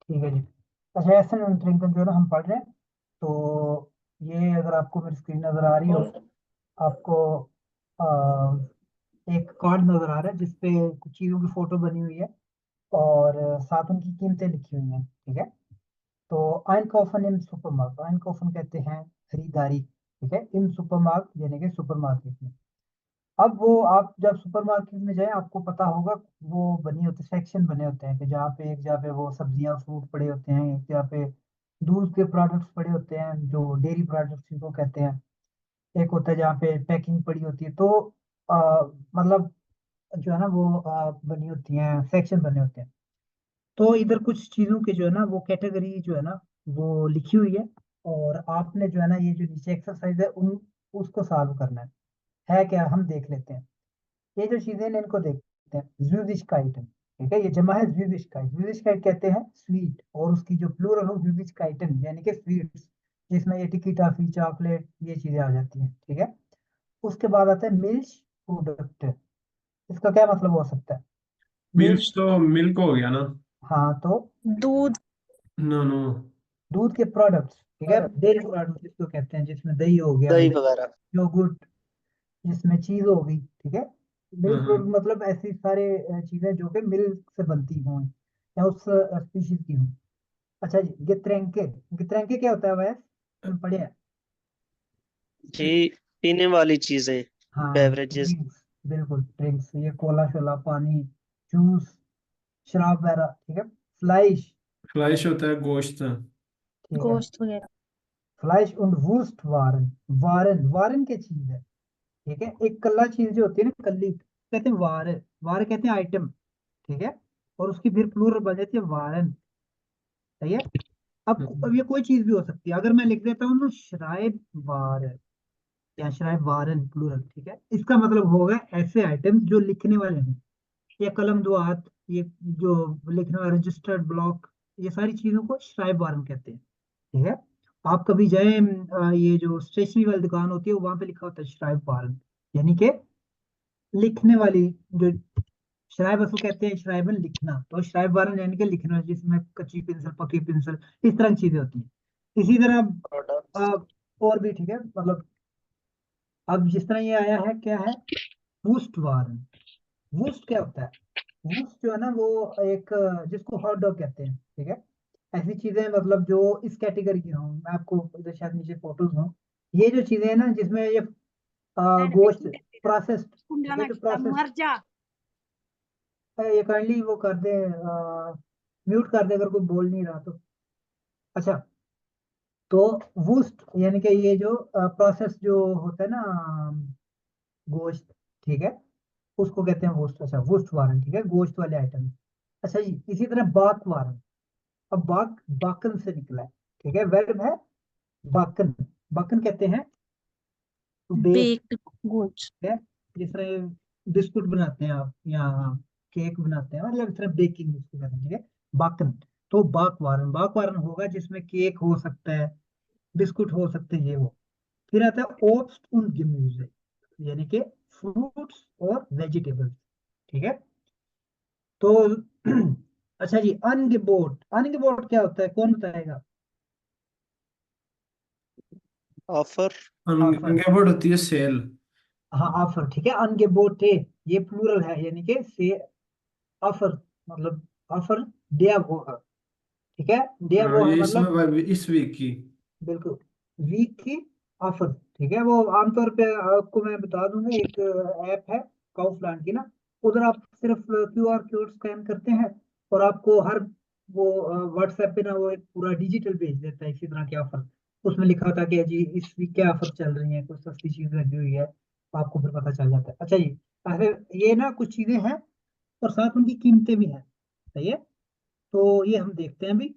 ठीक है जी। अच्छा, एसेन एंड ट्रिंकन जो है ना हम पढ़ रहे हैं। तो ये अगर आपको मेरी स्क्रीन नजर आ रही हो, आपको एक कार्ड नजर आ रहा है जिसपे कुछ चीजों की फोटो बनी हुई है और साथ उनकी कीमतें लिखी हुई हैं। ठीक है। तो आइनकॉफन इन सुपरमार्केट, आइनकॉफन कहते हैं खरीदारी। ठीक है, इन सुपरमार्केट यानी कि सुपरमार्केट में। अब वो आप जब सुपरमार्केट में जाए आपको पता होगा, वो बनी होती सेक्शन बने होते हैं कि जहाँ पे एक जगह पे वो सब्जियां फ्रूट पड़े होते हैं, एक जगह पे दूध के प्रोडक्ट्स पड़े होते हैं जो डेयरी प्रोडक्ट्स जिनको कहते हैं, एक होता है जहाँ पे पैकिंग पड़ी होती है। तो आ, मतलब जो है ना वो बनी होती हैं, सेक्शन बने होते हैं। तो इधर कुछ चीजों की जो है ना वो कैटेगरी जो है ना वो लिखी हुई है। और आपने जो है ना ये जो नीचे एक्सरसाइज है उन उसको सॉल्व करना है क्या, हम देख लेते हैं। ये जो चीजें हैं इनको देखते हैं। ज़्यूविशकाइटन, ठीक है, ये जमा है ज़्यूविशकाइट। ज़्यूविशकाइट कहते हैं स्वीट, और उसकी जो प्लूरल हो ज़्यूविशकाइटन यानी कि स्वीट्स, जिसमें ये टिक्की टाफी चॉकलेट ये चीजें आ जाती हैं। ठीक है। उसके बाद आता है मिल्क प्रोडक्ट। इसका क्या मतलब हो सकता है? मिल्क। मिल्क तो मिल्क हो गया ना। हाँ तो दूध। No no. दूध के प्रोडक्ट्स, ठीक है, डेयरी प्रोडक्ट्स जिसको कहते हैं, जिसमें दही हो गया, दही वगैरह। योगुर्ट, जिसमें चीज हो गई। ठीक है। हाँ मिल्क हाँ। प्रोडक्ट मतलब ऐसी सारे चीजें जो कि मिल्क से बनती हों या उस स्पीशीज की हों। अच्छा जी, गित्रैंके, गित्रैंके क्या होता है वैस, तुम पढ़े हैं? जी, पीने वाली चीजें, हाँ, बेवरेजेस। ड्रिंक्स, बिल्कुल ड्रिंक्स, ये कोला शोला पानी, जूस, शराब वगैरह। ठीक है। फ्लाइश, फ्लाइश होता है गोश्त। ठीक है, गोश्त वगैरह। फ्लाइश und वुर्स्ट वारन, वारन वारन क्या चीज है? ठीक है, एक कल्ला चीज जो होती है ना, कल्ली कहते हैं वार, वार कहते हैं आइटम। ठीक है। और उसकी फिर प्लूरल बन जाती है वारन। सही है। अब ये कोई चीज भी हो सकती है, अगर मैं लिख देता हूँ ना श्राइब वार या श्राइब वारन प्लूरल, ठीक है, इसका मतलब होगा ऐसे आइटम्स जो लिखने वाले हैं, या कलम दो हाथ, ये जो लिखने वाला रजिस्टर्ड ब्लॉक, ये सारी चीजों को श्राइब वारन कहते हैं। ठीक है। आप कभी जाए ये जो स्टेशनरी वाली दुकान होती है वहां पे लिखा होता है श्राइब वारन, यानी कि लिखने वाली जो श्राइब, उसको कहते हैं श्राइबन लिखना, तो श्राइब वारन यानी कि लिखना जिसमें कच्ची पेंसिल पक्की पेंसिल इस तरह की चीजें होती हैं। इसी तरह प्रोडक्ट्स। अ, और भी, ठीक है, मतलब अब जिस तरह ये आया है क्या है, वुस्ट वारन। वुस्ट क्या होता है? वुस्ट जो है ना वो एक जिसको हॉट डॉग कहते हैं। ठीक है। ऐसी चीजें मतलब जो इस कैटेगरी की हों, मैं आपको इधर शायद नीचे फोटोज हों, ये जो चीजें हैं ना जिसमें ये गोश्त प्रोसेस्ड, ठीक है, जो प्रोसेस, मर जा। ये काइंडली वो कर दे, म्यूट कर दे अगर कोई बोल नहीं रहा तो। अच्छा, तो वुस्ट यानी कि ये जो प्रोसेस जो होता है ना गोश्त, ठीक है, उसको कहते हैं वुस्ट। अच्छा, वुस्ट वारन, ठीक है, गोश्त वाले आइटम। अच्छा जी, इसी तरह बाक वारन। अब बाक बाकन से निकला है। ठीक है, वर्ब है बाकन। बाकन कहते हैं टू बेक। Baked goods. है, जिस तरह बिस्कुट बनाते हैं आप या केक बनाते हैं, मतलब इस तरह बेकिंग उसको कहते हैं। ठीक है, बाकन। तो बाकवारन, बाकवारन होगा जिसमें केक हो सकता है, बिस्कुट हो सकते हैं, ये वो। फिर आता है ओट्स und gemüse, यानी कि फ्रूट्स और वेजिटेबल्स। ठीक है। तो अच्छा जी, अनगिबोट, अनगिबोट क्या होता है, कौन बताएगा? ऑफर। ऑफर, अनगेबर्ड होती है सेल। हाँ ऑफर, ठीक है, अनगिबोटे, ये प्लूरल है यानी कि से ऑफर, मतलब ऑफर दिया हुआ। ठीक है, दिया हाँ, वो है ये मतलब, इसमें इस वीक की। बिल्कुल, वीक की ऑफर। ठीक है, वो आमतौर पे आपको मैं बता दूंगा, एक ऐप है काउफलान की ना, उधर आप सिर्फ QR कोड स्कैन करते हैं और आपको हर वो व्हाट्सएप पे ना वो एक पूरा डिजिटल भेज देता है इसी तरह के ऑफर। उसमें लिखा था कि जी इस वीक क्या ऑफर चल रही है, कुछ सस्ती चीज लगी हुई है, तो आपको फिर पता चल जाता है। अच्छा जी, ऐसे ये ना कुछ चीजें हैं और साथ उनकी कीमतें भी हैं। सही है। तो ये हम देखते हैं अभी।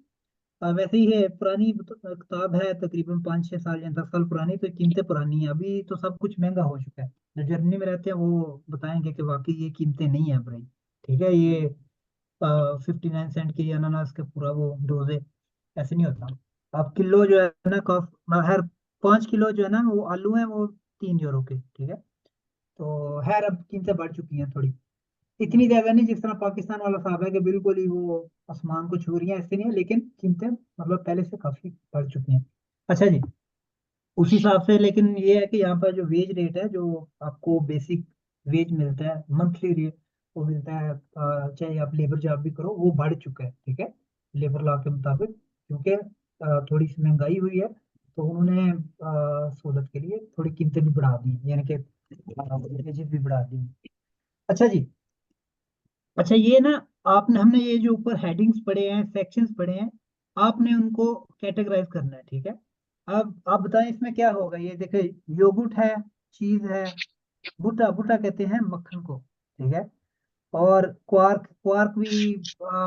वैसे ही है, पुरानी किताब है, तकरीबन 5-6 साल या 10 साल पुरानी, तो कीमतें पुरानी है, अभी तो सब कुछ महंगा हो चुका है। जो जर्मनी में रहते हैं वो बताएंगे कि वाकई ये कीमतें नहीं है भाई। ठीक है, ये 59 सेंट के अनानास के पूरा वो डोजे ऐसे नहीं होता। अब किलो जो है ना हर 5 किलो जो है ना वो आलू है वो 3 यूरो के। ठीक है। तो खैर अब कीमतें बढ़ चुकी हैं थोड़ी। इतनी ज्यादा नहीं जिस तरह पाकिस्तान वाला साहब है कि बिल्कुल ही वो आसमान को छू रही है, ऐसे नहीं है, लेकिन कीमतें मतलब पहले से काफी बढ़ चुकी हैं। अच्छा जी, उस हिसाब से लेकिन ये है कि यहाँ पर जो वेज रेट है, जो आपको बेसिक वेज मिलता है, मंथली रेट वो मिलता है, चाहे आप लेबर जॉब भी करो, वो बढ़ चुका है, ठीक है, लेबर लॉ के मुताबिक, क्योंकि थोड़ी सी महंगाई हुई है, तो उन्होंने सहूलत के लिए थोड़ी कीमतें भी बढ़ा दी हैं, यानी कि वेजेस भी बढ़ा दी हैं। अच्छा जी, अच्छा ये ना, आपने हमने ये जो ऊपर हेडिंग्स पढ़े हैं, सेक्शंस पढ़े हैं, आपने उनको कैटेगराइज करना है, ठीक है। अब आप बताएं इसमें क्या होगा। ये देखिए, योगुर्ट है, चीज है, बुटा, बुटा कहते हैं मक्खन को, ठीक है। और क्वार्क, क्वार्क भी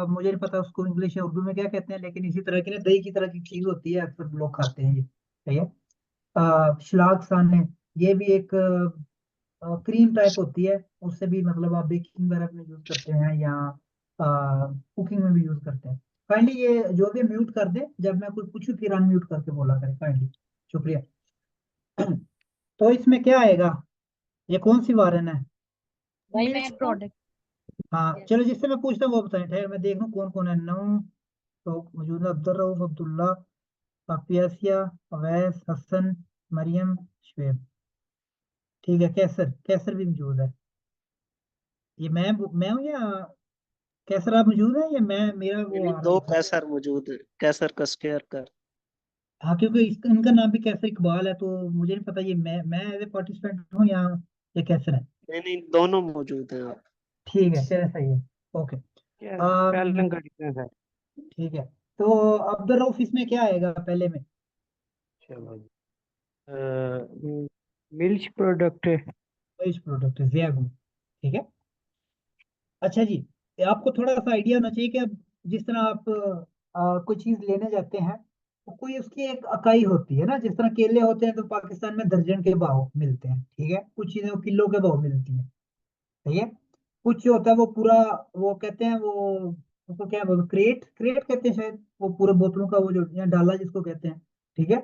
मुझे नहीं पता उसको इंग्लिश या उर्दू में क्या कहते हैं, लेकिन इसी तरह की ना दही की तरह की चीज होती है, अक्सर लोग खाते हैं ये, ठीक है। श्लाघ है, ये भी एक क्रीम टाइप होती है, उससे भी मतलब आप बेकिंग वगैरह में यूज करते हैं, या कुकिंग में भी यूज करते हैं। काइंडली ये जो भी म्यूट कर दे, जब मैं कुछ पूछूं फिर अनम्यूट करके बोला करें काइंडली, शुक्रिया। तो इसमें क्या आएगा, ये कौन सी वारन है। भाई मैं प्रोडक्ट। हाँ चलो, जिससे मैं पूछता हूँ वो बताएं, ठहर मैं देख लूँ कौन कौन है। नौ तो मौजूद है, अब्दुल रऊफ, अब्दुल्ला, अफियासिया, अवैस, हसन, मरियम, शुएब, ठीक है। कैसर, कैसर भी मौजूद है। ये मैं हूँ या कैसर आप मौजूद है, या मैं, मेरा वो यानी आ रहा दो है। कैसर मौजूद है, कैसर का स्क्वायर कर। हाँ क्योंकि इनका नाम भी कैसर इकबाल है, तो मुझे नहीं पता ये मैं एज ए पार्टिसिपेंट हूँ या ये कैसर है। नहीं नहीं, दोनों मौजूद हैं आप। ठीक है, चलो सही है, ओके। क्या अम स्पेलिंग का डिफरेंस है। ठीक है, तो अब्दुल रऊफ इसमें क्या आएगा पहले में। चलो जी, मिल्क प्रोडक्ट। वेज प्रोडक्ट है, जिया गुड, ठीक है। अच्छा जी, ये आपको थोड़ा सा आइडिया होना चाहिए कि अब जिस तरह आप कोई चीज लेने जाते हैं, तो कोई उसकी एक इकाई होती है ना, जिस तरह केले होते हैं तो पाकिस्तान में दर्जन के भाव मिलते हैं, ठीक है, कुछ चीजें वो किलो के भाव मिलती हैं, सही है। कुछ जो होता है वो पूरा, वो कहते हैं वो, उसको क्या बोलते, क्रेट, क्रेट कहते हैं शायद, वो पूरे बोतलों का वो जो, या डाला जिसको कहते हैं, ठीक है।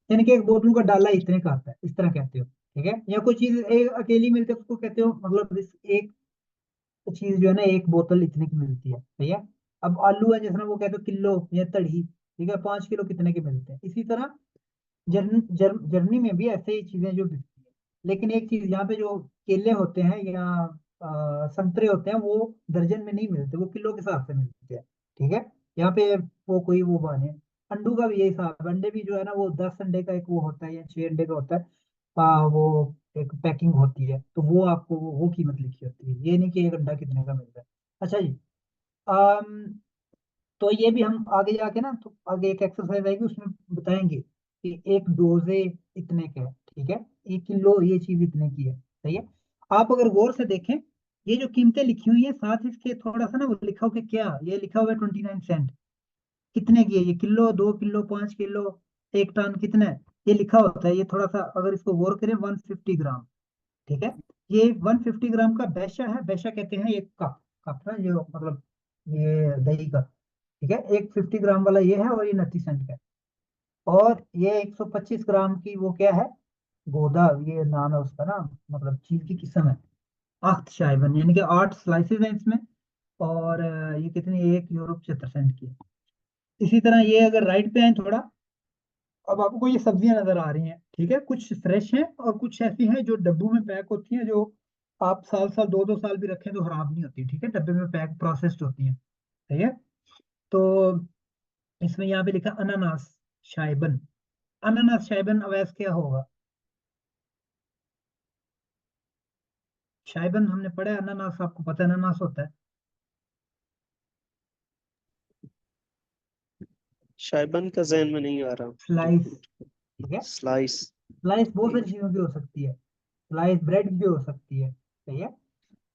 यानी कि एक बोतलों का डाला इतने का आता है, इस तरह कहते हो, ठीक है। या कोई चीज एक अकेली मिलती है उसको कहते हो, मतलब एक चीज जो है ना, एक बोतल इतने की मिलती है, सही है। अब आलू है, जिसमें वो कहते हो किलो या तड़ी, ठीक है, 5 किलो कितने के मिलते हैं, इसी तरह जर्मनी में भी ऐसे ही चीजें जो बिकती है। लेकिन एक चीज यहाँ पे, जो केले होते हैं या संतरे होते हैं, वो दर्जन में नहीं मिलते, वो किलो के हिसाब से मिलते हैं, ठीक है। यहाँ पे वो कोई वो बने, अंडों का भी यही हिसाब है, अंडे भी जो है ना, वो 10 अंडे का एक वो होता है, या 6 अंडे का होता है, वो एक पैकिंग होती है, तो वो आपको वो कीमत लिखी होती है, ये नहीं कि एक अंडा कितने का मिलता है। अच्छा जी, अम, तो ये भी हम आगे जाके ना, तो आगे एक एक्सरसाइज आएगी, उसमें बताएंगे कि एक डोजे इतने का है, ठीक है, 1 किलो ये चीज इतने की है, सही है। आप अगर गौर से देखें, ये जो कीमतें लिखी हुई है, साथ इसके थोड़ा सा ना वो लिखा हो कि क्या ये लिखा हुआ है, 29 सेंट, कितने की है ये, किलो, 2 किलो, 5 किलो, 1 टन, कितना है, ये लिखा होता है। ये थोड़ा सा अगर इसको गौर करें, 150 ग्राम, ठीक है। ये 150 ग्राम का बैशा है, बैशा कहते हैं एक कप, कप ना जो मतलब ये दही का, ठीक है। एक 50 ग्राम वाला ये है, और ये 29 सेंट का है। और ये 125 ग्राम की वो क्या है, गोदा, ये नाम है उसका ना, मतलब चीज की किस्म है, आठ शाइबन, यानी कि 8 स्लाइसेस हैं इसमें। और ये कितनी, 1 यूरो 75 सेंट की है। इसी तरह ये अगर राइट पे आए थोड़ा, अब आपको ये सब्जियां नजर आ रही हैं, ठीक है, कुछ फ्रेश हैं और कुछ ऐसी हैं जो डब्बों में पैक होती हैं, जो आप साल साल, 2 2 साल भी रखें तो खराब नहीं होती, ठीक है, डब्बे में पैक प्रोसेस्ड होती हैं, ठीक है। तो इसमें यहाँ पे लिखा अनानास शाइबन, अनानास शाइबन अवैस क्या होगा। शाइबन हमने पढ़ा है, अनानास आपको पता है अनानास होता है। शाइबन का जहन में नहीं आ रहा। स्लाइस, ठीक है, स्लाइस। स्लाइस बहुत सारी चीजों की हो सकती है, स्लाइस ब्रेड की भी हो सकती है, सही है।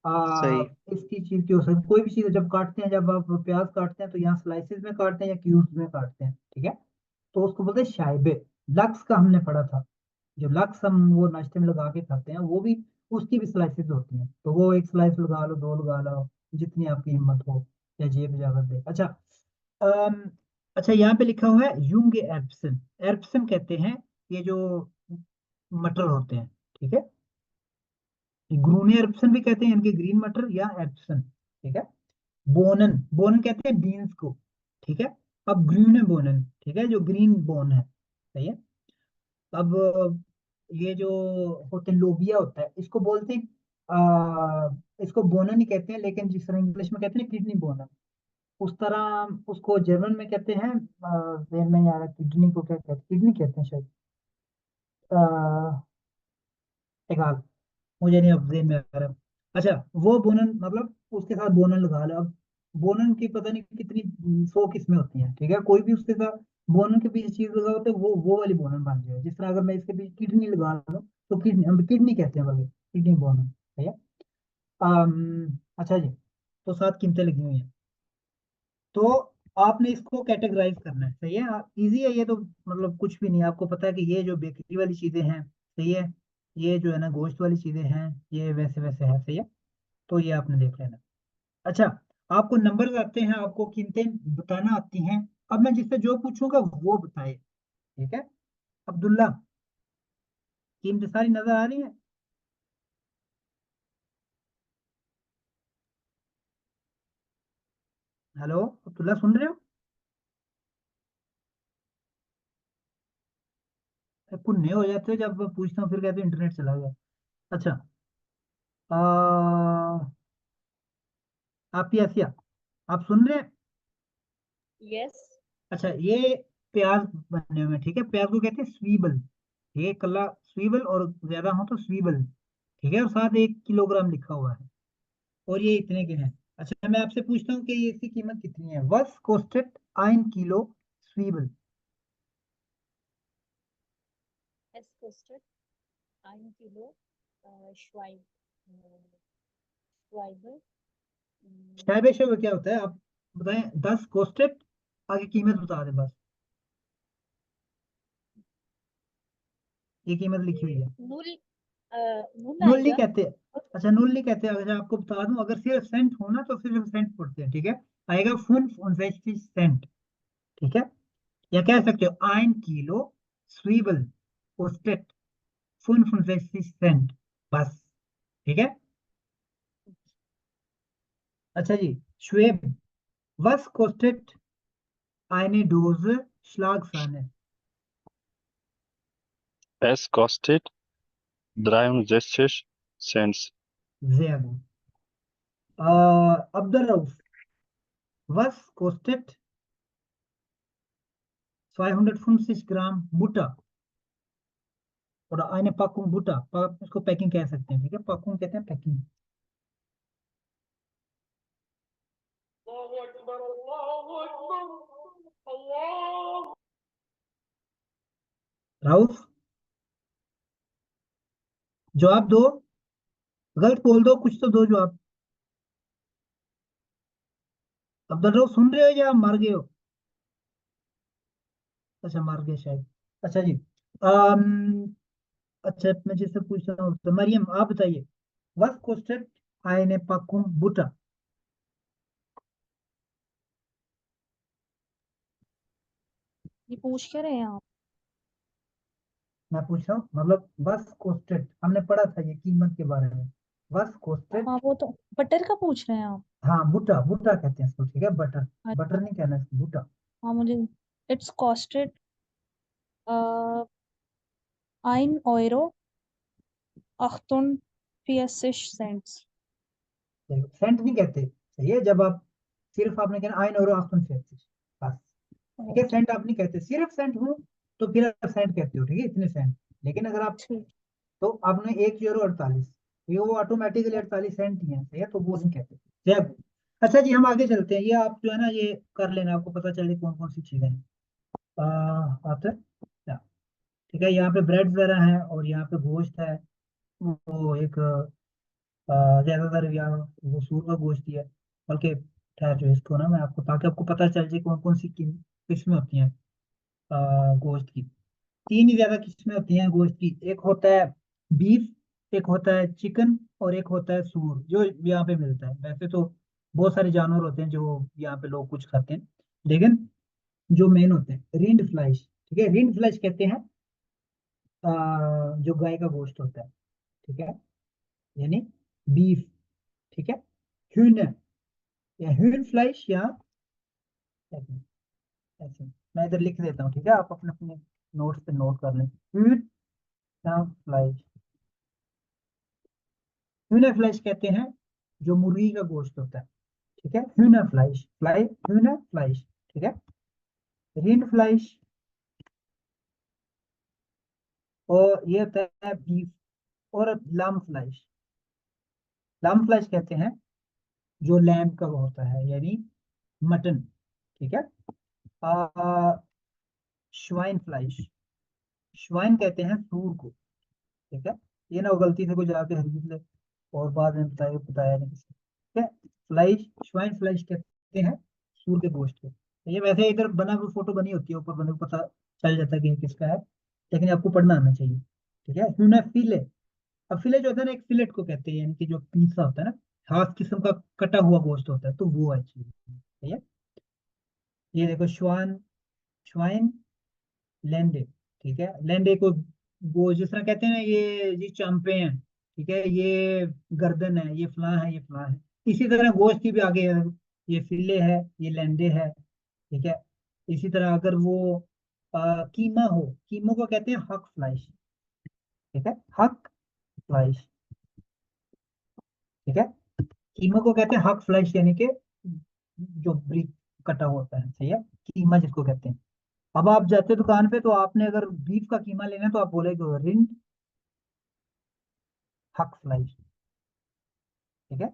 सही। इसकी चीज की हो सकती है, कोई भी चीज जब काटते हैं, जब आप प्याज काटते हैं तो यहाँ स्लाइसेस में काटते हैं या क्यूब्स में काटते हैं, ठीक है। तो उसको बोलते हैं शाइबे। लक्स का हमने पढ़ा था, जो लक्स हम वो नाश्ते में लगा के खाते हैं, वो भी उसकी भी स्लाइसेस होती हैं, तो वो एक स्लाइस लगा लो, दो लगा लो, जितनी आपकी हिम्मत हो या जेब इजाजत दे। अच्छा, अम, अच्छा यहाँ पे लिखा हुआ है यूंग एर्बसन, एर्बसन कहते हैं ये जो मटर होते हैं, ठीक है, ग्रूने एर्बसन भी कहते हैं, यानी कि ग्रीन मटर या एर्बसन, ठीक है। बोनन, बोनन कहते हैं बीन्स को, ठीक है। अब ग्रीन बोनन, ठीक है, जो ग्रीन बोन है, सही है। अब ये जो होते हैं लोबिया होता है, इसको बोलते हैं इसको बोनन ही कहते हैं, लेकिन जिस तरह इंग्लिश में कहते हैं किडनी बोनन, उस तरह उसको जर्मन में कहते हैं जेन में यार किडनी को क्या कहते हैं, किडनी कहते हैं शायद, एगाल, मुझे नहीं अब जेन में आ रहा। अच्छा, वो बोनन मतलब उसके साथ बोनन लगा लो। अब बोनन की पता नहीं कितनी 100 किस्में होती हैं, ठीक है। कोई भी उसके साथ बोनन के पीछे चीज लगाओ तो वो वाली बोनन बन जाए। जिस तरह अगर मैं इसके पीछे किडनी लगा लूँ तो किडनी, हम किडनी कहते हैं भाई, किडनी बोनन, ठीक है। अच्छा जी, तो 7 कीमतें लगी हुई हैं, तो आपने इसको कैटेगराइज करना है, सही है। इजी है ये तो, मतलब कुछ भी नहीं, आपको पता है कि ये जो बेकरी वाली चीजें हैं, सही है, ये जो है ना गोश्त वाली चीजें हैं, ये वैसे वैसे है, सही है। तो ये आपने देख लेना। अच्छा, आपको नंबर आते हैं, आपको कीमतें बताना आती हैं। अब मैं जिससे जो पूछूंगा वो बताए, ठीक है। अब्दुल्ला, कीमतें सारी नजर आ रही हैं? हेलो अब्दुल्ला, सुन रहे हो? कुन्ने हो जाते हो जब मैं पूछता हूँ, फिर कहते हो इंटरनेट चला गया। अच्छा, आ, आप यासिया, आप सुन रहे हैं? यस। अच्छा, ये प्याज बने हुए हैं, ठीक है। प्याज को कहते हैं स्वीबल, ये कल्ला स्वीबल, और ज्यादा हो तो स्वीबल, ठीक है। और साथ 1 किलोग्राम लिखा हुआ है, और ये इतने के हैं। अच्छा, मैं आपसे पूछता हूँ कि ये इसकी कीमत कितनी है। वस कोस्टेट 1 किलो स्वीबल? Es kostet 1 Kilo Schweiber. शैबे शैबे क्या होता है आप बताएं। 10 कोस्टेट, आगे कीमत बता दें बस, ये कीमत लिखी हुई है। Null, null नुल नहीं आएगा। कहते। अच्छा, नुल नहीं कहते, अगर आपको बता दूं, अगर सिर्फ सेंट हो ना तो सिर्फ सेंट पढ़ते हैं, ठीक है। आएगा फुन 65 सेंट, ठीक है। या कह सकते हो 1 किलो स्वीबल कोस्टेट 65 सेंट, बस, ठीक है। अच्छा जी, श्वेब, was kostet eine Dose Schlagsahne? Es kostet 63 Cent. Sehr gut. Abdul Rauf, was kostet 250 Gramm Butter oder eine Packung Butter? इसको पैकिंग कह सकते हैं, ठीक है, पाकुंग कहते हैं पैकिंग। राउफ, जवाब दो, गलत बोल दो कुछ तो दो जवाब। अब्दुल रऊफ, सुन रहे हो या मर गए हो? अच्छा, मर गए शायद। अच्छा जी, अम, अच्छा मैं जिससे पूछ रहा हूँ, तो मरियम आप बताइए, was kostet eine Packung Butter? ये पूछ क्या रहे हैं आप? मैं पूछ रहा हूँ, मतलब was kostet, हमने पढ़ा था ये कीमत के बारे में। was kostet, हाँ, वो तो बटर का पूछ रहे हैं आप। हाँ बुटा, बुटा कहते हैं इसको, ठीक है। बटर, बटर अच्छा। नहीं कहना इसको, बुटा। हाँ, मुझे it's costed 1 Euro 48 Cent। Cent नहीं कहते, सही है। जब आप सिर्फ आपने कहना आइन और आफ्टन सेंट, बस, ठीक है। सेंट आप नहीं कहते, सिर्फ सेंट हूँ तो फिर आप सेंट कहते हो, ठीक है, इतने सेंट। लेकिन अगर आप, ठीक। तो आपने 1 यूरो 48, ये वो ऑटोमेटिकली 48 सेंट ही है, सही है, तो वो नहीं कहते। जय गुरु। अच्छा जी, हम आगे चलते हैं। ये आप जो है ना ये कर लेना, आपको पता चले कौन कौन सी चीजें हैं। आता है क्या? ठीक है, यहाँ पे ब्रेड वगैरह है, और यहाँ पे गोश्त है, वो एक ज्यादातर यहाँ वो सूर का गोश्त ही है। बल्कि ठहर जो इसको ना मैं आपको, ताकि आपको पता चल जाए कौन कौन सी किस्में होती हैं गोश्त की। 3 ही ज्यादा किस्में होती हैं गोश्त की। एक होता है बीफ, एक होता है चिकन, और एक होता है सूर, जो यहाँ पे मिलता है। वैसे तो बहुत सारे जानवर होते हैं जो यहाँ पे लोग कुछ खाते हैं, लेकिन जो मेन होते हैं रिंड फ्लाइश, ठीक है, रिंड फ्लाइश कहते हैं जो गाय का गोश्त होता है, ठीक है। यानी बीफ, ठीक है। ह्यून या ह्यून फ्लाइश या ऐसे ऐसे मैं इधर लिख देता हूँ, ठीक है, आप अपने अपने नोट्स पे नोट कर लें। ह्यून फ्लाइश, ह्यून फ्लाइश कहते हैं जो मुर्गी का गोश्त होता है, ठीक है। ह्यून फ्लाइश, ह्यून फ्लाइश, ठीक है। रिंड फ्लाइश, और ये होता है बीफ। और लाम फ्लाइश, लाम फ्लाइश कहते हैं जो लैम्ब का होता है, यानी मटन, ठीक है। श्वाइन फ्लाइश, श्वाइन कहते हैं सूर को, ठीक है। ये ना वो गलती से कोई जाके खरीद ले और बाद में बताया बताया नहीं किसी, ठीक है। फ्लाइश, श्वाइन फ्लाइश कहते हैं सूर के गोश्त को। ये वैसे इधर बना हुआ फोटो बनी होती है, ऊपर बने को पता चल जाता है कि ये किसका है, लेकिन आपको पढ़ना आना चाहिए, ठीक है। ह्यूना फिले, अब फिले जो होता है ना, एक फिलेट को कहते हैं, यानी कि जो पीसा होता है ना, खास किस्म का कटा हुआ गोश्त होता है, तो वो है चीज, ठीक है। ये देखो श्वान, श्वाइन, लेंडे, ठीक है। लेंडे को वो जिस तरह कहते हैं ना, ये चांपे हैं, ठीक है, ये गर्दन है, ये फलां है, ये फलां है, इसी तरह गोश्त की भी आगे है, ये फिले है, ये लेंडे है, ठीक है। इसी तरह अगर वो कीमा हो, कीमो को कहते हैं हक फ्लाइश, ठीक है, हक फ्लाइश, ठीक है। कीमा को कहते हैं हक फ्लाइश, यानी कि जो ब्रिक कटा हुआ होता है, सही है, कीमा जिसको कहते हैं। अब आप जाते हो दुकान पे, तो आपने अगर बीफ का कीमा लेना है तो आप बोलेगे रिंड हक फ्लाइश, ठीक है।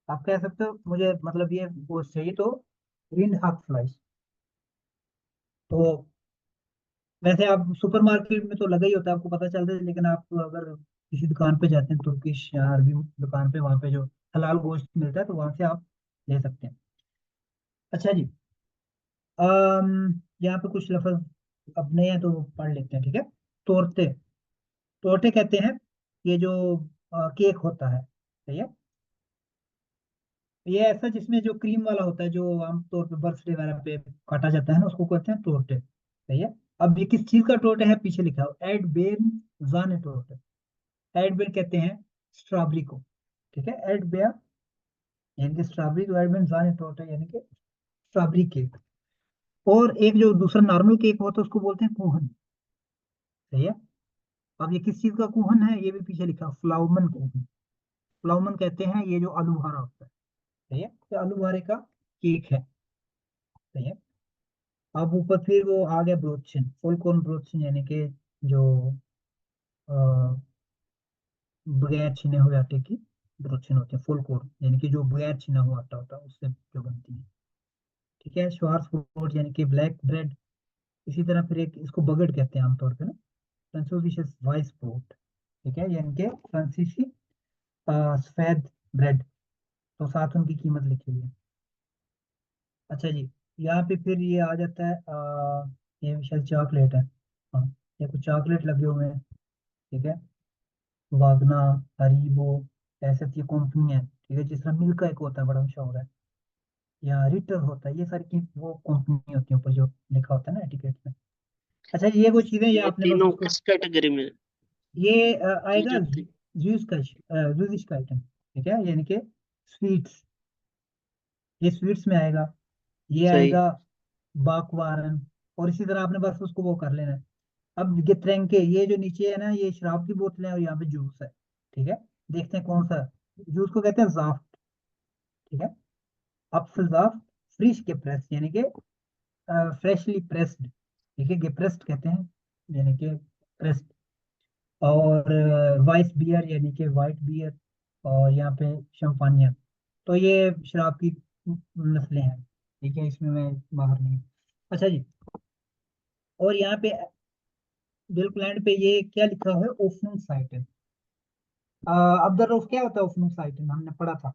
आप कह सकते हो मुझे मतलब ये गोश्त चाहिए, तो रिंड हक फ्लाइश। तो वैसे आप सुपरमार्केट में तो लगा ही होता है, आपको पता चलता है, लेकिन आप अगर किसी दुकान पे जाते हैं, तुर्किश या अरबी दुकान पे, वहाँ पे जो हलाल गोश्त मिलता है, तो वहाँ से आप ले सकते हैं। अच्छा जी, यहाँ पे कुछ लफ्ज अब नए हैं तो पढ़ लेते हैं, ठीक है। तोरते, तोरते कहते हैं ये जो केक होता है, सही है। ये ऐसा जिसमें जो क्रीम वाला होता है, जो आमतौर पे बर्थडे वगैरह पे काटा जाता है ना, उसको कहते हैं टोरटे, सही है। अब ये किस चीज का टोरटे है, पीछे लिखा हो एड बेन जाने टोरटे, एड बेन कहते हैं स्ट्रॉबेरी को, ठीक है। एड बेया यानी कि स्ट्रॉबेरी को, एड बेन जाने टोरटे यानी कि स्ट्रॉबेरी केक। और एक जो दूसरा नॉर्मल केक होता है उसको बोलते हैं कुहन, सही है। अब ये किस चीज का कुहन है, ये भी पीछे लिखा फ्लाउमन कुहन, फ्लाउमन कहते हैं ये जो आलू बुखारा होता है, सही है, ये आलू बुखारे का केक है, सही है। अब ऊपर फिर वो आ गया ब्रोचन, फुल कॉर्न ब्रोचन, यानी कि जो अ, बगैर छिने हुए आटे की ब्रोचन होती है, फुल कॉर्न यानी कि जो बगैर छिना हुआ आटा होता है उससे जो बनती है, ठीक है। श्वार्स ब्रोड यानी कि ब्लैक ब्रेड। इसी तरह फिर एक इसको बगड़ कहते हैं आमतौर पे ना, फ्रांसीसी वाइस ब्रोड, ठीक है, यानी कि फ्रांसीसी सफेद ब्रेड। तो साथ उनकी कीमत लिखी हुई है। अच्छा जी, यहाँ पे फिर ये आ जाता है ये शायद चॉकलेट है, हाँ, ये कुछ चॉकलेट लगे हुए हैं, ठीक है। वागना, हरीबो, ऐसे ये कंपनी है, ठीक है। जिस तरह मिल्क एक होता है बड़ा मशहूर है, या रिटर होता है, ये सारी की वो कंपनी होती है ऊपर जो लिखा होता है ना एटिकेट में। अच्छा, ये वो चीजें ये ये आपने बस तीनों उसको, किस कैटेगरी में ये की आएगा जाती? जूस का आइटम, ठीक है, यानी कि स्वीट्स, ये स्वीट्स में आएगा। ये सही। आएगा बाकवारन। और इसी तरह आपने बस उसको वो कर लेना है। अब गेट्रेंके, ये जो नीचे है ना, ये शराब की बोतलें हैं और यहाँ पे जूस है, ठीक है। देखते हैं कौन सा है। जूस को कहते हैं जाफ्ट, ठीक है। अप्फलजाफ्ट फ्रिश के प्रेस, यानी कि फ्रेशली प्रेस्ड, ठीक है, गेप्रेस्ड कहते हैं, यानी कि प्रेस्ड। और वाइस बियर यानी कि वाइट बियर। और यहाँ पे शम्पानिया। तो ये शराब की नस्लें हैं, ठीक है, इसमें मैं बाहर नहीं हूँ। अच्छा जी, और यहाँ पे बिल्कुल एंड पे ये क्या लिखा हुआ है, ओपनिंग साइटन। अब्दुल रऊफ, क्या होता है ओपनिंग साइटन, हमने पढ़ा था।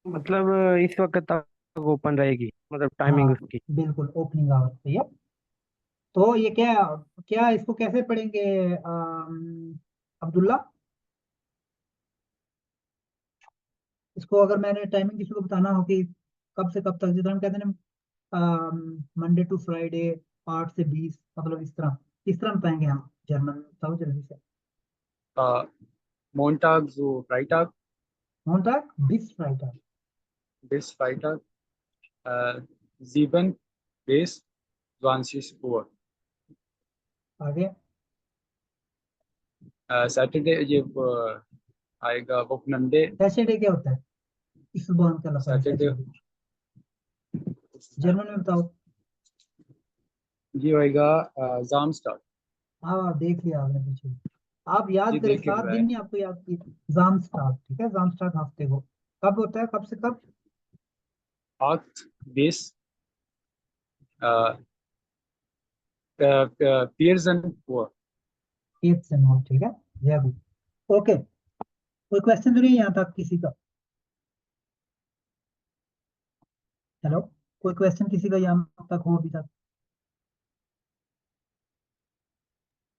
मतलब इस वक्त तक ओपन रहेगी, मतलब टाइमिंग हाँ उसकी। बिल्कुल, ओपनिंग आवर, सही है। तो ये क्या, क्या इसको कैसे पढ़ेंगे अब्दुल्ला, इसको अगर मैंने टाइमिंग किसी को बताना हो कि कब से कब तक, जितना हम कहते हैं ना मंडे टू फ्राइडे 8 से 20, मतलब इस तरह बताएंगे हम जर्मन, बताओ जल्दी से। Montag zu Freitag, Montag bis Freitag. bis Freitag, 7 bis 20 Uhr. आगे सैटरडे ये आएगा वोकनंडे, सैटरडे क्या होता है? इस जुबान का लफ्ज है सैटरडे सैटरडे। जर्मन में बताओ। ये होएगा जामस्टाग। हाँ देख लिया आपने पीछे। आप याद ये करें, देख के 7 बताया। दिन नहीं आपको याद की। जामस्टाग, ठीक है, जामस्टाग हफ्ते को कब होता है, कब से कब? 8 bis 14 Uhr. 8 से 9, ठीक है, वेरी गुड। ओके, कोई क्वेश्चन तो नहीं है यहाँ तक किसी का? हेलो, कोई क्वेश्चन किसी का यहाँ तक हो अभी तक?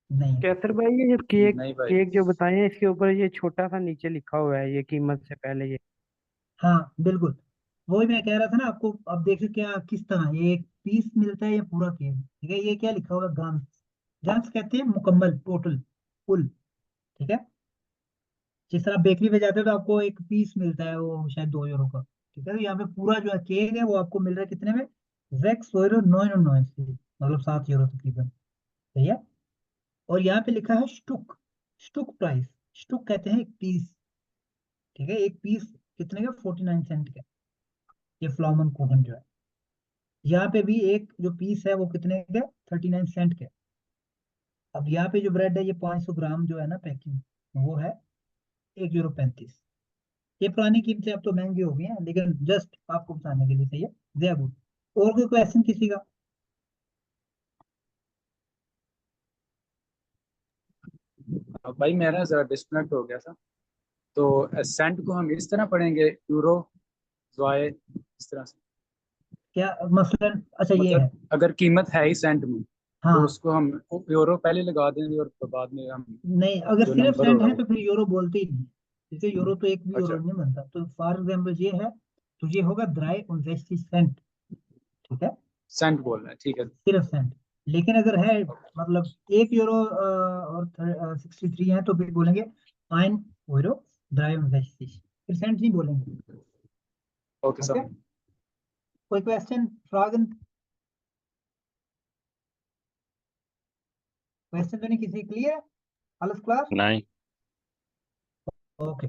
नहीं है। कैसर भाई ये जो केक नहीं भाई, केक जो बताए हैं इसके ऊपर ये छोटा सा नीचे लिखा हुआ है ये कीमत से पहले ये। हाँ बिल्कुल, वही मैं कह रहा था ना आपको। अब देखिए क्या किस तरह ये एक पीस मिलता है या पूरा केक, ठीक है। ये क्या लिखा होगा? गांस। गांस कहते हैं मुकम्मल, टोटल, फुल, ठीक है। जिस तरह बेकरी में जाते हो तो आपको एक पीस मिलता है, वो शायद 2 यूरो का, ठीक है। तो यहाँ पे पूरा जो है केक है वो आपको मिल रहा है कितने में? 6,99, मतलब 7 यूरो तकरीबन, सही है। और यहाँ पे लिखा है स्टुक, स्टुक प्राइस। स्टुक कहते हैं एक पीस, ठीक है। एक पीस कितने का? 49 सेंट का। ये फ्लॉमन कोहन जो है, यहाँ पे भी एक जो पीस है वो कितने का? 39 सेंट का। अब यहाँ पे जो ब्रेड है ये 500 ग्राम जो है ना पैकिंग, वो है 1 यूरो 35। ये पुरानी कीमतें अब तो महंगी हो गई हैं, लेकिन जस्ट आपको बताने के लिए, सही है। दे गुड। और कोई क्वेश्चन किसी का? भाई मेरा जरा डिस्कनेक्ट हो गया था। तो सेंट को हम इस तरह पढ़ेंगे, यूरो ज़ॉए, इस तरह से। क्या मसलन? अच्छा ये है, मतलब अगर कीमत है ही सेंट में तो हाँ। उसको हम यूरो पहले लगा देंगे और तो बाद में हम नहीं, अगर जो सिर्फ नंबर सेंट होगा है वो। तो फिर यूरो बोलते ही नहीं। जैसे यूरो तो एक भी यूरो अच्छा नहीं बनता, तो फॉर एग्जाम्पल ये है, तो ये होगा ड्राई 69 सेंट, ठीक है, सेंट बोलना है, ठीक है। सिर्फ सेंट। लेकिन अगर है मतलब 1 यूरो और 63 है तो फिर बोलेंगे आइन यूरो ड्राई 69, फिर सेंट नहीं बोलेंगे। Okay okay, sir. कोई क्वेश्चन, फ्रागन? क्वेश्चन तो नहीं किसी? Clear? alles class? Nein. Okay,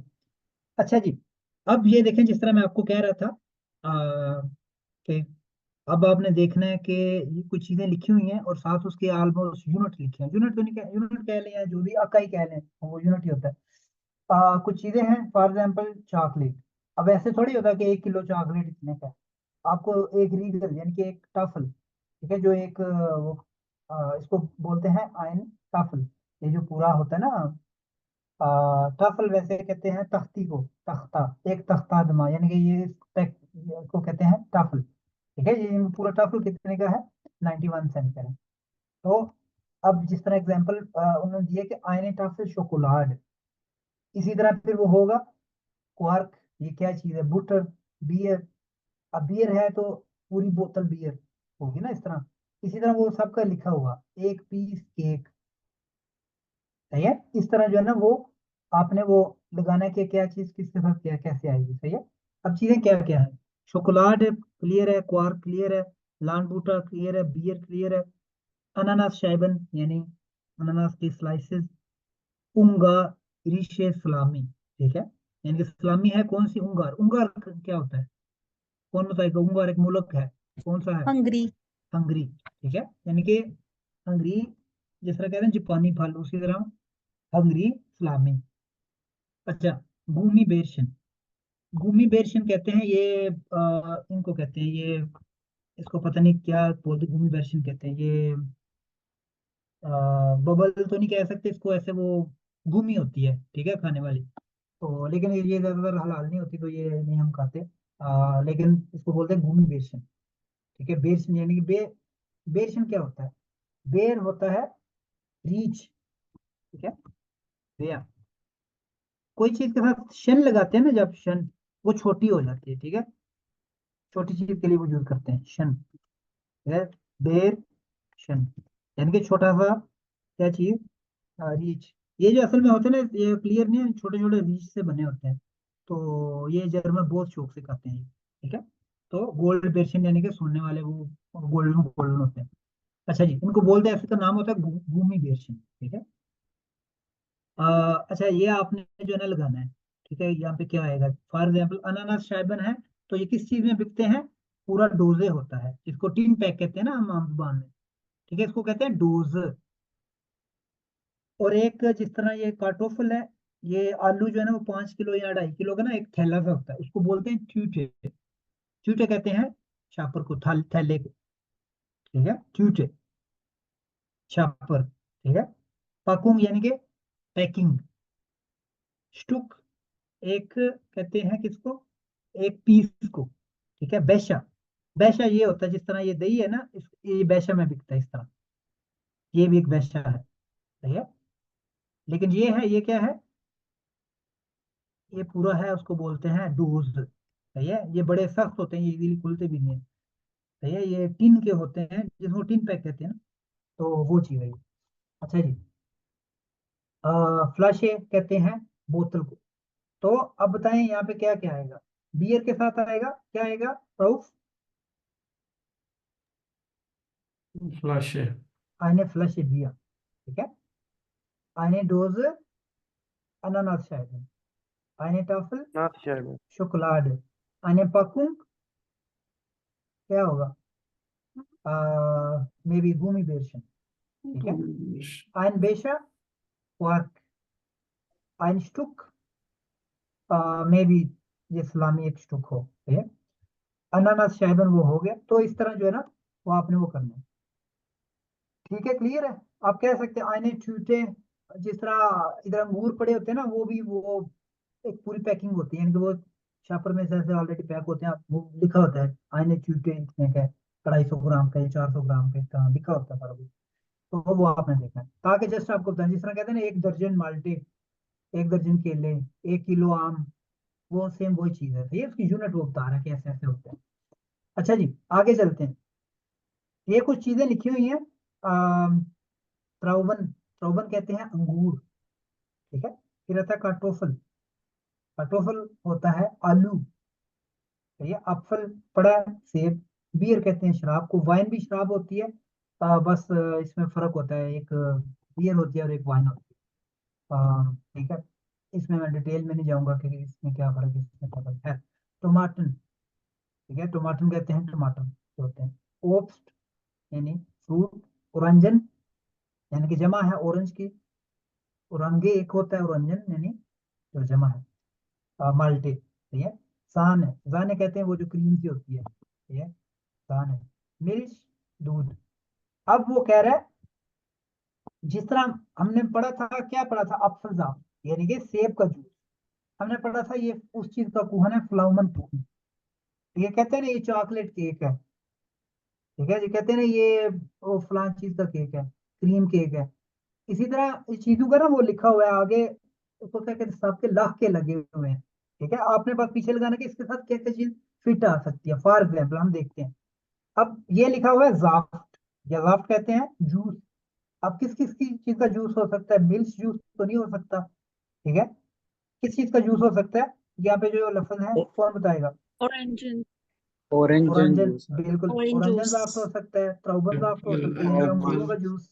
अच्छा जी। अब ये देखें, जिस तरह मैं आपको कह रहा था कि अब आपने देखना है कि ये कुछ चीजें लिखी हुई हैं और साथ उसके ऑलमोस्ट यूनिट लिखे हैं। यूनिट तो नहीं कह, यूनिट कह लें या जो भी इकाई कह लें, वो यूनिट ही होता है। कुछ चीजें हैं, फॉर एग्जांपल चॉकलेट। अब ऐसे थोड़ी होता कि 1 किलो चॉकलेट इतने का है। आपको एक रीगल यानी कि एक टफल, ठीक है, जो एक इसको बोलते हैं आयन टफल। ये जो पूरा होता है ना, टफल वैसे कहते हैं तख्ती को, तख्ता, एक तख्ता दमा, यानी कि ये को कहते हैं टफल, ठीक है। ये पूरा टफल कितने का है? 91 सेंट का है। तो अब जिस तरह एग्जांपल उन्होंने दिया कि आयन टफल शोकोलाड, इसी तरह फिर वो होगा क्वार्क। ये क्या चीज है? Butter, beer. अब बियर है तो पूरी बोतल बियर होगी ना, इस तरह। इसी तरह वो सबका लिखा हुआ एक पीस केक, सही है। इस तरह जो है ना वो आपने वो लगाना है कि क्या चीज किसके साथ क्या कैसे आएगी, सही है। अब चीजें क्या क्या है? शोकोलाड क्लियर है, क्वार्क क्लियर है, लान बूटा क्लियर है, बियर क्लियर है, अनानास शाइबन यानी अनानास की स्लाइसेस, उंगा रिशे सलामी, ठीक है। यानी कि सलामी है कौन सी? उंगार। उंगार क्या होता है? कौन बताएगा? उंगार एक मुल्क है, कौन सा है? हंगरी। हंगरी, ठीक है। यानी कि हंगरी, जिस तरह कहते हैं जापानी फल, उसी तरह हंगरी सलामी। अच्छा, गूमी बेरशन। गूमी बेरशन कहते हैं ये इनको कहते हैं ये, इसको पता नहीं क्या बोलते, गूमी बेरशन कहते हैं ये। बबल तो नहीं कह सकते इसको, ऐसे वो गूमी होती है, ठीक है, खाने वाली। तो लेकिन ये ज्यादातर हलाल नहीं होती, तो ये नहीं हम खाते। लेकिन इसको बोलते हैं गूमी बेरशन, ठीक है। बेरशन यानी कि बेरशन क्या होता है? बेर होता है रीच, ठीक है, बेर। कोई चीज के साथ शन लगाते हैं ना, जब शन, वो छोटी हो जाती है, ठीक है। छोटी चीज के लिए वो यूज करते हैं शन, ठीक है। बेर शन यानी कि छोटा सा क्या चीज? रीच, ये जो असल में होते हैं ना, ये क्लियर नहीं है, छोटे छोटे रीछ से बने होते हैं। तो ये जर्मन बहुत शौक से खाते हैं ये, ठीक है। तो गोल्ड बेर्शियन यानी कि सोने वाले वो गोल्डन गोल्डन होते हैं। अच्छा जी, इनको बोलते हैं, इसका नाम होता है गूमी बेर्शियन, ठीक है। अच्छा, ये आपने जो है ना लगाना है, ठीक है। यहाँ पे क्या आएगा, फॉर एग्जाम्पल अनानास शाइबन है, तो ये किस चीज में बिकते हैं, पूरा डोजे होता है, इसको टिन पैक कहते हैं ना हम आम जुबान में, ठीक है, इसको कहते हैं डोज। और एक जिस तरह ये कार्टोफल है, ये आलू जो है ना वो 5 किलो या 2.5 किलो का ना एक थैला सा होता है, उसको बोलते हैं ट्यूटे। ट्यूटे कहते हैं शापर को, थैले को, ठीक है, ट्यूटे, शापर, ठीक है। पाकुंग यानी कि पैकिंग। स्टुक एक कहते हैं किसको, एक पीस को, ठीक है। बैशा, बैशा ये होता है जिस तरह ये दही है ना, ये बैशा में बिकता है इस तरह, ये भी एक बैशा है, सही है। लेकिन ये है, ये क्या है, ये पूरा है, उसको बोलते हैं डोज, सही है। ये बड़े सख्त होते हैं, ये इजीली खुलते भी नहीं है, सही है। ये टिन के होते हैं, जिसको टिन पैक कहते हैं ना, तो वो चीज है ये। अच्छा जी, फ्लशे कहते हैं बोतल को। तो अब बताएं यहाँ पे क्या क्या आएगा, बियर के साथ आएगा, क्या आएगा, प्रूफ। फ्लश है। eine Flasche Bier, ठीक है। eine Dose Ananasscheiben, eine Tafel ना शायद Schokolade, eine Packung क्या होगा, मे बी Gummibärchen, ठीक है। ein Becher Quark, ein Stück may be ये सलामी एक स्टुक हो, ठीक है। अनानास शाइबन वो हो गया, तो इस तरह जो है ना वो आपने वो करना है, ठीक है, क्लियर है। आप कह सकते हैं आईने छूटे, जिस तरह इधर अंगूर पड़े होते हैं ना, वो भी वो एक पूरी पैकिंग होती है, यानी कि वो शापर में जैसे ऑलरेडी पैक होते हैं, वो लिखा होता है आईने चूटे इतने का है, 250 ग्राम का या 400 ग्राम का, इतना लिखा होता है सारा कुछ। तो वो आपने देखना है, ताकि जस्ट आपको बताएं, जिस तरह कहते हैं ना 1 दर्जन माल्टे, 1 दर्जन केले, 1 किलो आम, वो सेम वही चीज है, ये उसकी यूनिट वो बता रहा है कि ऐसे ऐसे होते हैं। अच्छा जी, आगे चलते हैं। ये कुछ चीजें लिखी हुई हैं, त्राउबन, त्राउबन कहते हैं अंगूर, ठीक है। फिर आता है कार्टोफल, कार्टोफल होता है आलू, ये एप्पल पड़ा है, सेब। बियर कहते हैं शराब को, वाइन भी शराब होती है, बस इसमें फर्क होता है, एक बियर होती है और एक वाइन होती है, ठीक है। इसमें मैं डिटेल में नहीं जाऊंगा कि इसमें क्या फर्क है, इसमें क्या फर्क है। टमाटन, ठीक है, टमाटन कहते हैं टमाटर जो होते हैं। ओप्स यानी फ्रूट, औरंजन यानी कि जमा है ऑरेंज की, औरंगे एक होता है, औरंजन यानी जो जमा है, माल्टे, ठीक है। सान है, जाने कहते हैं वो जो क्रीम सी होती है, ठीक है, सान है। मिल्क, दूध। अब वो कह रहा है, जिस तरह हमने पढ़ा था, क्या पढ़ा था, अफजा यानी कि सेब का जूस, हमने पढ़ा था, ये उस चीज का कुहन है, फ्लाउमन कुहन। ये कहते हैं ना ये चॉकलेट केक है, ठीक है जी, कहते हैं ना ये वो फलां चीज का केक है, क्रीम केक है। इसी तरह इस चीजों का ना वो लिखा हुआ है आगे, उसको क्या कहते हैं, सबके लाख के लगे हुए हैं, ठीक है। आपने बस पीछे लगाना कि इसके साथ क्या क्या चीज फिट आ सकती है। फॉर एग्जाम्पल हम देखते हैं, अब ये लिखा हुआ है जाफ्ट, या जाफ्ट कहते हैं जूस। अब किस किस की चीज का जूस हो सकता है, मिल्क जूस तो नहीं हो सकता, ठीक है। किस चीज का जूस हो सकता है, यहाँ पे जो लफ्ज है कौन बताएगा। Orange, ऑरेंज औरंजन, जूस। बिल्कुल, orange औरंजन जाफ्ट हो juice. सकता है, त्राउबन जाफ्ट हो सकता है, यानी कि अंगूरों का एप्पल जूस,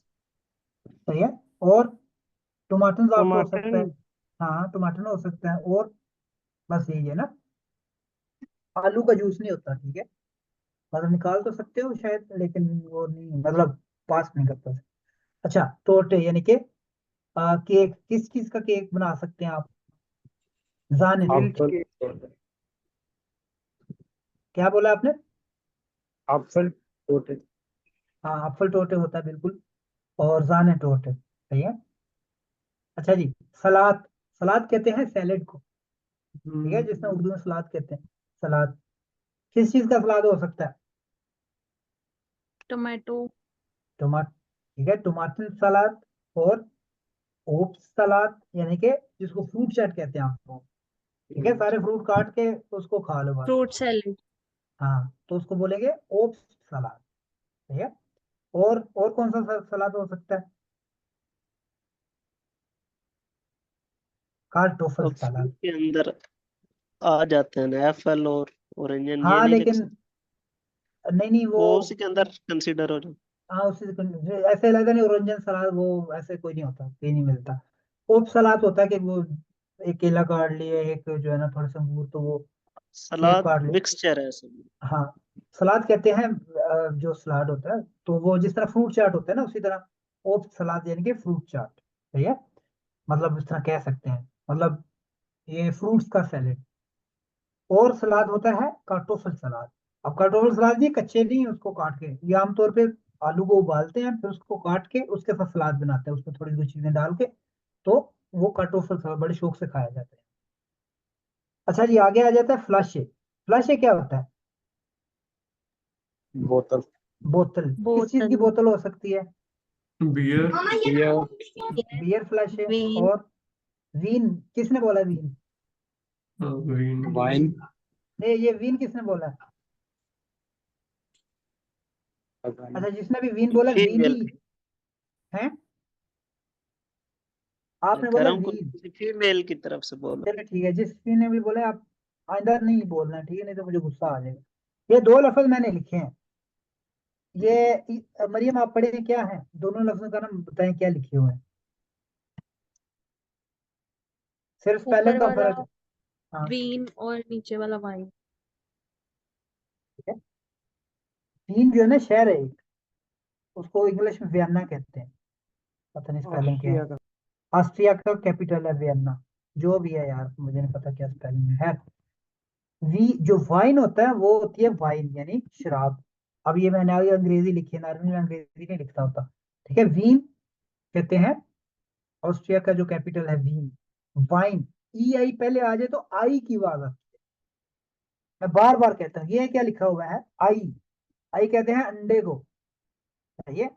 सही है। और टमाटर जाफ्ट हो सकता है, टमाटर हाँ टमाटर हो सकता है, और बस यही है ना, आलू का जूस नहीं होता, ठीक है। मतलब निकाल तो सकते हो शायद, लेकिन वो नहीं, मतलब पास नहीं करता। अच्छा, टोटे यानी कि केक, किस चीज का केक बना सकते हैं आप, जाने मिल्क टोटे, एप्पल के क्या बोला आपने, एप्पल टोटे। हाँ एप्पल टोटे होता है बिल्कुल, और जाने टोटे, सही है। अच्छा जी, सलाद, सलाद कहते हैं सैलेड को, ठीक है, जिसमें उर्दू में सलाद कहते हैं, सलाद। किस चीज का सलाद हो सकता है, Tomato, टमाटर, ठीक है, टमाटर सलाद, और ओप्स सलाद यानी कि जिसको फ्रूट चाट कहते हैं आपको, ठीक है, सारे फ्रूट काट के उसको खा लो बस, fruit salad, हाँ, तो उसको बोलेंगे ओप्स सलाद, ठीक है। और कौन सा सलाद हो सकता है, कार्टोफल अब सलाद। fruit के अंदर आ जाते हैं ना एप्पल और ऑरेंज, ये हाँ नहीं लिख लेकिन सकते? नहीं नहीं वो वो, उसी के अंदर कंसीडर हो जाए। हाँ उसी से ऐसे लगता नहीं, ओरेंजन सलाद वो ऐसे कोई नहीं होता, कहीं नहीं मिलता। ओप सलाद होता है कि वो एक केला काट लिए, एक जो है ना थोड़े से अंगूर, तो वो सेब सलाद काट लिए। मिक्सचर है सब। हाँ सलाद कहते हैं जो सलाद होता है, तो वो जिस तरह फ्रूट चाट होता है ना, उसी तरह ओप सलाद यानी कि फ्रूट चाट, सही है, मतलब इस तरह कह सकते हैं, मतलब ये फ्रूट्स का सैलेड। और सलाद होता है कार्टोफल सलाद। अब कार्टोफल सलाद नहीं कच्चे नहीं, उसको काट के, ये आमतौर पे आलू को उबालते हैं, फिर उसको काट के उसके साथ सलाद बनाते हैं, उसमें थोड़ी थोड़ी चीजें डाल के, तो वो कार्टोफल सलाद बड़े शौक से खाया जाता है। अच्छा जी, आगे आ जाता है फ्लाशे। फ्लाशे क्या होता है? बोतल। बोतल। किस चीज की बोतल। बोतल हो सकती है? बियर। बियर। बियर फ्लाशे। वीन। और वीन, किसने बोला वीन? विन। वाइन। नहीं, ये वीन किसने बोला? अच्छा, जिसने भी वीन बोला, वीनी फीमेल, है, मैं आपने कह बोला रहा हूँ वीन। किसी फीमेल की तरफ से बोलो। चलो ठीक है, जिस ने भी बोला आप आइंदा नहीं बोलना, ठीक है, नहीं तो मुझे गुस्सा आ जाएगा। ये दो लफ्ज मैंने लिखे हैं, मरियम आप पढ़े क्या है, दोनों लफ्जों का नाम बताएं क्या लिखे हुए हैं, सिर्फ ऊपर स्पेलिंग का वाला फर्क है। हाँ वीन और नीचे वाला वाइन। ठीक है। वीन जो है ना शहर है एक, उसको इंग्लिश में वियन्ना कहते हैं, पता नहीं स्पेलिंग क्या ऑस्ट्रिया है। का। ऑस्ट्रिया का कैपिटल है वियन्ना, जो भी है यार, मुझे नहीं पता क्या स्पेलिंग है। वी जो वाइन होता है वो होती है वाइन यानी शराब। अब ये मैंने अभी अंग्रेजी लिखी है, नॉर्मली मैं अंग्रेजी नहीं लिखता होता, ठीक है। वीन कहते हैं, ऑस्ट्रिया का जो कैपिटल है वीन। वाइन, ई आई पहले आ जाए तो आई की आवाज आती है, मैं बार बार कहता हूँ, ये क्या लिखा हुआ है, आई। आई कहते हैं अंडे को, सही है।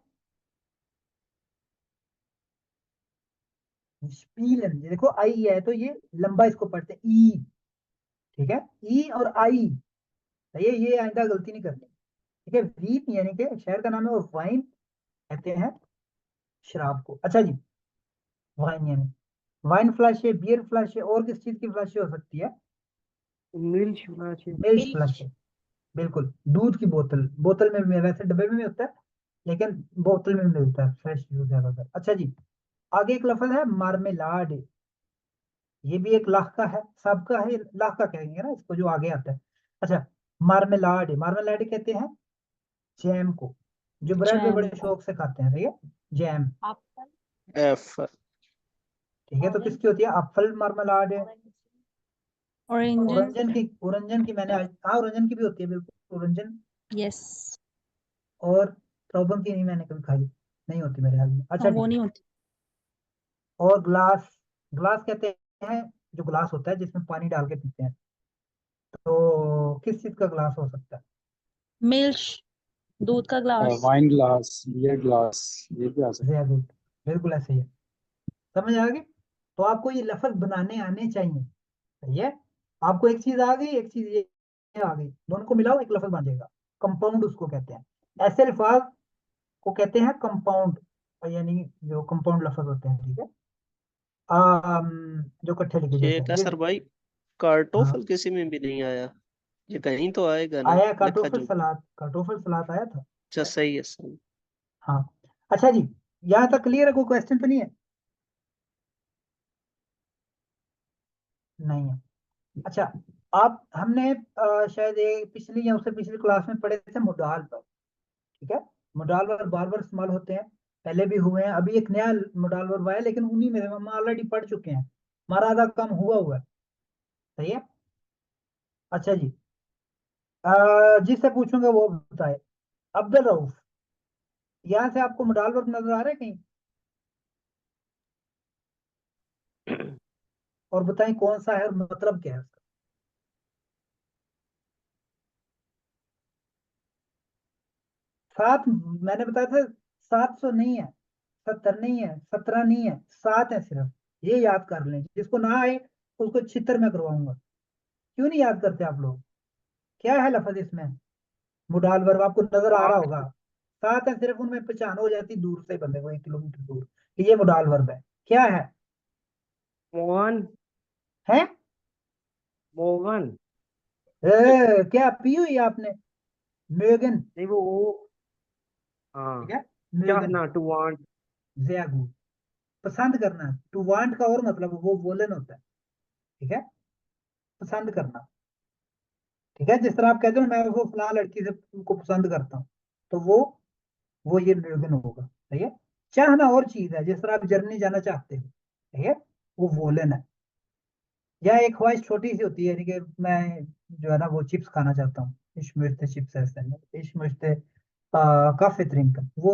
स्पीलन, ये देखो आई है तो ये लंबा इसको पढ़ते हैं ई, ठीक है, ई और आई, सही है, ये आइंदा गलती नहीं करनी, ठीक है। वीन यानी कि शहर का नाम है, और वाइन कहते हैं शराब को। अच्छा जी, वाइन यानी वाइन फ्लैश है, बियर फ्लैश है, और किस चीज की फ्लैश हो सकती है? Milk flush. मिल्क फ्लैश है, बिल्कुल, दूध की बोतल, बोतल में भी, वैसे डब्बे में भी होता है, लेकिन बोतल में भी मिलता है, फ्रेश यूज ज्यादातर। अच्छा जी, आगे एक लफ्ज है मार्मेलाड, ये भी एक लाख का है, सबका है, लाख का कहेंगे ना इसको जो आगे आता है। अच्छा, मार्मेलाड, मार्मेलाड कहते हैं जैम को, जो ब्रेड पे जैम बड़े को। शौक से खाते हैं, सही है, जैम, एफ। ठीक है। तो किसकी होती है? एप्पल मार्मेलाड है। ऑरेंजन। ओरेंजन की मैंने आज, हाँ ओरेंजन की भी होती है, बिल्कुल ओरेंजन। यस। और ट्राउबन की नहीं मैंने कभी खाई, नहीं होती मेरे हाल में। अच्छा हाँ वो जी, नहीं होती। और ग्लास, ग्लास कहते हैं जो ग्लास होता है जिसमें पानी डाल के पीते हैं, तो किस चीज का ग्लास हो सकता है? मिल्क, दूध का glass. Wine glass, beer glass, ये भी आ सकता वेरी गुड, बिल्कुल ऐसे ही है, समझ आ गई। तो आपको ये लफ्ज बनाने आने चाहिए, सही है। आपको एक चीज आ गई, एक चीज ये आ गई, दोनों को मिलाओ एक लफ्ज बन जाएगा। कंपाउंड उसको कहते हैं, ऐसे अल्फाज को कहते हैं कंपाउंड, यानी जो कंपाउंड लफ्ज होते हैं, ठीक है, जो इकट्ठे लिखे ये जाते हैं कैसर भाई, हाँ कार्टोफल किसी में भी नहीं आया, ये कहीं तो आएगा ना, आया, लिखा कार्टोफल जो। सलाद, कार्टोफल सलाद आया था। अच्छा सही है, सही। हाँ। अच्छा जी, यहाँ तक क्लियर है, कोई क्वेश्चन तो नहीं है? नहीं है। अच्छा, आप हमने शायद पिछली या उससे पिछली क्लास में पढ़े थे मोडाल पर, ठीक है। मोडाल वर्ब बार बार इस्तेमाल होते हैं, पहले भी हुए हैं, अभी एक नया मोडाल वर्ब आया, लेकिन उन्हीं में हम ऑलरेडी पढ़ चुके हैं, हमारा आधा काम हुआ हुआ है, सही है। अच्छा जी, जिससे पूछूंगा वो बताए, अब्दुल रऊफ, यहाँ से आपको मोडाल वर्ब नजर आ रहा है कहीं? और बताएं कौन सा है और मतलब क्या है उसका? सात, मैंने बताया था 700 नहीं है, 70 नहीं है, 17 नहीं है, 7 है सिर्फ, ये याद कर लें, जिसको ना आए उसको छितर में करवाऊंगा। क्यों नहीं याद करते आप लोग? क्या है लफज इसमें? मुडाल वर्ब आपको नजर आ रहा होगा, 7 है सिर्फ, उनमें पहचान हो जाती दूर से बंदे को, 1 किलोमीटर दूर, कि ये मुडाल वर्ब है, क्या है? वन। है? मोगन। क्या पी हुई है आपने? मेगन। नहीं वो हाँ, ठीक है, मेगन। चाहना, टू वांट। ज़्यागू, पसंद करना। टू वांट का और मतलब वो वोलन होता है, ठीक है, पसंद करना। ठीक है, जिस तरह आप कहते हो मैं वो फलां लड़की से को पसंद करता हूँ, तो वो ये मेगन होगा। ठीक है, चाहना और चीज है, जिस तरह आप जर्मनी जाना चाहते हो, ठीक है, वो वोलन है। या एक ख्वाहिश छोटी सी होती है, यानी कि मैं जो है ना वो चिप्स खाना चाहता हूँ, इश möchte चिप्स ऐसे, इश möchte काफी trinken, वो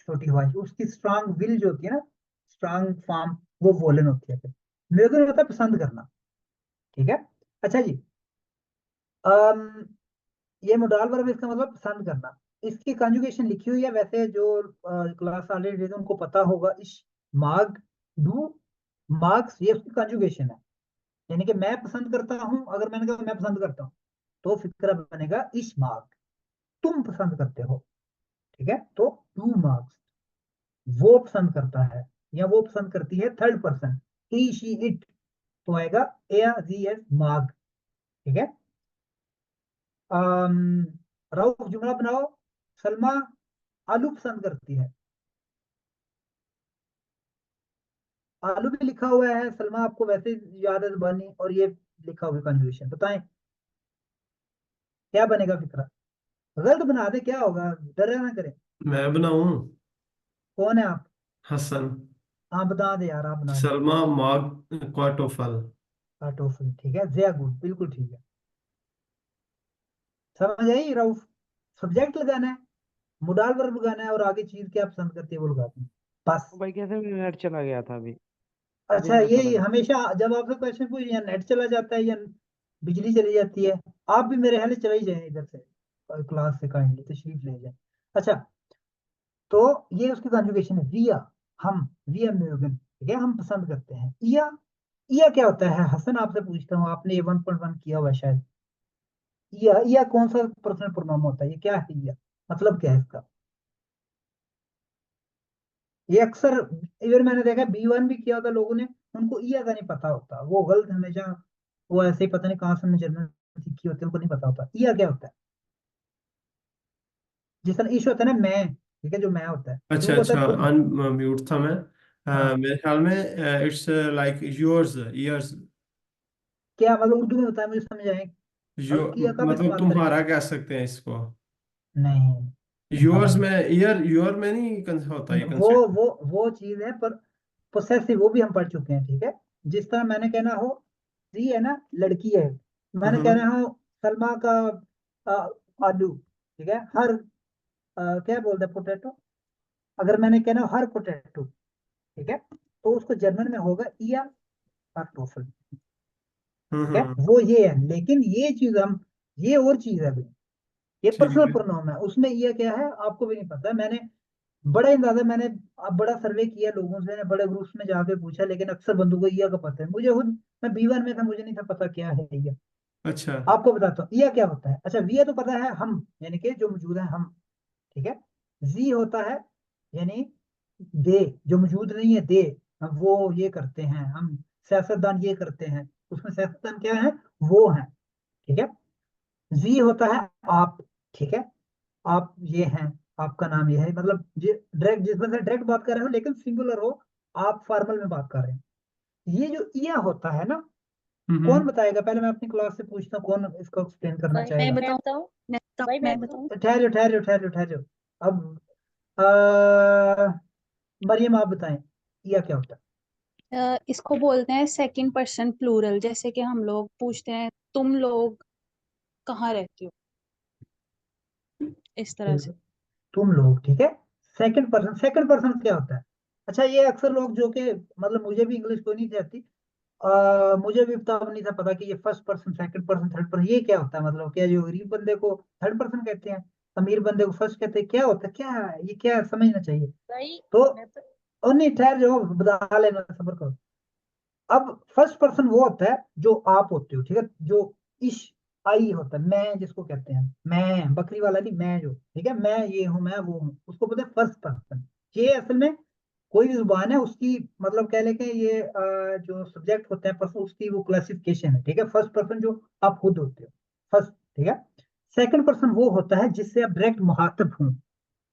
छोटी ख्वाहिश। उसकी स्ट्रांग विल जो होती है ना, स्ट्रांग फॉर्म, वो वोलन होती है। फिर मेगन होता है पसंद करना। ठीक है, अच्छा जी। अम, ये मोडाल वर्ब, इसका मतलब पसंद करना। इसकी कंजुगेशन लिखी हुई है, वैसे जो क्लास ऑलरेडी उनको पता होगा। इश मार्ग डू मार्क्स, ये उसकी कंजुगेशन है। यानी कि मैं पसंद करता हूं, अगर मैंने कहा मैं पसंद करता हूं, तो फिक्रा बनेगा इश मार्ग, तुम पसंद करते हो। ठीक है, तो टू मार्क्स, वो पसंद करता है या वो पसंद करती है, third person, he she it, तो आएगा ए जी एस मार्ग। ठीक है, रऊफ जुमला बनाओ। सलमा आलू पसंद करती है। आलू भी लिखा हुआ है, सलमा आपको वैसे याद है जुबानी, और ये लिखा हुआ कंजुगेशन, बताएं क्या बनेगा फिक्रा? गलत बना दे क्या होगा, डर ना करें। मैं बनाऊं? कौन है आप? हसन। हाँ बता दे यार, आप बना दे। सलमा माग क्वाटोफल। टोफल, ठीक है, जया गुड, बिल्कुल ठीक है। समझ आई रऊफ? सब्जेक्ट लगाना है, मुडाल वर्ब लगाना है, और आगे चीज क्या पसंद करती है वो लगाते हैं, बस। भाई कैसे नेट चला गया था अभी, अभी अच्छा, मुझे पता ये चला। हमेशा जब आपसे क्वेश्चन पूछ, या नेट चला जाता है या बिजली चली जाती है। आप भी मेरे ख्याल से चले ही जाए इधर से, क्लास से काइंडली तशरीफ ले जाए। अच्छा, तो ये उसकी कंजुगेशन है, विया, हम, विया म्यूगन, ठीक है, हम पसंद करते हैं। इया, इया क्या होता है हसन, आपसे पूछता हूँ, आपने ये 1.1 किया हुआ है शायद। इया कौन सा पर्सनल प्रोनाउन होता है, ये क्या है इया, मतलब क्या है इसका? ये अक्सर, इवन मैंने देखा B1 भी किया होता लोगों ने, उनको ईया का नहीं पता होता, वो गलत हमेशा, वो ऐसे ही पता नहीं कहाँ से उन्होंने जर्मन सीखी होती है, उनको नहीं पता होता ईया क्या होता है। जिस तरह ईश होता है ना मैं, ठीक है, जो मैं होता है, अच्छा यू होता अच्छा, है तुम। अनम्यूट था मैं। हाँ, मेरे ख्याल में इट्स लाइक योर्स ईयर्स। क्या मतलब उर्दू में होता है, मुझे समझ आए। यो ईया कब मतलब इस्तेमाल करेंगे? तुम्हारा कह सकते हैं इसको। नहीं, तुम्हारा योर्स नहीं। में ईयर, योर में नहीं होता ये वो कंसेप्ट। वो चीज है, पर पोसेसिव वो भी हम पढ़ चुके हैं। ठीक है, जिस तरह मैंने कहना हो, जी है ना, लड़की है, मैंने हम्म। कहना हो सलमा का आ, आलू, ठीक है, हर क्या बोलते हैं, पोटैटो। अगर मैंने कहना हो हर पोटैटो, ठीक है, तो उसको जर्मन में होगा इया कार्टोफल। ठीक है, हम्म। वो ये है, लेकिन ये चीज हम, ये और चीज है भाई, ये ठीक पर्सनल है। प्रोनाउन है, उसमें ये क्या है आपको भी नहीं पता। मैंने बड़ा अंदाजा, मैंने अब बड़ा सर्वे किया लोगों से, बड़े ग्रुप्स में जाके पूछा, लेकिन अक्सर बंदों को ईया का पता है, मुझे खुद, मैं B1 में था, मुझे नहीं था पता क्या है ईया। अच्छा। आपको बताता हूँ ईया क्या होता है। अच्छा, विया तो पता है, हम यानी कि जो मौजूद है हम, ठीक है। जी होता है यानी दे, जो मौजूद नहीं है दे, हम वो ये करते हैं, हम सियासतदान ये करते हैं, उसमें सियासतदान क्या है, वो है। ठीक है, जी होता है आप, ठीक है, आप ये हैं, आपका नाम ये है, मतलब ये डायरेक्ट, जिसमें से डायरेक्ट बात कर रहे हो, लेकिन सिंगुलर हो, आप फॉर्मल में बात कर रहे हैं। ये जो इया होता है ना, कौन हम्म। बताएगा? पहले मैं अपनी क्लास से पूछता हूँ, कौन इसको एक्सप्लेन करना मैं चाहेगा? बताऊं, मैं बताऊं। ठहरो ठहरो ठहरो ठहरो। अब मरियम आप बताएं, इया क्या होता इसको बोलते हैं सेकंड पर्सन प्लूरल, जैसे कि हम लोग पूछते हैं तुम लोग कहाँ रहते हो, इस तरह है? से। तुम लोग, ठीक है, सेकंड पर्सन, सेकंड पर्सन क्या होता है? अच्छा, ये अक्सर लोग जो कि, मतलब मुझे भी इंग्लिश कोई नहीं थी आती, मुझे भी तब नहीं था पता कि ये first person, second person, third person ये क्या होता है। मतलब क्या जो गरीब बंदे को थर्ड पर्सन कहते हैं, अमीर बंदे को फर्स्ट कहते हैं, क्या होता है, क्या है ये, क्या है? समझना चाहिए। भाई तो मैं तो और नहीं, ठहर जाओ, बता लेना, सब्र करो। अब फर्स्ट पर्सन वो होता है जो आप होते हो, ठीक है, जो इश, आई होता है, मैं जिसको कहते हैं, मैं बकरी वाला नहीं, मैं जो, ठीक है, मैं ये हूं, मैं वो हूं, उसको बोलते हैं फर्स्ट पर्सन। ये असल में कोई भी जुबान है उसकी मतलब कह लें कि ये जो सब्जेक्ट होते हैं पर्सन उसकी वो क्लासिफिकेशन है, ठीक है। फर्स्ट पर्सन जो आप खुद होते हो, फर्स्ट, ठीक है। सेकंड पर्सन वो होता है जिससे आप डायरेक्ट मुखातब हूँ,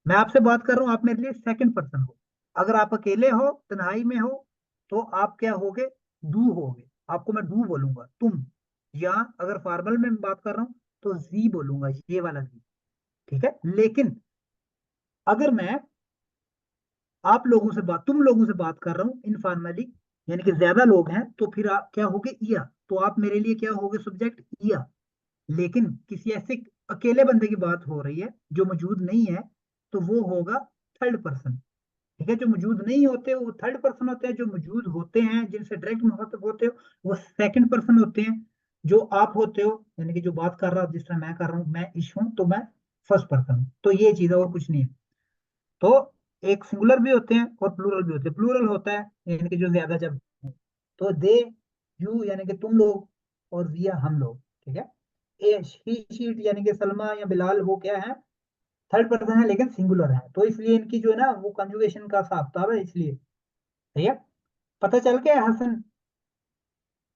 मैं आपसे बात कर रहा हूँ, आप मेरे लिए सेकंड पर्सन हो। अगर आप अकेले हो, तन्हाई में हो, तो आप क्या होगे, दू होगे, आपको मैं दू बोलूंगा, तुम। या अगर फॉर्मल में बात कर रहा हूँ तो जी बोलूंगा, ये वाला जी, ठीक है। लेकिन अगर मैं आप लोगों से बात, तुम लोगों से बात कर रहा हूँ इनफॉर्मली, यानी कि ज्यादा लोग हैं, तो फिर आप क्या होगे, या, तो आप मेरे लिए क्या होगे, सब्जेक्ट या। लेकिन किसी ऐसे अकेले बंदे की बात हो रही है जो मौजूद नहीं है, तो वो होगा थर्ड पर्सन, ठीक है। जो मौजूद नहीं होते वो थर्ड पर्सन होते हैं, जो मौजूद होते हैं जिनसे डायरेक्ट मुखातब होते हो वो सेकंड पर्सन होते हैं। जो आप होते हो, यानी कि जो बात कर रहा हूँ, जिस तरह मैं कर रहा हूँ, मैं ईश हूँ, तो मैं फर्स्ट पर्सन हूँ। तो ये चीज है और कुछ नहीं है। तो एक सिंगुलर भी होते हैं और प्लूरल भी होते हैं। प्लूरल होता है यानी कि जो ज्यादा जब हो। तो दे, यू यानी कि तुम लोग, और विया हम लोग, ठीक है। ए ही शीट यानी कि सलमा या बिलाल, वो क्या है, थर्ड पर्सन है लेकिन सिंगुलर है। तो इसलिए इनकी जो है ना वो कंजुगेशन का हिसाब किताब है, इसलिए, सही है। पता चल गया हसन?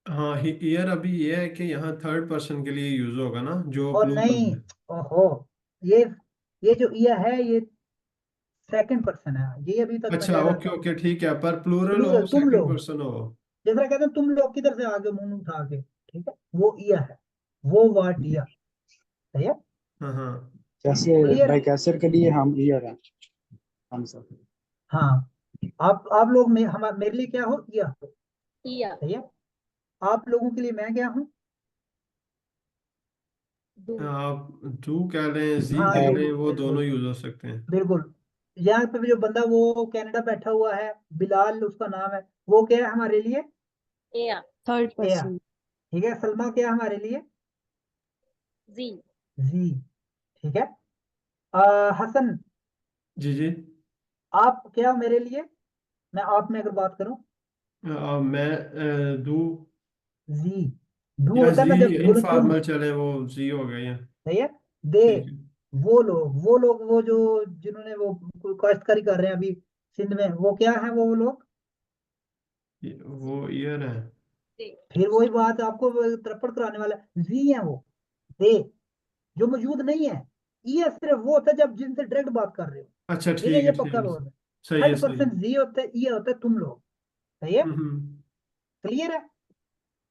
हाँ, ईयर अभी ये है कि यहाँ थर्ड पर्सन के लिए यूज होगा ना, जो और प्लूरल नहीं, है। ओहो, ये ये जो ईया है ये सेकंड पर्सन है, ये अभी तक मैं अच्छा, कह रहा ओके था। ओके, ठीक है, पर प्लूरल हो, प्लूरल, तुम सेकंड लोग, पर्सन हो। जैसा कहते हैं तुम लोग किधर से आगे मुंह उठा के, ठीक है, वो ईया है, वो वाट ईया, सही है। हाँ हाँ। जैसे क्लियर? लाइक एसिड के लिए हम ईयर हैं, हम सब। हाँ, आप लोग मेरे लिए क्या हो, ईया हो, या सही है। आप लोगों के लिए मैं क्या हूँ, डू आप टू कह लें, जी हाँ कह डू, लें, वो दोनों बिल्कुल यूज हो सकते हैं। बिल्कुल। यहाँ पे भी जो बंदा वो कनाडा बैठा हुआ है, बिलाल उसका नाम है, वो क्या है हमारे लिए, या थर्ड एया, पर्सन ठीक है। सलमा क्या है हमारे लिए, जी जी, ठीक है। हसन, जी जी। आप क्या हो मेरे लिए, मैं आप में अगर बात करूं, मैं दू, जी, डू या होता है जी, मैं जब बोलूं तुम, इनफॉर्मल चले, वो जी हो गया या। सही है। दे, ठीक है। वो लोग वो जो जिन्होंने वो काश्तकारी कर रहे हैं अभी सिंध में, वो क्या है वो लोग। वो ईयर है। फिर वही बात आपको त्रप्पड़ कराने वाला है, जी है वो, दे जो मौजूद नहीं है। ये सिर्फ वो होता है जब जिनसे डायरेक्ट बात कर रहे हो, अच्छा, ठीक है, ठीक ये है, ठीक पक्का है। बात है। सही है, थर्ड सही है। पर्सन जी होता है, ये होता है तुम लोग, सही है, हम्म। क्लियर है।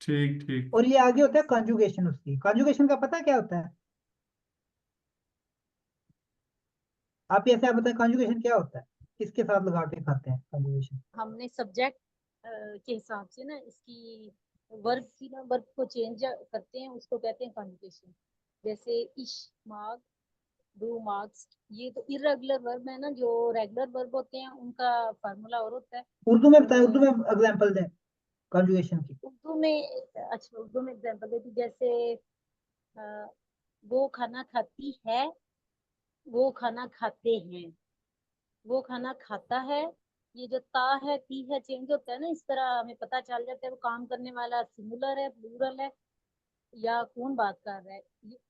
ठीक ठीक। और ये आगे होता है कॉन्जुगेशन, उसकी कॉन्जुगेशन का पता क्या होता है, आप ऐसे आप बताएं कॉन्जुगेशन क्या होता है, किसके साथ लगा के खाते हैं कॉन्जुगेशन। हमने सब्जेक्ट के हिसाब से ना इसकी वर्ब की ना वर्ब को चेंज करते हैं, उसको कहते हैं कॉन्जुगेशन। जैसे इश, मार्क, डू, मार्क्स, ये तो इरेगुलर वर्ब है ना। जो रेगुलर वर्ब होते हैं उनका फार्मूला और होता है। उर्दू में बताएं, और उर्दू में एग्जांपल दें कॉन्जुगेशन की। उर्दू में, अच्छा उर्दू में एग्जांपल देती, जैसे अ, वो खाना खाती है, वो खाना खाते हैं, वो खाना खाता है। ये जो ता है ती है चेंज होता है ना, इस तरह हमें पता चल जाता है वो काम करने वाला सिंगुलर है, प्लूरल है, या कौन बात कर रहा है।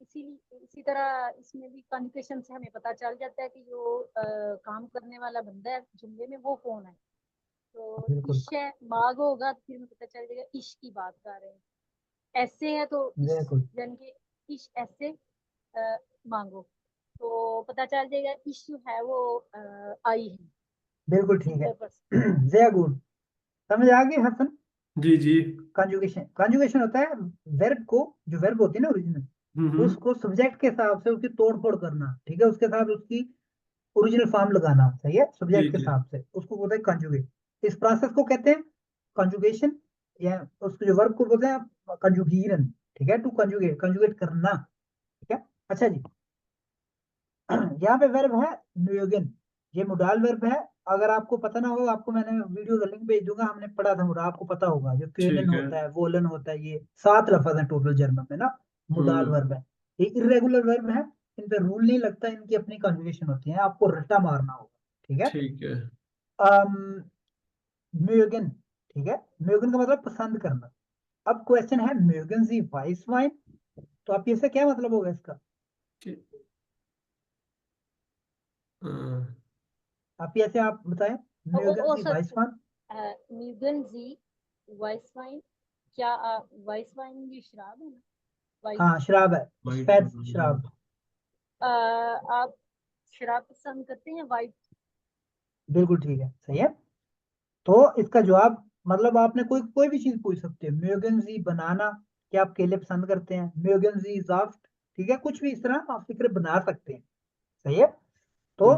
इसी तरह इसमें भी कॉन्जुगेशन से हमें पता चल जाता है कि जो काम करने वाला बंदा है जुमले में वो कौन है। तो बिल्कुल, इश है, माग होगा तो फिर हमें पता चल जाएगा इश की बात कर रहे हैं। ऐसे है तो इश, बिल्कुल यानी कि इश ऐसे मांगो, तो पता चल जाएगा इश जो है वो आई है, बिल्कुल, ठीक है। Singular person. जय गुड, समझ आ गई हसन। जी जी। कॉन्जुगेशन होता है वर्ब को, जो वर्ब होती है ना ओरिजिनल, हम्म। उसको सब्जेक्ट के हिसाब से उसकी तोड़ फोड़ करना, ठीक है, उसके साथ उसकी ओरिजिनल फॉर्म लगाना, सही है, सब्जेक्ट के ठीक है। हिसाब से उसको बोलते हैं कॉन्जुगेट। इस प्रोसेस को कहते हैं कॉन्जुगेशन, या उसके जो वर्ब को बोलते हैं कॉन्जुगीरन, ठीक है, टू कॉन्जुगेट, कॉन्जुगेट करना, ठीक है। अच्छा जी, यहाँ पे वर्ब है न्यूयोगन, ये मोडाल वर्ब है। अगर आपको पता ना हो, आपको मैंने वीडियो का लिंक भेज दूंगा, हमने पढ़ा था मोडाल, आपको पता होगा, जो क्वेलन ठीक है। होता है, वोलन होता है, ये 7 लफ्ज है टोटल जर्मन में ना, मोडाल हम्म। वर्ब है। ये इरेगुलर वर्ब है, इन पे रूल नहीं लगता, इनकी अपनी कॉन्जुगेशन होती है, आपको रट्टा मारना होगा, ठीक है। ठीक है। म्यूगन, ठीक है, म्यूगन का मतलब पसंद करना। अब क्वेश्चन है म्यूगन जी वाइस वाइन, तो आप इससे क्या मतलब होगा इसका, कि- हाँ, आप ऐसे आप बताएं। म्यूगन जी सर वाइसवान। म्यूगन जी वाइस वाइन, क्या वाइस वाइन ये शराब है ना? वाइट। हाँ शराब है, वाइट सफेद वाइन, शराब। आप शराब पसंद करते हैं वाइट? बिल्कुल ठीक है, सही है। तो इसका जवाब मतलब आपने कोई कोई भी चीज पूछ सकते हैं। म्यूगनजी बनाना, क्या आप केले पसंद करते हैं? म्यूगनजी जाफ्ट, ठीक है, कुछ भी इस तरह आप फिक्र बना सकते हैं, सही है। तो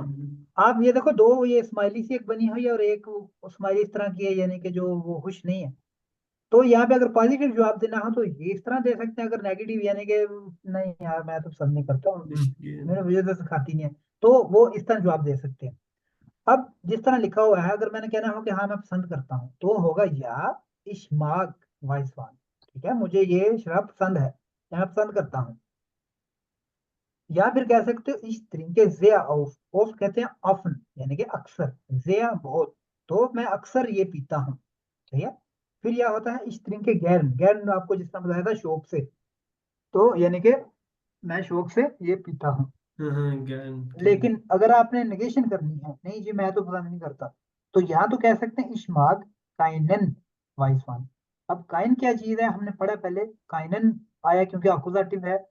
आप ये देखो, दो ये स्माइली सी एक बनी हुई है और एक स्माइली इस तरह की है, यानी कि जो वो खुश नहीं है। तो यहाँ पे अगर पॉजिटिव जवाब देना हो तो ये इस तरह दे सकते हैं, अगर नेगेटिव यानी कि नहीं यार मैं तो पसंद नहीं करता हूँ, मेरे वजह से खाती नहीं है, तो वो इस तरह जवाब दे सकते हैं। अब जिस तरह लिखा हुआ है, अगर मैंने कहना हो कि हाँ मैं पसंद करता हूँ, तो होगा या इश्माक वाइसवान, ठीक है, मुझे ये शराब पसंद है या मैं पसंद करता हूँ। या फिर कह सकते हो इस तरीके ज़िया ऑफ कहते हैं ऑफन, यानी कि अक्सर, ज़िया बहुत, तो मैं अक्सर ये पीता हूँ, ठीक है। फिर यह होता है इस तरीके गैरन, गैरन आपको जिस तरह बताया था शौक से, तो यानी कि मैं शौक से ये पीता हूँ। ज्ञान, ठीक। लेकिन अगर आपने नेगेशन करनी है, नहीं जी मैं तो पसंद नहीं करता, तो यहाँ तो कह सकते हैं इश्माक काइनन वाइसवान। अब काइन क्या चीज है, हमने पढ़ा पहले, काइनन आया क्योंकि अकुजाटिव है,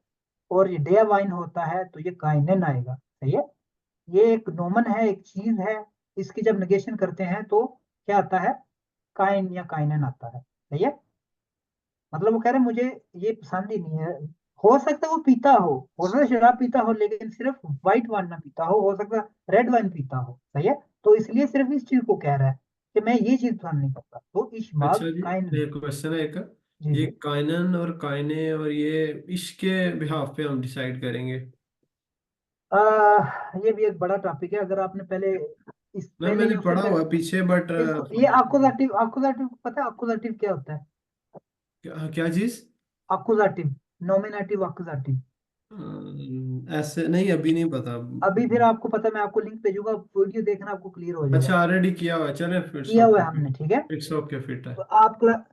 और ये डे वाइन होता है तो ये काइनन आएगा, सही है। ये एक नोमन है, एक चीज है, इसकी जब नेगेशन करते हैं तो क्या आता है, काइन या काइनन आता है, सही है। मतलब वो कह रहे हैं मुझे ये पसंद ही नहीं है। हो सकता है वो पीता हो सकता है शराब पीता हो, लेकिन सिर्फ व्हाइट वाइन ना पीता हो सकता है रेड वाइन पीता हो, सही है। तो इसलिए सिर्फ इस चीज को कह रहा है कि मैं ये चीज पसंद नहीं करता, तो अच्छा इश्माक जी, काइन। एक क्वेश्चन है एक। जी ये जी। काइनन और काइने और ये इसके बिहाफ पे हम डिसाइड करेंगे। ये भी एक बड़ा टॉपिक है, अगर आपने पहले इस ना पहले मैंने ही उससे पढ़ा हुआ है पहले पीछे, बट इसको ये अकुजाटिव, अकुजाटिव पता है अकुजाटिव क्या होता है? क्या क्या चीज? अकुजाटिव, नॉमिनेटिव अकुजाटिव। ऐसे नहीं, अभी नहीं पता। अभी फिर आपको पता है, मैं आपको लिंक भेजूंगा, वीडियो देखना आपको क्लियर हो जाएगा। अच्छा, ऑलरेडी किया हुआ है, चले फिर किया सॉफ्ट हुआ है फिट। हमने, ठीक है। फिट ओके, फिट है। तो आप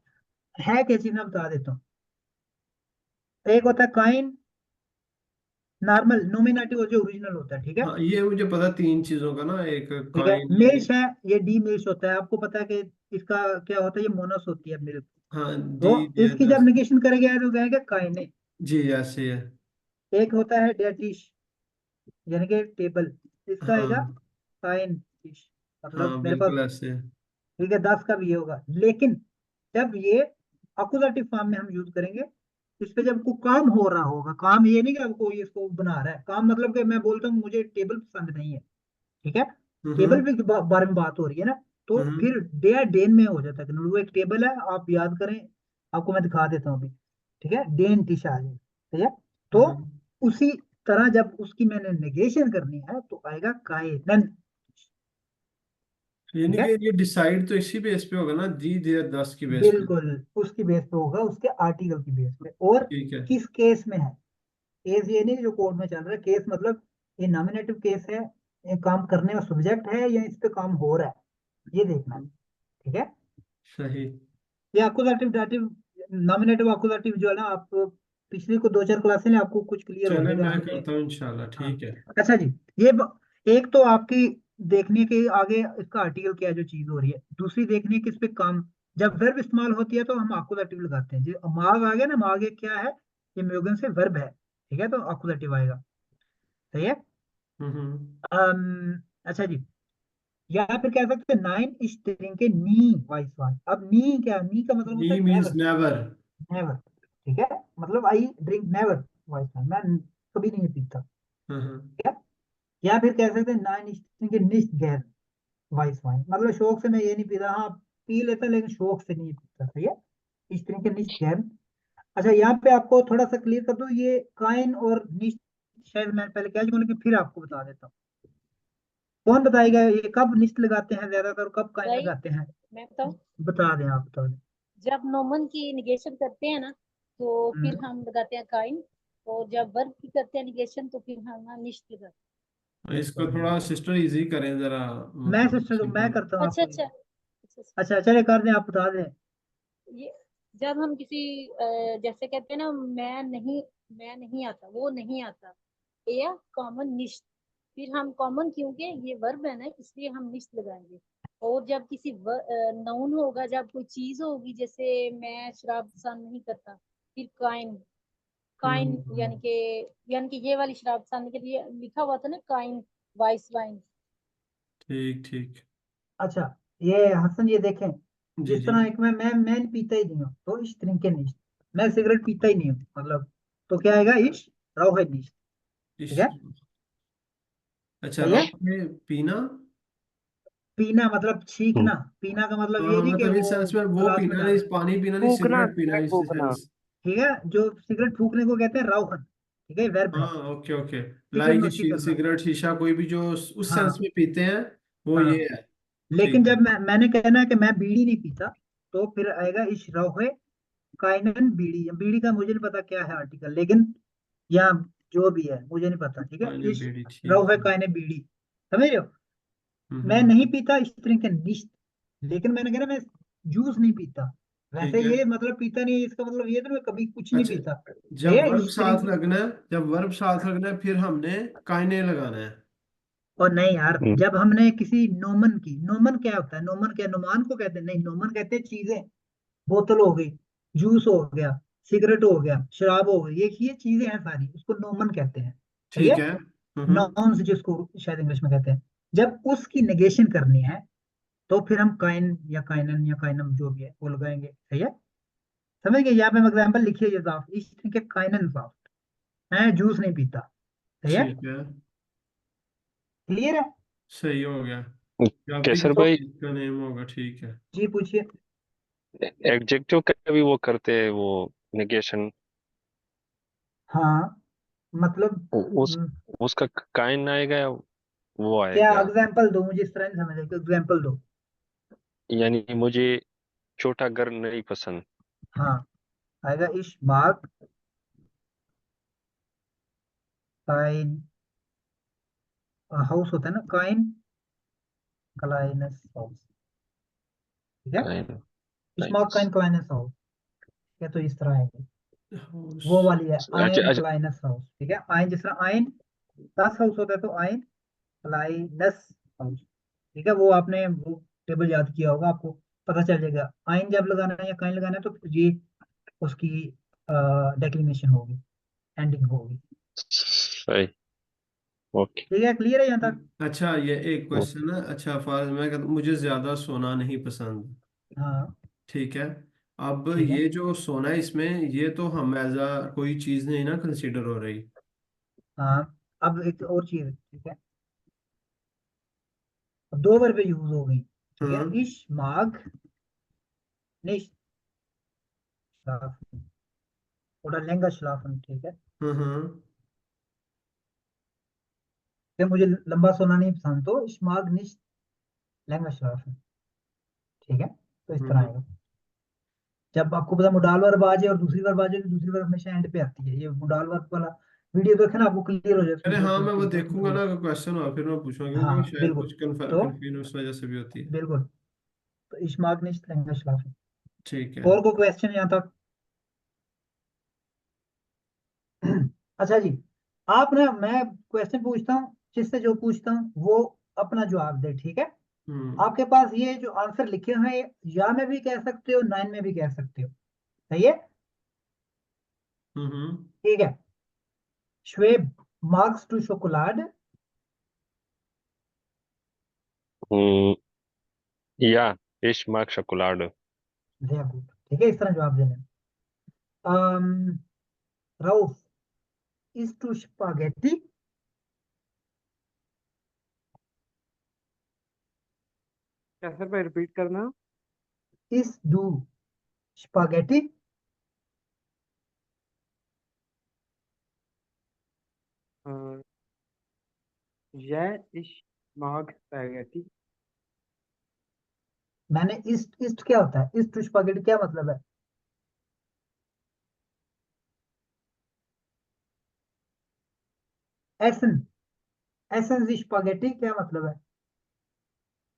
है क्या चीज, मैं बता देता हूँ। एक होता है काइन, नॉर्मल नोमिनेटिव, और जो ओरिजिनल होता है, ठीक है। हाँ, ये मुझे पता, तीन चीजों का ना, एक ठीक है, काइन ये। मिल्स है, ये डी मिल्स होता है, आपको पता है कि इसका क्या होता है, ये मोनस होती है मिल्क। हाँ, तो डी ये इसकी जब निगेशन करेंगे तो कहेंगे काइने। जी ऐसे है। एक होता है डेटिश, यानी कि टेबल, इसका आएगा हाँ काइन डिश, हाँ, मतलब मेरे पास, बिल्कुल ऐसे है। ठीक है, 10 का भी ये होगा। लेकिन जब ये अकुजाटिव फॉर्म में हम यूज करेंगे, इस पे जब को काम हो रहा होगा, काम ये नहीं कि आपको ये इसको बना रहा है, काम मतलब कि मैं बोलता हूँ मुझे टेबल पसंद नहीं है, ठीक है, टेबल हम्म पे बारे में बात हो रही है ना, तो हम्म फिर डे डेन में हो जाता है कि वो एक टेबल है, आप याद करें, आपको मैं दिखा देता हूँ अभी, ठीक है, डेन टिश आ जाए, ठीक है। तो हम्म। उसी तरह जब उसकी मैंने नेगेशन करनी है तो आएगा काइनन, ठीक यानी है। कि ये डिसाइड तो इसी बेस पे होगा ना, जी 10 की बेस पे। बिल्कुल उसकी बेस पे होगा, उसके आर्टिकल की बेस पे, और ठीक है। किस केस में है। केस ये नहीं जो कोर्ट में चल रहा है, केस मतलब ये नॉमिनेटिव केस है, ये काम करने का सब्जेक्ट है या इस पे काम हो रहा है, ये देखना है, ठीक है। सही। ये अकुजाटिव डाटिव, नॉमिनेटिव अकुजाटिव जो है ना, आप पिछली को 2-4 क्लासें में आपको कुछ क्लियर हो चले, जाएगा मैं हमने। करता हूँ इंशाल्लाह, हाँ, ठीक है। अच्छा जी। एक तो आपकी देखने के आगे इसका आर्टिकल क्या है जो चीज हो रही है, दूसरी देखनी है कि इस पे काम, जब वर्ब इस्तेमाल होती है तो हम अकुजाटिव लगाते हैं, जो माग आ गया ना, माग क्या है, ये म्यूगन से वर्ब है, ठीक है, तो अकुजाटिव आएगा, सही है। हम्म। अच्छा जी। या फिर कह सकते हैं नाइन इस तरीके नी वाइस वन। अब नी क्या, नी का मतलब होता नी है मीन्स नेवर, नेवर। नेवर, ठीक है, मतलब I drink never vice one, मैं कभी नहीं पीता, हम्म। ठीक है। या फिर कह सकते हैं नाइन इस तरीके निस्ट गैर वाइस वाइन, मतलब शौक से मैं ये नहीं पीता, हाँ पी लेता लेकिन शौक से नहीं पीता, सही है, इस तरीके निस्ट गैर। अच्छा, यहाँ पे आपको थोड़ा सा क्लियर कर दूं, ये काइन और निस्ट शायद मैं पहले कह चुका, लेकिन फिर आपको बता देता हूँ। कौन बताएगा ये कब निस्ट लगाते हैं ज्यादातर और कब काइन भाई लगाते हैं? मैं बताऊं, बता दें, आप बता दें। जब नोमन की निगेशन करते हैं ना तो फिर हम्म, हम लगाते हैं काइन, और जब वर्ब की करते हैं निगेशन तो फिर हम निश्चित लगाते इसको थोड़ा सिस्टर इजी करें जरा, मैं मतलब सिस्टर मैं सिंपल। करता हूँ हैं। अच्छा आपको। अच्छा अच्छा अच्छा। अच्छा चले कर दें, आप बता दें। ये जब हम किसी जैसे कहते हैं ना, मैं नहीं आता, वो नहीं आता, या कॉमन निश्चित, फिर हम कॉमन क्योंकि ये वर्ब है ना इसलिए हम निश्चित लगाएंगे। और जब किसी नाउन होगा, जब कोई चीज होगी, जैसे मैं शराब पसंद नहीं करता, फिर काइन, काइन हम्म, यानी कि ये वाली शराब पसंद के लिए लिखा हुआ था ना, काइन वाइस वाइन। ठीक ठीक। अच्छा, ये हसन ये देखें, जी जिस जी। तरह एक मैं पीता ही नहीं हूँ तो इस तरीके नहीं, मैं सिगरेट पीता ही नहीं हूँ मतलब, तो क्या आएगा, इश राव है नहीं, ठीक इस है। अच्छा, सही है। रॉक में पीना। पीना मतलब हम्म, छींकना, पीना का मतलब हाँ ये हाँ, नहीं कि मतलब इस वो सेंस में वो गिलास में पीना नहीं, डाल, पानी पीना नहीं, फूकना, सिगरेट पीना, सिगरेट इस फूकना। सेंस। ठीक है, जो सिगरेट फूकने को कहते हैं रावहन, ठीक है, वर्ब है, हाँ ओके ओके। सिगरेट लाइक नोशी करना। सिगरेट, शीशा, कोई भी जो उस सेंस हाँ में पीते हैं, वो हाँ। ये है। लेकिन ठीक है। जब मैंने कहना है कि मैं बीड़ी नहीं पीता, तो फिर आएगा इश रौहे काइनन बीड़ी, बीड़ी का मुझे नहीं पता क्या है आर्टिकल, लेकिन या जो भी है मुझे नहीं पता, ठीक है, पानी इश बेड़ी, ठीक रौहे है। काइने बीड़ी, समझ रहे हो। मैं हम्म। नहीं पीता इस तरीके निश्चित, लेकिन मैंने कहा ना, मैं जूस नहीं पीता, वैसे ठीक है। ये मतलब पीता नहीं, इसका मतलब ये तो मैं कभी कुछ नहीं अच्छा, पीता, सही जब है वर्ब इस साथ तरीके। लगना है, जब वर्ब साथ लगना है, फिर हमने काइने लगाना है। और नहीं यार, हम्म, जब हमने किसी नोमन की, नोमन क्या होता है, नोमन क्या नुमान को कहते हैं, नहीं नोमन कहते हैं चीजें, बोतल हो गई, जूस हो गया, सिगरेट हो गया, शराब हो गई, ये चीजें हैं सारी, उसको नोमन कहते हैं, सही ठीक है। है। नाउन्स जिसको शायद इंग्लिश में कहते हैं, जब उसकी नेगेशन करनी है तो फिर हम काइन या काइनन या काइनम जो भी है वो लगाएंगे, सही है। समझ गए, यहाँ पे एग्जाम्पल लिखिए, ये साफ इस के काइनन साफ, मैं जूस नहीं पीता, सही है, ठीक है। क्लियर है। सही हो गया। जब भी केसर किसी तो भाई, चीज का नेम होगा, ठीक है। जी पूछिए। एडजेक्टिव का भी वो करते हैं, वो नेगेशन, हाँ मतलब उस उसका काइन आएगा या वो क्या आएगा? एग्जाम्पल दो मुझे, इस तरह नहीं समझ एग्जाम्पल दो। यानी मुझे छोटा घर नहीं पसंद। हाँ, आएगा इश मार्क काइन, हाउस होता है ना काइन, क्लाइनस हाउस, ठीक है, काइन, इश मार्क काइंस। काइन क्लाइनस हाउस, या तो इस तरह आएगी, हाउस। वो वाली है अच्छा आयन अच्छा। क्लाइनस हाउस, ठीक है, आयन जिस तरह आयन 10 हाउस होता है तो आयन क्लाइनस हाउस, ठीक है, वो आपने वो टेबल याद किया होगा, आपको पता चल जाएगा, आयन जब लगाना है या काइन लगाना है तो फिर ये उसकी डेक्लिनेशन होगी, एंडिंग होगी, सही। ओके। ठीक है, क्लियर है यहाँ तक। अच्छा, ये एक क्वेश्चन है। अच्छा, फॉर मैं कहता मुझे ज्यादा सोना नहीं पसंद। हाँ ठीक है। अब ठीक है। ये जो सोना है, इसमें ये तो हम एज अ कोई चीज नहीं ना कंसीडर हो रही। हाँ, अब एक और चीज है, ठीक है, अब दो वर्ब यूज हो गई, ठीक है, हाँ इश माग निश schlafen oder länger schlafen, ठीक है, हाँ हाँ। कि मुझे लंबा सोना नहीं पसंद तो इश माग निश länger schlafen, ठीक है, तो इस तरह हम्म। आएगा। जब आपको पता मोडाल वर्ब आ जाए और दूसरी वर्ब आ जाए तो दूसरी वर्ब हमेशा एंड पे आती है, ये मोडाल वर्ब वाला वीडियो देखे ना, आपको क्लियर हो जाए अरे हाँ, मैं वो उसमें देखूंगा थोड़ा। ना, अगर क्वेश्चन हुआ फिर मैं पूछूंगा, क्योंकि हाँ शायद बिल्कुल, कुछ तो कंफ्यूजन उस वजह से भी होती है। बिल्कुल, तो इश माग निश länger schlafen। ठीक है। और कोई क्वेश्चन यहाँ तक। अच्छा जी, आप ना, मैं क्वेश्चन पूछता हूँ, जिससे जो पूछता हूँ वो अपना जवाब दे, ठीक है। हम्म आपके पास ये जो आंसर लिखे हुए हैं, या में भी कह सकते हो, नाइन में भी कह सकते हो, सही है, हम्म। ठीक है। श्वेब मार्क्स टू शोकोलाड, हम्म, या इश मार्क शकुलाड। वेरी गुड, ठीक है, इस तरह जवाब देना। राउफ इज टू स्पागेटी, कैसे भाई रिपीट करना? इज डू स्पागेटी, अ, यह इश माग स्पैगेटी। मैंने इस्ट क्या होता है, इज टू स्पागेटी क्या मतलब है, एसन, एसन स्पागेटी क्या मतलब है।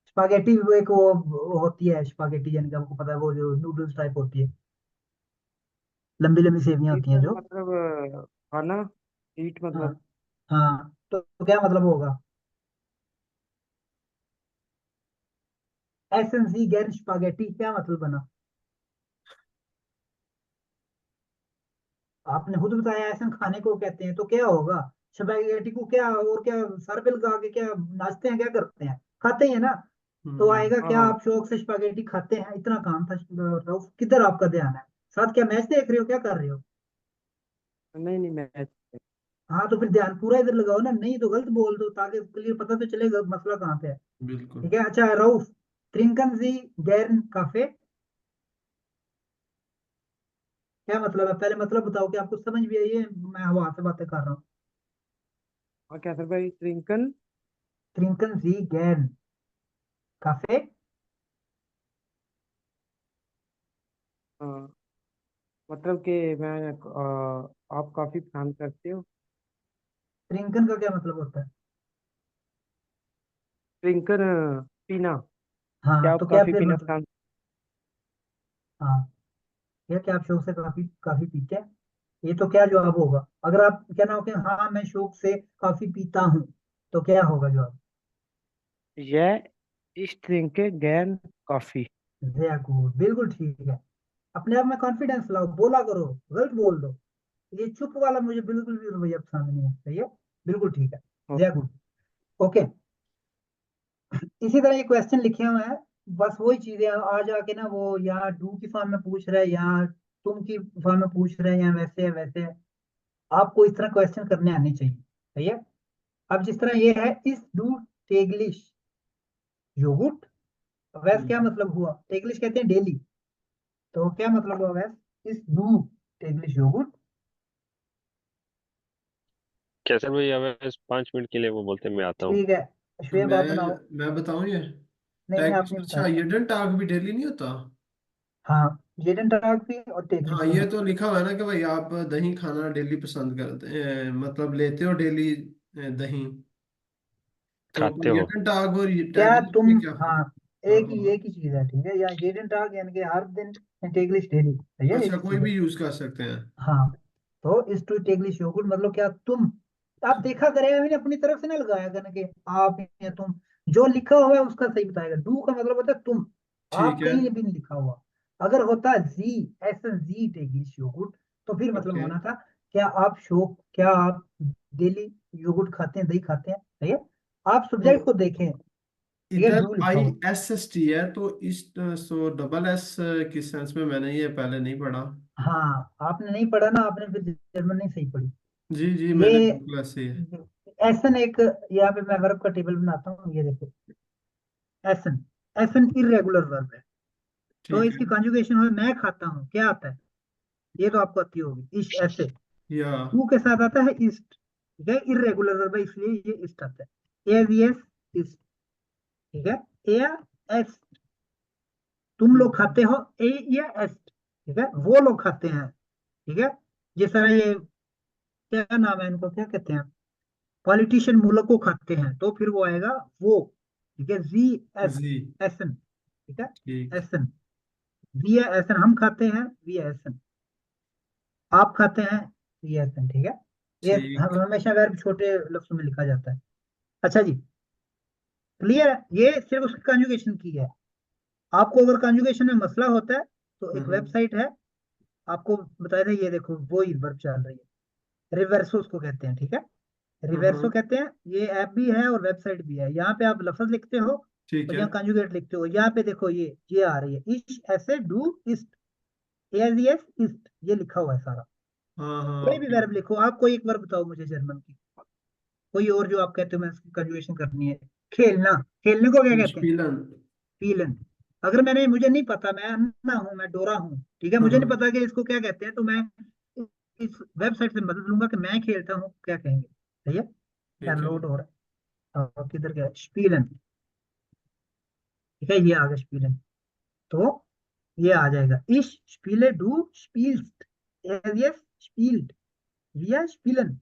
स्पागेटी वो एक वो होती है स्पागेटी, यानी कि आपको पता है वो जो नूडल्स टाइप होती है, लंबी लंबी सेवियां होती हैं ईट जो। मतलब खाना, ईट हाँ मतलब हाँ, तो क्या मतलब होगा, एसन सी गैर स्पागेटी क्या मतलब बना? आपने खुद बताया एसन खाने को कहते हैं, तो क्या होगा? स्पागेटी को क्या और क्या सर पे लगा के क्या नाचते हैं, क्या करते हैं? खाते ही है ना। तो आएगा हाँ क्या? हाँ, आप शौक से स्पागेटी खाते हैं, इतना काम था। रऊफ, किधर आपका ध्यान है? साथ क्या मैच देख रहे हो, क्या कर रहे हो? नहीं नहीं मैं हाँ तो फिर ध्यान पूरा इधर लगाओ ना, नहीं तो गलत बोल दो ताकि क्लियर पता तो चलेगा मसला कहाँ पे है। बिल्कुल। ठीक है, अच्छा रऊफ, ट्रिंकन सी गैरन काफे क्या मतलब है? पहले मतलब बताओ कि आपको समझ भी आई है, मैं हवा से बातें कर रहा हूँ। और क्या सर भाई, ट्रिंकल। ट्रिंकन सी गैरन काफे। मतलब कि मैं आप काफी पसंद करते हो। ट्रिंकन का क्या मतलब होता है? ट्रिंकल पीना। क्या हाँ तो आप क्या काफी फिर पीना मतलब? पसंद। हाँ, यह क्या आप शौक से काफी काफी पीते हैं? ये तो क्या जवाब होगा? अगर आप कहना हो कि हाँ मैं शौक से काफी पीता हूँ, तो क्या होगा जवाब? यह इस ड्रिंक के गैन कॉफी। वेरी गुड, बिल्कुल ठीक है। अपने आप में कॉन्फिडेंस लाओ, बोला करो, गलत बोल दो। ये चुप वाला मुझे बिल्कुल भी रवैया पसंद नहीं है, सही है, बिल्कुल ठीक है। Very good. ओके, इसी तरह ये क्वेश्चन लिखे हुए हैं, बस वही चीजें आ जाके ना वो यहाँ डू की फॉर्म में पूछ रहा है, यहाँ तुम की फॉर्म में पूछ रहे हैं, यहाँ वैसे है वैसे है। आपको इस तरह क्वेश्चन करने आने चाहिए, सही है। अब जिस तरह ये है, इस डू टेगलिश योगुर्ट, वैस क्या मतलब हुआ? टेगलिश कहते हैं डेली, तो क्या मतलब हुआ वैस? इस डू टेगलिश योगुर्ट। कैसे भाई, हमें 5 मिनट के लिए वो बोलते हैं, मैं आता हूँ। ठीक है, शुएब आप बनाओ। मैं बताऊं ये नहीं टैग। आप नहीं अच्छा, बताना। हिडन टैग भी डेली नहीं होता? हाँ, जेडन टाग भी और टेगलिश हाँ, भी ये है। तो लिखा हुआ है ना कि भाई आप दही खाना डेली पसंद करते हैं, मतलब लेते हो डेली दही। तो खाते हो। हिडन टैग और क्या टैगलिश तुम? में क्या हाँ, फर्क? हाँ हाँ। एक ही चीज है, ठीक है। या जेडन टाग यानी कि हर दिन, टेगलिश डेली, सही है, एक अच्छा, ही कोई चीज है। भी यूज कर सकते हैं। हाँ, तो इस टू टेगलिश योगुर्ट मतलब क्या तुम? आप देखा करें, मैंने अपनी तरफ से ना लगाया करना कि आप या तुम, जो लिखा हुआ है उसका सही बताएगा। डू का मतलब होता है तुम, ठीक आप है। कहीं भी नहीं लिखा हुआ। अगर होता जी, ऐसा जी टेगलिश योगुर्ट, तो फिर मतलब ओके। होना था क्या आप डेली योगुर्ट खाते हैं, दही खाते हैं, सही है। आप तो सब्जेक्ट को देखें, ठीक है, इधर डू लिखा आई हुआ। एस एस टी है, तो इस सो डबल एस किस सेंस में, मैंने ये पहले नहीं पढ़ा। हाँ, आपने नहीं पढ़ा ना, आपने फिर जर्मन नहीं सही पढ़ी। जी जी, मैंने ये बिल्कुल ऐसे ही है। एसन एक, यहाँ पे मैं वर्ब का टेबल बनाता हूँ, ये देखो। एसन, एसन इरेगुलर वर्ब है, तो ठीक है। इसकी कंजुगेशन हो, मैं खाता हूँ, क्या आता है? ये तो आपको आती होगी, इश, ऐसे। या टू के साथ आता है इस्ट, ठीक है, इरेगुलर वर्ब है इसलिए ये इस्ट आता है। एज यस इस्ट, ठीक है। ए एस, तुम लोग खाते हो, ए या एस्ट, ठीक है, वो लोग खाते हैं, ठीक है। जिस तरह ये क्या नाम है, इनको क्या कहते हैं? पॉलिटिशियन मुल्क को खाते हैं, तो फिर वो आएगा वो, ठीक है, जी एस, जी। एसन, ठीक है, ठीक। एसन, वी एसन, हम खाते हैं, वी एसन, आप खाते हैं, वी एसन, ठीक है। ये ठीक। हमेशा वर्ब छोटे लफ्जों में लिखा जाता है। अच्छा जी, क्लियर है? ये सिर्फ उसकी कंजुगेशन की है। आपको अगर कंजुगेशन में मसला होता है, तो एक हम्म। वेबसाइट है, आपको बताया था, ये देखो वो ही वर्ब चल रही है, रिवर्सो उसको कहते हैं, ठीक है। रिवर्सो हम्म। कहते हैं, ये ऐप भी है और वेबसाइट भी है। यहाँ पे आप लफ्ज लिखते हो ठीक और है। यहाँ कंजुगेट लिखते हो। यहाँ पे देखो, ये आ रही है, इश ऐसे डू इस्ट, एज यस इस्ट, ये लिखा हुआ है सारा। हाँ हाँ, कोई भी ओके। वर्ब लिखो, आप कोई एक वर्ब बताओ मुझे जर्मन की, कोई और जो आप कहते हो मैं इसकी कंजुगेशन करनी है। खेलना, खेलने को क्या कहते हैं? स्पीलन। फीलन। अगर मुझे नहीं पता, मैं अन्ना हूँ, मैं डोरा हूँ, ठीक है, मुझे नहीं हाँ। पता कि इसको क्या कहते हैं, तो मैं इस वेबसाइट से मदद लूंगा कि मैं खेलता हूँ क्या कहेंगे, सही है। ठीक है। डाउनलोड हो रहा है, किधर गया स्पीलन, ठीक है, ये आ गया स्पीलन। तो ये आ जाएगा, इश स्पीले डू स्पील्स्ट, एरियस स्पील्ड, विया स्पीलन।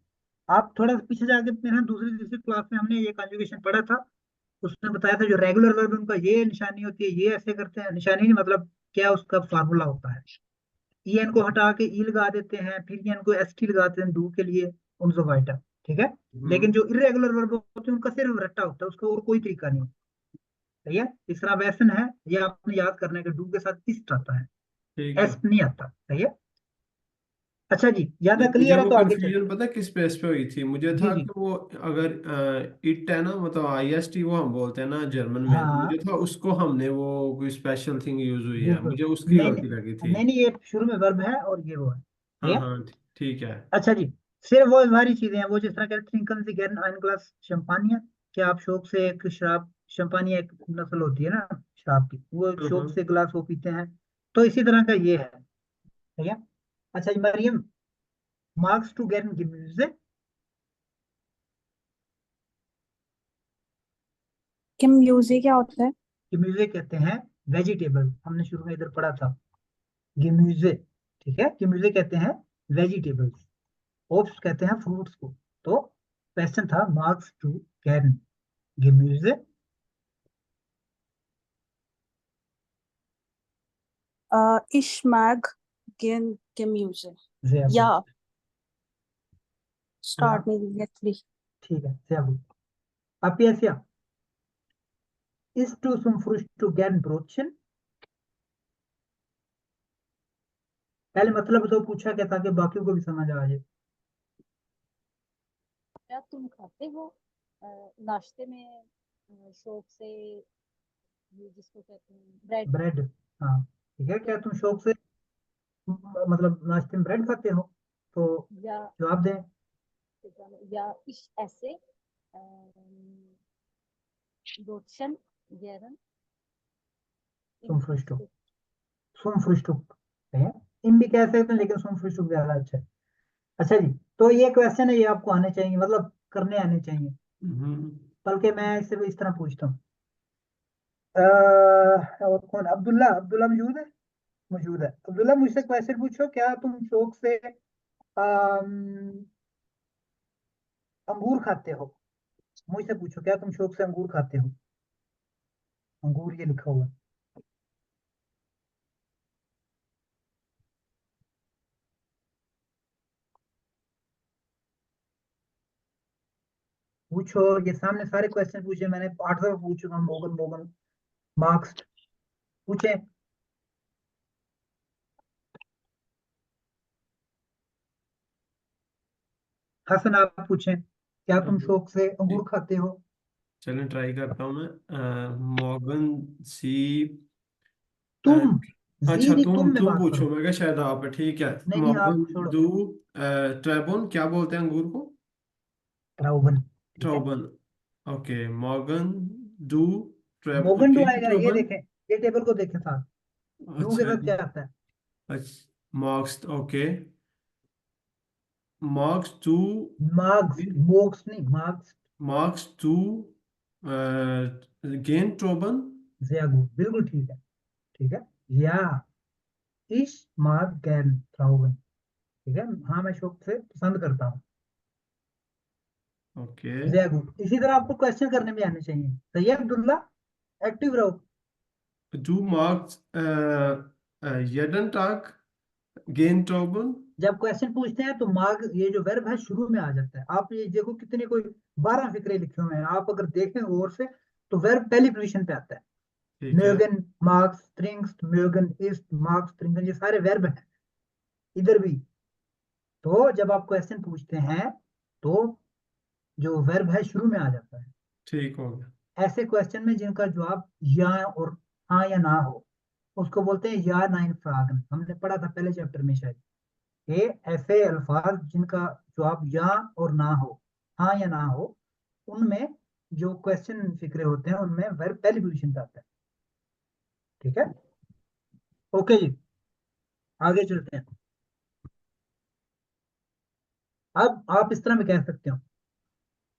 आप थोड़ा सा पीछे जाके, मेरा दूसरी तीसरी क्लास में हमने ये कॉन्जुगेशन पढ़ा था, उसने बताया था जो रेगुलर वर्ब उनका ये निशानी होती है, ये ऐसे करते हैं, निशानी नहीं मतलब क्या, उसका फार्मूला होता है। ईएन को हटा के ई लगा देते हैं, फिर ईएन को एसटी लगाते हैं डू के लिए, उन सो वाइटा, ठीक है। लेकिन हम्म। जो इरेगुलर वर्ब होते हैं उनका सिर्फ रट्टा होता है, उसका और कोई तरीका नहीं। सही है। तीसरा वैसन है, ये आपने याद करने के डू के साथ इस्ट आता है, ठीक एस है। नहीं आता। सही है। अच्छा जी, ज्यादा नहीं, मुझे क्लियर है वो तो आगे चलते कंफ्यूजन पता है किस बेस पे हुई थी, मुझे हैं। जी था जी। कि वो अगर इट है ना, मतलब IST वो हम बोलते हैं ना जर्मन में, तो हाँ मुझे था उसको हमने वो कोई स्पेशल थिंग यूज हुई है, बिल्कुल। मुझे उसकी नहीं गलती नहीं लगी थी। नहीं नहीं, ये शुरू में वर्ब है और ये वो है। ठीक हाँ है। हाँ, ठीक है। अच्छा जी, सिर्फ वो सारी चीजें हैं, वो जिस तरह कहते हैं ट्रिंकन सी गैरन आइन ग्लास शैम्पानिया, क्या आप शौक से एक शराब, शैम्पानिया एक नस्ल होती है ना शराब की, वो शौक से गिलास वो पीते हैं, तो इसी तरह का ये है। ठीक है। अच्छा जी मरियम, मार्क्स टू गैरन gemüse, कि म्यूजिक क्या होता है? gemüse कहते हैं वेजिटेबल, हमने शुरू में इधर पढ़ा था gemüse। ठीक है, gemüse कहते हैं वेजिटेबल्स, ओब्स कहते हैं फ्रूट्स को। तो क्वेश्चन था मार्क्स टू गैरन gemüse, Ich mag gern Gemüse. sehr gut। Ja, या start immediately. ठीक है, sehr gut। अब ऐसे ist du zum Frühstück gern Brotchen, पहले मतलब तो पूछा क्या, ताकि बाकियों को भी समझ आ जाए। क्या तुम खाते हो नाश्ते में शौक से, ये जिसको कहते हैं ब्रेड, ब्रेड, हाँ ठीक है, क्या तुम शौक से मतलब नाश्ते में ब्रेड खाते हो, तो या जवाब दें। या ich esse Brotchen gern तुम im फ्रुस्टुक, Frühstück। तुम फ्रुस्टुक है, इन भी कह सकते हैं, लेकिन तुम फ्रुस्टुक ज्यादा अच्छा है। अच्छा जी, तो ये क्वेश्चन है, ये आपको आने चाहिए, मतलब करने आने चाहिए, हम्म। बल्कि मैं इससे इस तरह पूछता हूँ। और कौन, अब्दुल्ला, अब्दुल्ला मौजूद है? मौजूद है। अब्दुल्ला, मुझसे क्वेश्चन पूछो, क्या तुम शौक से अम, अंगूर खाते हो? मुझसे पूछो, क्या तुम शौक से अंगूर खाते हो? अंगूर ये लिखा हुआ है। पूछो, ये सामने सारे क्वेश्चन पूछे मैंने, 8 दफा पूछ चुका, मोगन मोगन मार्क्स, पूछे। हसन आप पूछें, क्या तुम शौक से अंगूर खाते हो? चलें, ट्राई करता हूँ मैं। मॉर्गन सी। तुम, जी अच्छा, नहीं, तुम तुम में तुम बात पूछो, करो। मैं क्या शायद आप, ठीक है। नहीं नहीं, मॉर्गन आप छोड़ो। दू ट्रेबोन, क्या बोलते हैं अंगूर को? ट्राउबन, ठीक है। ट्रौबन। ओके, मॉर्गन डू ट्रेब मोगन डू गेन आएगा, ये ट्रौबन। देखें, ये टेबल को देखें साथ, डू के अच्छा साथ जी। क्या आता है? अच्छा, ओके, मार्क्स टू मार्क्स, मोक्स नहीं, मार्क्स। मार्क्स टू गेन ट्रौबन। ज़्यागु, बिल्कुल ठीक है। ठीक है। या इस मार्क गैन ट्राउबन, ठीक है, हाँ मैं शौक से पसंद करता हूँ। ओके। ज़्यागु, इसी तरह आपको क्वेश्चन करने भी आने चाहिए। सही है अब्दुल्ला, एक्टिव रहो। डू मार्क्स jeden Tag गेन ट्रौबन। जब क्वेश्चन पूछते हैं तो मार्ग, ये जो वर्ब है शुरू में आ जाता है। आप ये देखो, कितने कोई 12 फिक्रे लिखे हुए हैं, आप अगर देखें गौर से तो वर्ब पहली पोजीशन पे आता है। ठीक है। म्योगन, मार्क्स, ट्रिंक्स, म्योगन, इस्ट, मार्क्स, ट्रिंगन, ये सारे वर्ब हैं इधर भी। तो जब आप क्वेश्चन पूछते हैं तो जो वर्ब है शुरू में आ जाता है। ठीक हो गया। ऐसे क्वेश्चन में जिनका जवाब या और हाँ या ना हो, उसको बोलते हैं या नाइन फ्रागन, हमने पढ़ा था पहले चैप्टर में शायद। ये ऐसे अल्फाज जिनका जवाब या और ना हो, हाँ या ना हो, उनमें जो क्वेश्चन फिक्रे होते हैं उनमें वर्ब पहली पोजीशन पे आता है। ठीक है। ओके जी, आगे चलते हैं। अब आप इस तरह में कह सकते हो,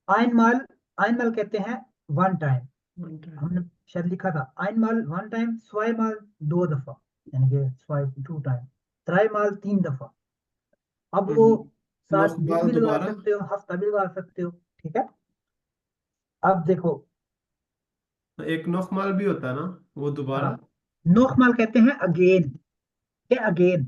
आइनमाल, आइनमाल कहते हैं वन टाइम, हमने शायद लिखा था आइनमाल वन टाइम, स्वाइमाल 2 दफा, यानी कि स्वाइ 2 टाइम, त्राइमाल 3 दफा। अब वो साथ दिन नोकबाल भी लगा दोबारा। सकते हो, हफ्ता भी लगा सकते हो। ठीक है। अब देखो, एक नोकमाल भी होता है ना, वो दोबारा। हाँ, नोखमाल कहते हैं अगेन, के अगेन।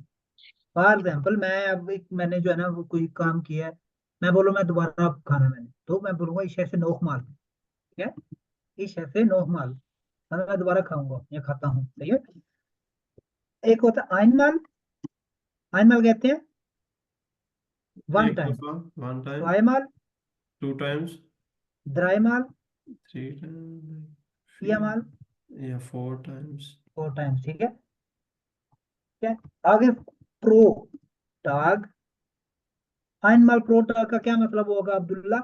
फॉर एग्जाम्पल, मैं अब मैंने जो है ना वो कोई काम किया है, मैं बोलूँ मैं दोबारा अब खाना, मैंने तो मैं बोलूंगा इस से नोखमाल। ठीक है, इस से नोखमाल, मतलब मैं दोबारा खाऊंगा या खाता हूँ, सही है। एक होता है आइनमाल, आइनमाल कहते हैं वन एक टाइम, दफा, वन टाइम, ट्वाइमाल, टू टाइम्स, ड्राइमाल, थ्री टाइम्स, फियामाल, या फोर टाइम्स। 4 टाइम्स, ठीक है। ठीक है, आगे प्रो टाग, आइनमाल प्रो टाग का क्या मतलब होगा अब्दुल्ला?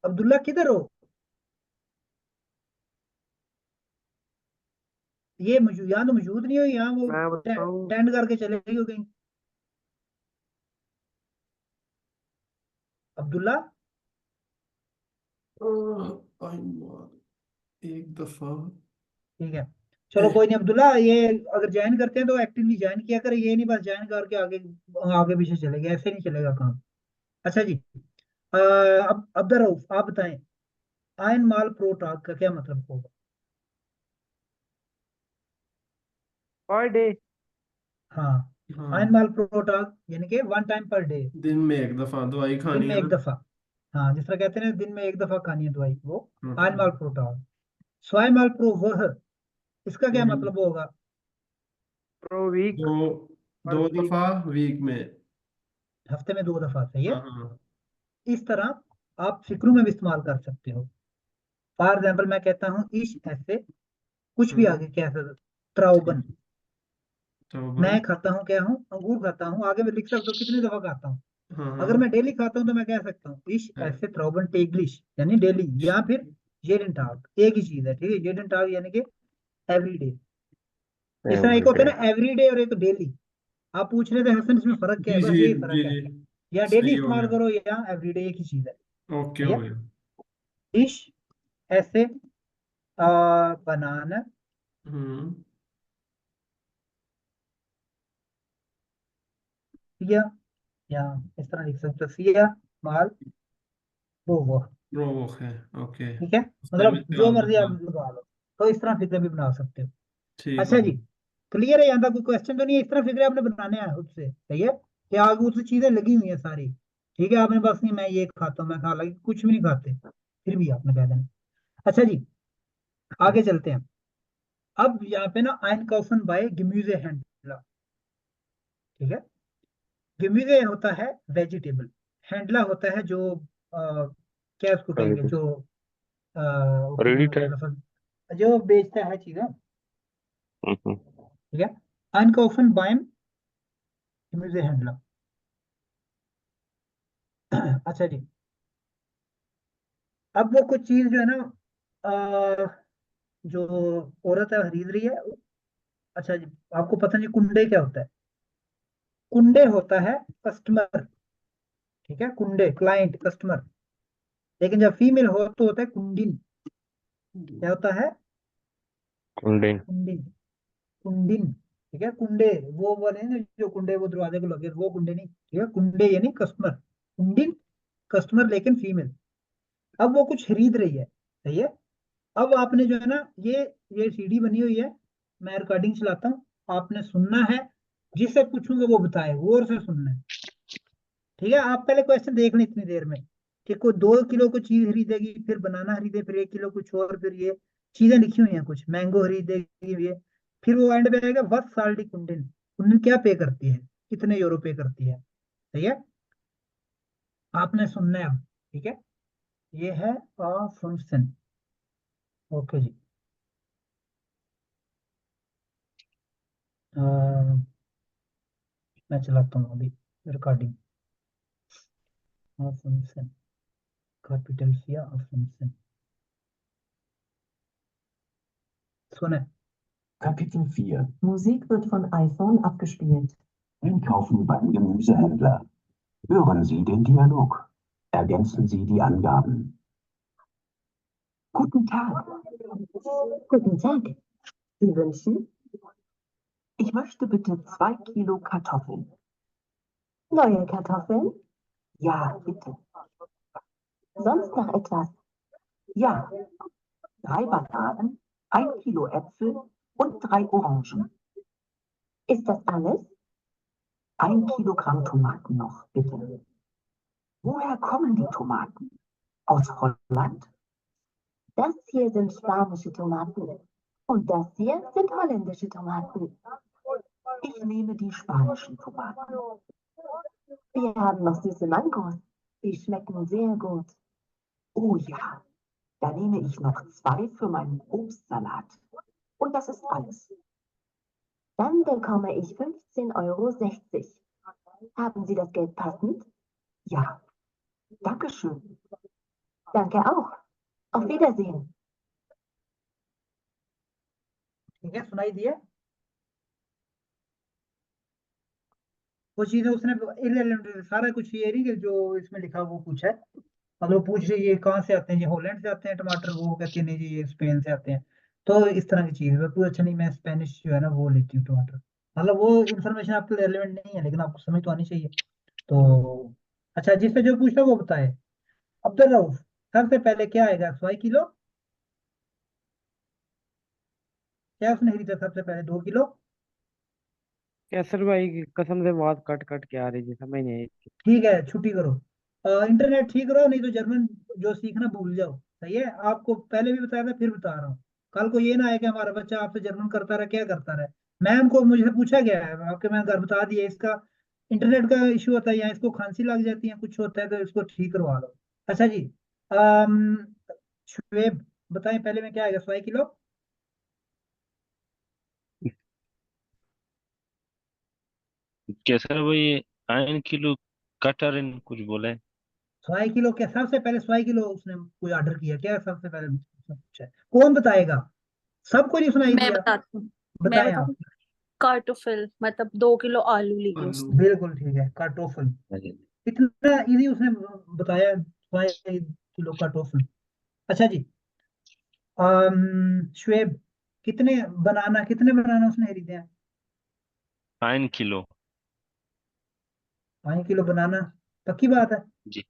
अब्दुल्ला किधर हो? ये मौजूद, यहाँ तो मौजूद नहीं हो, यहाँ वो मैं बताऊं, टेंड करके चले गई हो कहीं। अब्दुल्ला, एक दफा, ठीक है, चलो कोई नहीं अब्दुल्ला, ये अगर ज्वाइन करते हैं तो एक्टिवली ज्वाइन किया करें, ये नहीं बस ज्वाइन करके आगे आगे पीछे चले गए, ऐसे नहीं चलेगा काम। अच्छा जी, अब अब्दुल रऊफ आप बताएं, आयन माल प्रो टाग का क्या मतलब होगा? Per day. हाँ, आयन हाँ, माल प्रो टाग यानी कि 1 टाइम पर डे, दिन में एक दफा दवाई दिन खानी में है एक ना। दफा। हाँ, जिस तरह कहते हैं ना दिन में एक दफा खानी है दवाई, वो आयन माल हम्म, प्रो टाग। स्वाई माल प्रो वह, इसका क्या हम्म, मतलब होगा? प्रो वीक, दो पर दो वीक। दफा वीक में। हफ्ते में 2 दफा, सही है। हाँ हाँ। इस तरह आप फिक्रों में भी इस्तेमाल कर सकते हो। फॉर एग्जाम्पल मैं कहता हूँ इश ऐसे, कुछ भी हम्म, आगे क्या है, ठीक त्राउबन, है, तो मैं खाता हूँ क्या हूँ, अंगूर खाता हूँ, आगे मैं लिख सकता हूँ कितनी दफा खाता हूँ। हाँ अगर हाँ, मैं डेली खाता हूँ तो मैं कह सकता हूँ इश है, ऐसे त्राउबन टेग्लिश, यानी डेली, या फिर जेडन टाग, एक ही चीज है, ठीक है, जेडन टाग यानी कि एवरी डे। जिस तरह एक होता एवरीडे। है ना एवरी डे और एक डेली, आप पूछ रहे थे हसन इसमें फर्क क्या जी है, जी बस यही जी फर्क है, जी, या डेली सही हो इस्तेमाल गया। करो या एवरी डे, एक ही चीज है, ओके ठीक हो है। गया। इश ऐसे बनाना, हम्म, फिया, या इस तरह लिख सकते हो फिया माल वो, रोक है, ओके। ठीक है, उसका मतलब जो इस्तेमाल मर्जी आप दूंगा। लगा लो, तो इस तरह फिक्र भी बना सकते हो। ठीक हो अच्छा जी, गया। क्लियर है, यहाँ तक कोई क्वेश्चन तो नहीं है, इस तरह फिक्र आपने बनाने हैं खुद से, सही है, कि आगे उससे चीजें लगी हुई हैं सारी, ठीक है, आपने बस नहीं मैं ये खाता हूँ मैं खा, लगी कुछ भी नहीं खाते, फिर भी आपने कह देना। अच्छा जी, आगे चलते हैं। अब यहाँ पे ना आइन कॉफन बाय गिम्यूजे हैंडला, ठीक है। गिम्यूजे होता है वेजिटेबल, हैंडला होता है जो क्या उसको कहेंगे, जो रेडी उसको टाइम। लफज जो बेचता है चीजें, हम्म। ठीक है। einkaufen beim Gemüsehändler। अच्छा जी, अब वो कुछ चीज जो है ना, जो औरत है खरीद रही है। अच्छा जी, आपको पता नहीं कुंडे क्या होता है? कुंडे होता है कस्टमर, ठीक है, कुंडे क्लाइंट कस्टमर, लेकिन जब फीमेल हो तो होता है कुंडिन। क्या होता है? कुंडिन। कुंडिन, कुंडिन, ठीक है। कुंडे वो वाले ना जो कुंडे वो दरवाजे को लगे, वो कुंडे नहीं, ठीक है, कुंडे यानी कस्टमर, कुंडिन कस्टमर लेकिन फीमेल। अब वो कुछ खरीद रही है, सही है। अब आपने जो है ना, ये सीडी बनी हुई है, मैं रिकॉर्डिंग चलाता हूँ, आपने सुनना है, जिससे पूछूंगा वो बताए, गौर से सुनना है, ठीक है। आप पहले क्वेश्चन देख लें इतनी देर में, कि कोई 2 किलो को चीज खरीदेगी, फिर बनाना खरीदे, फिर 1 किलो कुछ और, फिर ये चीजें लिखी हुई हैं, कुछ मैंगो खरीदेगी, ये फिर वो एंड पे आएगा वट साल्टी कुंडिन, कुंडिन क्या पे करती है, कितने यूरो पे करती है, सही है। आपने सुनना है अब, ठीक है। ये है फंक्शन, ओके जी। मैं चलाता हूँ अभी रिकॉर्डिंग। फंक्शन कैपिटल किया, फंक्शन सुने। Kapitel 4. Musik wird von iPhone abgespielt. Einkaufen beim Gemüsehändler. Hören Sie den Dialog. Ergänzen Sie die Angaben. Guten Tag. Guten Tag. Sie wünschen? Ich möchte bitte 2 Kilo Kartoffeln. Neue Kartoffeln? Ja, bitte. Sonst noch etwas? Ja. 3 Bananen, 1 Kilo Äpfel und 3 Orangen. Ist das alles? 1 Kilogramm Tomaten noch, bitte. Woher kommen die Tomaten? Aus Holland? Das hier sind spanische Tomaten. Und das hier sind holländische Tomaten. Ich nehme die spanischen Tomaten. Wir haben noch süße Mangos. Die schmecken sehr gut. Oh ja, da nehme ich noch 2 für meinen Obstsalat. Und das ist alles. Dann bekomme ich 15,60 €. Haben Sie das Geld passend? Ja. Dankeschön. Danke auch. Auf Wiedersehen. ठीक है, सुनाई दिए वो चीजें उसने irrelevant सारा कुछ ये नहीं कि जो इसमें लिखा वो पूछा है। मतलब वो पूछ रही है ये कहाँ से आते हैं, ये हॉलैंड से आते हैं टमाटर, वो कहती है नहीं जी ये स्पेन से आते हैं। तो इस तरह की चीज है। पूछा अच्छा नहीं मैं स्पेनिश जो है ना वो लेती हूँ टमाटर। मतलब वो इन्फॉर्मेशन आपके लिए रेलिवेंट नहीं है लेकिन आपको समझ तो आनी चाहिए। तो अच्छा जिससे जो पूछा वो बताए। अब्दुल रऊफ सबसे पहले क्या आएगा, 100 किलो? क्या उसने खरीदा सबसे पहले, 2 किलो? कैसर भाई की कसम से बात कट कट के आ रही थी, समझ नहीं आई। ठीक है छुट्टी करो, इंटरनेट ठीक करो, नहीं तो जर्मन जो सीखना भूल जाओ। सही है, आपको पहले भी बताया था फिर बता रहा हूँ। कल को ये ना आए कि हमारा बच्चा आपसे जर्मन करता रहे, क्या करता रहे। मैम को मुझे पूछा गया है आपके, मैंने घर बता दिया इसका इंटरनेट का इशू होता है या इसको खांसी लग जाती है कुछ होता है तो इसको ठीक करवा लो। अच्छा जी, शुएब बताएं पहले में क्या आएगा, 100 किलो? कैसा भाई? 1 किलो कटहल कुछ बोले। 100 किलो क्या, सबसे पहले 100 किलो उसने कोई ऑर्डर किया क्या सबसे पहले उसने पूछा है? कौन बताएगा? सबको नहीं सुनाई मैं दिया? बताती हूँ। मैं बताएं आप। बताऊँ। कार्टोफिल मतलब 2 किलो आलू लिए आलू। उसने। बिल्कुल ठीक है, कार्टोफल। इतना इजी उसने बताया, 100 किलो कार्टोफल। अच्छा जी, शुएब कितने बनाना उसने खरीदे हैं? 1 किलो। 5 किलो बनाना, पक्की बात है? जी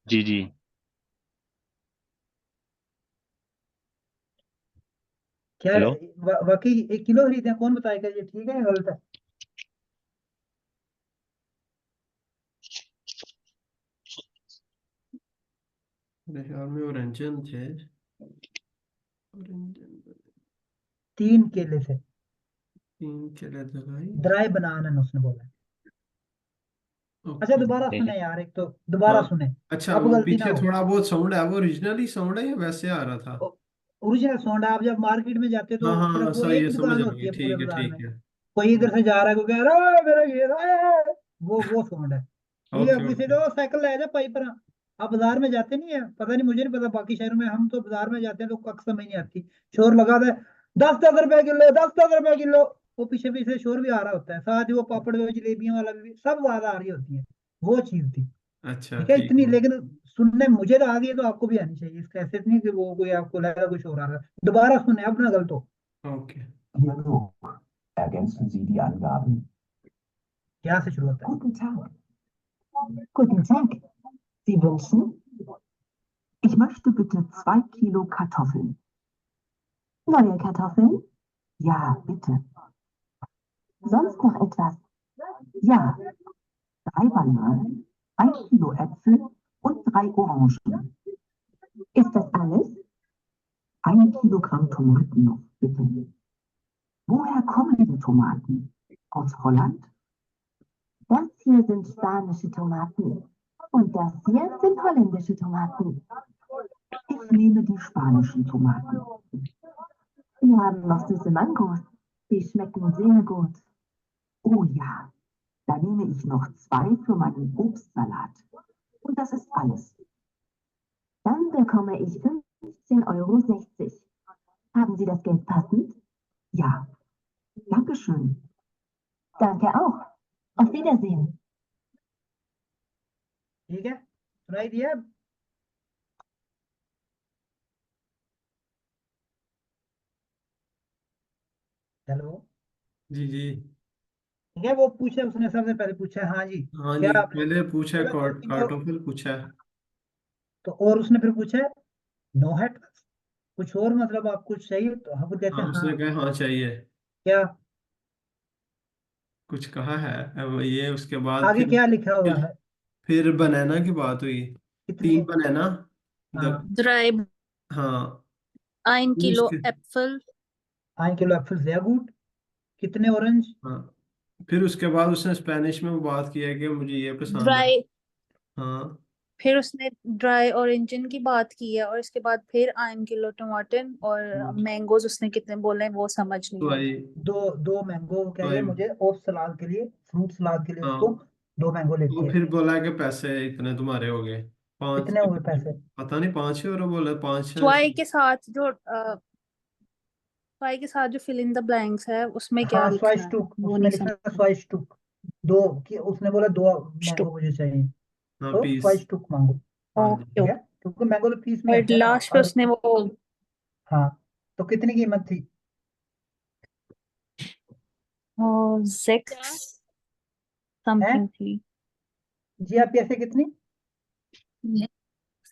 जी जी। क्या हेलो। वाकई 1 किलो खरीदे हैं? कौन बताएगा ये ठीक है या गलत है? मेरे ख्याल में ओरेंजन थे। ओरेंजन 3 केले थे, 3 केले थे भाई। ड्राई बनाना उसने बोला। अच्छा ओके। दोबारा नहीं, सुने यार, एक तो दोबारा हाँ। सुने, अच्छा अब वो गलती ना पीछे हो। थोड़ा बहुत साउंड है, वो ओरिजिनली साउंड है या वैसे आ रहा था? ओरिजिनल साउंड, आप जब मार्केट में जाते हो हाँ तो हाँ सिर्फ वो सही एक है, समझ दुकान आ होती गई। है पूरे ठीक है बाजार में। ठीक है। कोई इधर से जा रहा है, कोई कह रहा है मेरा ये वो साउंड है। ठीक है, ओके किसी ओके। तो साइकिल ले जा पाई पर। आप बाजार में जाते नहीं है, पता नहीं मुझे नहीं पता बाकी शहरों में, हम तो बाजार में जाते हैं तो कख समझ नहीं आती। शोर लगा था 10-10 रुपए किलो, 10-10 रुपए किलो। वो पीछे पीछे शोर भी आ रहा होता है, साथ ही वो पापड़ वे जलेबियां वाला भी सब आवाज आ रही होती है। वो चीज थी। अच्छा ठीक है ठीक इतनी, है। लेकिन सुनने मुझे तो आ गई है, तो आपको भी आनी चाहिए। इसका ऐसे नहीं कि वो कोई आपको लगा कुछ हो रहा है। दोबारा सुने, अब ना गलत हो। Okay. Dialog. Ergänzen Sie die Angaben. क्या से शुरू होता है? Guten Tag. Guten Tag. Sie wünschen? Ich möchte bitte 2 Kilo Kartoffeln. Neue Kartoffeln? Ja, bitte. Sonst noch etwas? Ja. 3 Bananen, 1 Kilo Äpfel und 3 Orangen. Ist das alles? 1 Kilogramm Tomaten noch, bitte. Woher kommen die Tomaten? Aus Holland? Das hier sind spanische Tomaten. Und das hier sind holländische Tomaten. Ich nehme die spanischen Tomaten. Wir haben noch süße Mangos. Die schmecken sehr gut. Oh ja, da nehme ich noch 2 für meinen Obstsalat. Und das ist alles. Dann bekomme ich 15,60 €. Haben Sie das Geld passend? Ja. Dankeschön. Danke auch. Auf Wiedersehen. ठीक है, सुनाई दिया? Hello. जी जी। ठीक है, वो पूछे उसने सबसे पहले पूछा, हाँ जी हाँ क्या जी, आपने पहले पूछा बोला, 2 किलो। कार्टोफल पूछा है। तो और उसने फिर पूछा नो है कुछ और, मतलब आप कुछ चाहिए तो हम कहते हाँ हैं उसने हाँ। कहा हाँ चाहिए। क्या कुछ कहा है। अब ये उसके बाद आगे क्या लिखा हुआ फिर है? फिर बनाना की बात हुई। कितने? 3 बनाना हाँ drei, हाँ 1 फिर Kilo उसके Äpfel, 1 kilo Apple, sehr gut। कितने ऑरेंज? हाँ फिर उसके बाद उसने स्पेनिश में वो बात की है कि मुझे ये पसंद है। 3, हाँ फिर उसने ड्राई ऑरेंजन की बात की है, और इसके बाद फिर 1 किलो टमाटर, और मैंगोज उसने कितने बोले हैं वो समझ नहीं तो है। आई दो दो मैंगो कह तो रही है आई मुझे, और सलाद के लिए, फ्रूट सलाद के लिए हाँ उसको 2 मैंगो लेती तो है। फिर बोला कि पैसे इतने तुम्हारे हो गए, पाँच। कितने हुए पैसे? पता नहीं 5 यूरो बोला, 5 है। ट्वाई के साथ जो ट्वाई के साथ जो फिल इन द ब्लैंक्स है उसमें क्या हाँ लिखना है स्वाइस्टुक, वो उसमें नहीं लिखना समझ। है स्वाइस्टुक। दो कि उसने बोला 2 मैंगो स्टुक, मुझे चाहिए, हाँ तो पीस। स्वाइस्टुक मांगो। हाँ ओके ठीक है, ओके। क्योंकि मैंगो तो पीस में और आते हैं ना। लास्ट पे और उसने वो हाँ, तो कितनी कीमत थी? 6 50। है समथिंग थी। जी, आप पैसे कितनी?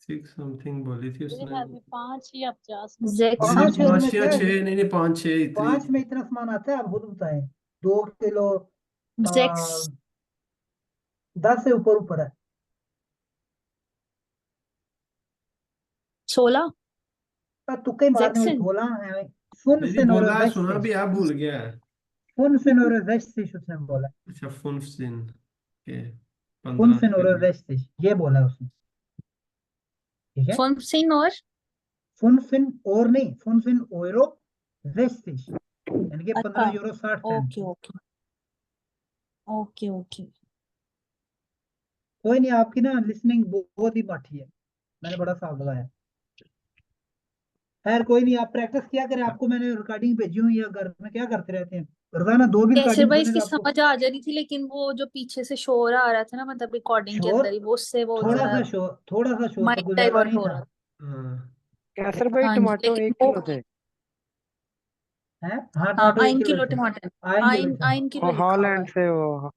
6 समथिंग बोली थी मेरे उसने। ख्याल में 5 या 50 कुछ। नहीं 6 नहीं, 5 यूरो में 5 या क्या 6, है? नहीं नहीं 5 6 इतनी 5 में इतना सामान आता है? आप खुद बताएं। 2 किलो 6 10 से ऊपर ऊपर है। 16 पर तुक्के मारने हुए 16 बोला है। फुन नहीं नहीं से बोला है, नोर सुना भी है, भूल गया है। फुन से नोर उसने बोला। अच्छा 15 के फुन 15 से नोर के। ये बोला उसने। ठीक है, 15 और फुन फिन और नहीं, फुन फिन ओरो वेस्टिश, यानी कि अच्छा 15 euro 60 cent. Okay okay okay okay. कोई नहीं, आपकी ना लिसनिंग बहुत ही माठी है, मैंने बड़ा साफ लगाया। खैर कोई नहीं, आप प्रैक्टिस किया करें। आपको मैंने रिकॉर्डिंग भेजी हुई है, घर में क्या करते रहते हैं? रोजाना 2 भी कैसर रिकॉर्डिंग भाई सुने इसकी तो आपको। समझ आ जा रही थी, लेकिन वो जो पीछे से शोर आ रहा था ना, मतलब रिकॉर्डिंग के शोर, अंदर ही, वो उससे वो थोड़ा जरा सा शोर, थोड़ा सा शोर था, माइंड कोई ज्यादा डाइवर्ट नहीं हो था। रहा हाँ कैसर था। भाई हाँ जी, टमाटो लेकिन 1 वो किलो थे। है हाँ, हाँ टमाटो 1 1 किलो किलो थे। टमाटर, आयन किलो आइन था। आइन किलो और लिखा हुआ हॉलैंड है। से वो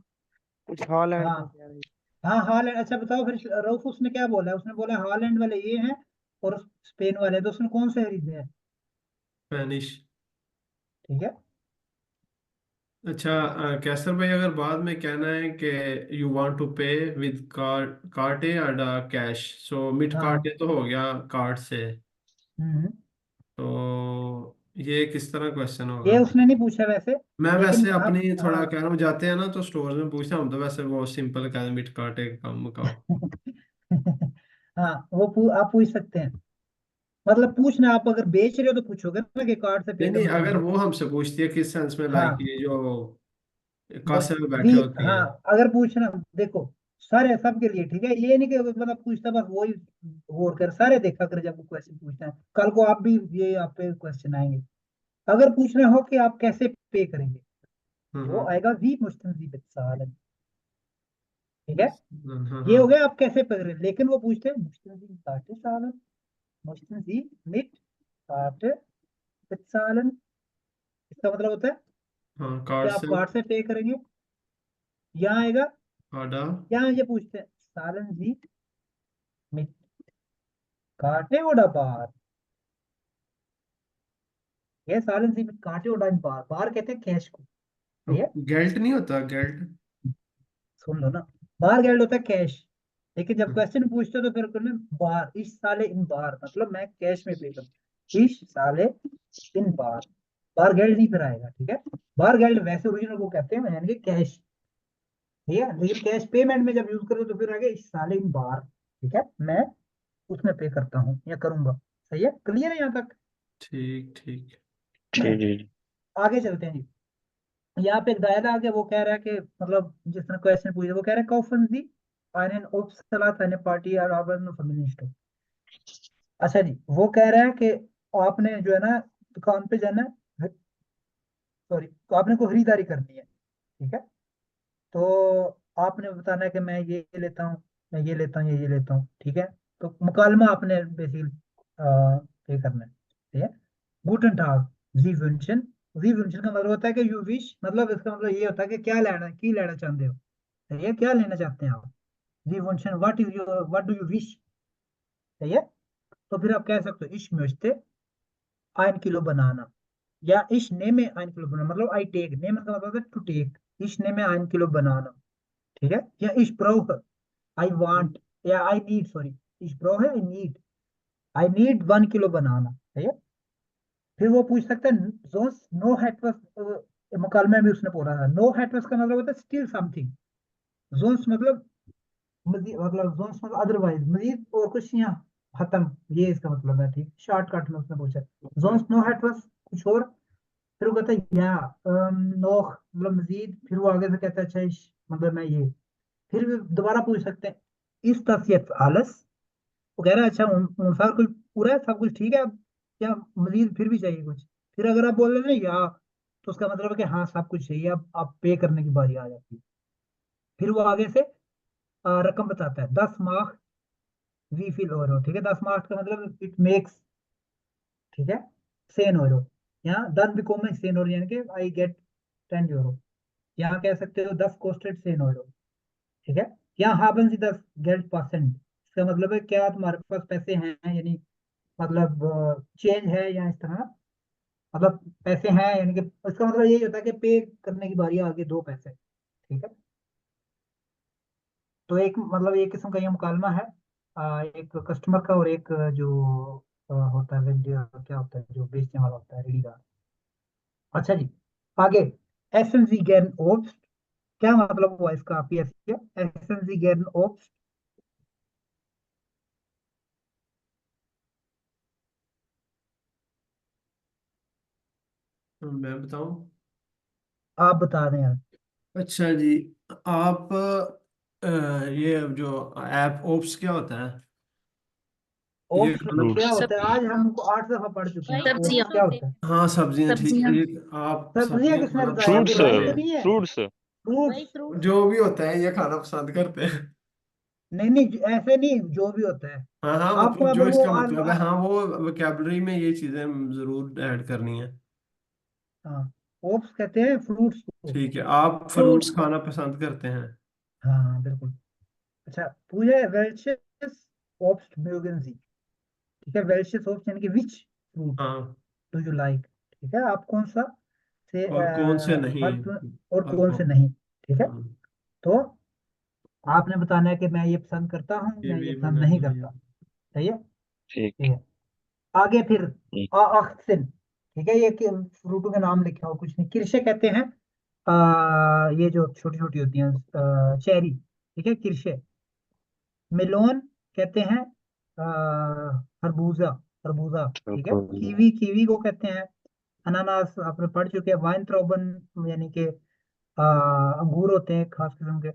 कुछ हॉलैंड हाँ से कह रही। हाँ, हॉलैंड। अच्छा बताओ फिर, रऊफ उसने क्या बोला? उसने बोला हॉलैंड वाले ये हैं और स्पेन वाले, तो उसने कौन से खरीदे हैं? स्पेनिश। ठीक है। अच्छा कैसर भाई, अगर बाद में कहना है कि यू वांट टू पे विद कार्ड या कैश, सो मिट हाँ। कार्ड तो हो गया कार्ड से। हम्म तो ये किस तरह क्वेश्चन ये होगा? उसने नहीं पूछा वैसे, मैं लेकिन वैसे आप अपनी थोड़ा हाँ। कह रहा हूँ, जाते हैं ना तो स्टोर में पूछता हूँ, तो वैसे वो सिंपल कह मिट कार्ड कम का। हाँ, आप पूछ सकते हैं। मतलब पूछना, आप अगर बेच रहे हो तो पूछोगे ना कि कार्ड से पे नहीं नहीं, करना अगर चाहते हो। वो हमसे पूछती है किस सेंस में, लाइक हाँ ये जो बस कासे में वी, बैठे होती हाँ हैं। अगर पूछना, देखो सारे सबके लिए ठीक है, ये नहीं कि मतलब पूछता बस वही गौर कर, सारे देखा कर जब क्वेश्चन पूछना है, कल को आप भी ये आप पे क्वेश्चन आएंगे। अगर पूछना हो कि आप कैसे पे करेंगे, वो हम्म। आएगा वी मुश्तम सालन। ठीक है, हाँ ये हाँ। हो गया आप कैसे पे करें, लेकिन वो पूछते हैं मुश्तम काटे सालन, मुश्तम मिट काटे सालन। इसका मतलब होता है हाँ कि कार्ड आप से। कार्ड से पे करेंगे। यहाँ आएगा, आडा। यहाँ ये पूछते हैं सालन जी मिट काटे ओडा बार। ये सालन जी मिट काटे ओडा बार, बार कहते हैं कैश को। तो सही है, गेल्ट नहीं होता, गेल्ट। सुन लो ना, बार गैल्ड होता है कैश, लेकिन जब क्वेश्चन पूछते हो तो फिर करना बार, इस साले इन बार, मतलब मैं कैश में पे करूँ, इस साले इन बार। बार गैल्ड नहीं फिर आएगा। ठीक है, बार गैल्ड वैसे ओरिजिनल को कहते हैं, यानी कि कैश। ठीक है, लेकिन कैश पेमेंट में जब यूज करो तो फिर आगे इस साले इन बार। ठीक है, मैं उसमें पे करता हूँ या करूंगा। सही है, क्लियर है यहाँ तक? ठीक ठीक। जी जी जी। आगे चलते हैं जी। यहाँ पे एक डायलॉग है, वो कह रहा है कि मतलब जिस तरह क्वेश्चन पूछे, वो कह रहा है कौफन दी einen Obstsalat, eine Party erarbeiten und Familienstoff। अच्छा जी, वो कह रहा है कि आपने जो है ना दुकान पे जाना है, सॉरी, तो आपने को खरीदारी करनी है। ठीक है, तो आपने बताना है कि मैं ये लेता हूँ, मैं ये लेता हूँ, ये लेता हूँ। ठीक है, तो मुकालमा आपने बेसिकली पे करना है। ठीक है, गुटन टाग जी वंशन, जी वंशन का मतलब होता है कि यू विश, मतलब इसका मतलब ये होता है कि क्या लेना, की लेना चाहते हो। सही है, क्या लेना चाहते हैं आप? जी वंशन, व्हाट डू यू विश। सही है, तो फिर आप कह सकते हो इश möchte 1 किलो बनाना, या इश ने में 1 किलो बनाना, मतलब आई टेक, नेम का मतलब है टू टेक, इश ने में 1 किलो बनाना। ठीक है, या इश ब्राउche, आई वांट, या आई नीड, सॉरी, इश ब्राउche, I need I need 1 kilo banana, सही है। फिर वो पूछ सकता है जोन्स नो हैटवस, मुकालमे में उसने बोला था नो हैटवस का मतलब होता है स्टिल समथिंग, जोन्स मतलब मजीद, मतलब जोन्स मतलब अदरवाइज मजीद और कुछ यहाँ खत्म, ये इसका मतलब है, ठीक। शॉर्टकट में उसने पूछा जोन्स नो हैटवस कुछ और, फिर वो कहता है या नो मतलब मजीद, फिर वो आगे से कहता है अच्छा मतलब मैं ये, फिर भी दोबारा पूछ सकते हैं इस तफियत आलस, वो कह रहा है अच्छा मुनफार कुछ पूरा है, सब कुछ ठीक है, अब क्या मजीद फिर भी चाहिए कुछ, फिर अगर आप बोल रहे हैं ना या, तो उसका मतलब है कि हाँ सब कुछ चाहिए, अब आप पे करने की बारी आ जाती है। फिर वो आगे से रकम बताता है 10 मार्क वी फील ओवर, ठीक है, 10 मार्क का मतलब इट मेक्स, ठीक है, 10 यूरो, यहाँ 10 बिकोम 10 यूरो यानी कि आई गेट 10 यूरो, यहाँ कह सकते हो 10 कोस्टेड 10 यूरो, ठीक है। यहाँ haben Sie das Geld passend, इसका मतलब है क्या तुम्हारे पास पैसे हैं, यानी मतलब चेंज है या इस तरह, मतलब पैसे हैं, यानी कि इसका मतलब यही होता है कि पे करने की बारी आ गई, दो पैसे, ठीक है। तो एक मतलब एक किस्म का ये मुकालमा है, एक कस्टमर का और एक जो होता है वेंडर, क्या होता है जो बेचने वाला होता है, रेडी का। अच्छा जी, आगे एसन जी गैरन ओब्स्ट, क्या मतलब हुआ इसका, आप एसन जी गैरन ओब्स्ट, मैं बताऊं? आप बता दें यार। अच्छा जी, आप ये जो ऐप ओप्स क्या होता है? ये ओप्स खाना, क्या फ्रूट्स। होता है, आज हम उनको 8 दफा पढ़ चुके हैं, भाई ओप्स फ्रूट क्या होते होता है। हाँ सब्जियां, ठीक सब्जियां। है, ये आप सब्जियां सब्जियां किसने खाना बताया, पसंद वो फ्रूट्स। करते राइस तो हैं? नहीं है। फ्रूट्स। फ्रूट्स, भाई फ्रूट जो भी होता है ये खाना पसंद करते हैं। नहीं नहीं ऐसे नहीं, जो भी होता है हाँ हाँ, आपको मतलब मैं जो बोलूँ इसका मतलब है, हाँ वो वोकेबलरी में ये चीजें जरूर ऐड करनी है। हाँ, ओप्स कहते हैं फ्रूट्स को। ठीक है, आप फ्रूट्स फ्रूट्स, खाना पसंद करते हैं? हाँ हाँ बिल्कुल। अच्छा पूछा है वेल्चेस ओब्स्ट mögen Sie, ठीक है, वेल्चेस ओब्स्ट यानी कि विच फ्रूट हाँ, डू यू लाइक, ठीक है, आप कौन सा से और कौन से नहीं? और और कौन से कौन? नहीं, ठीक है। हाँ, तो आपने बताना है कि मैं ये पसंद करता हूँ ये या भी ये पसंद बनानी नहीं है। करता, सही है। ठीक। ठीक है, आगे फिर हम्म। अक्सिन, ठीक है, ये फ्रूटों के नाम लिखे हो कुछ नहीं, किरशे कहते हैं ये जो छोटी छोटी होती हैं चेरी, ठीक है, किरशे। मेलोन कहते हैं खरबूजा, खरबूजा, ठीक है। कीवी, कीवी को कहते हैं अनानास, आपने पढ़ चुके हैं। वाइन ट्रौबन यानी कि अंगूर होते हैं खास किस्म के,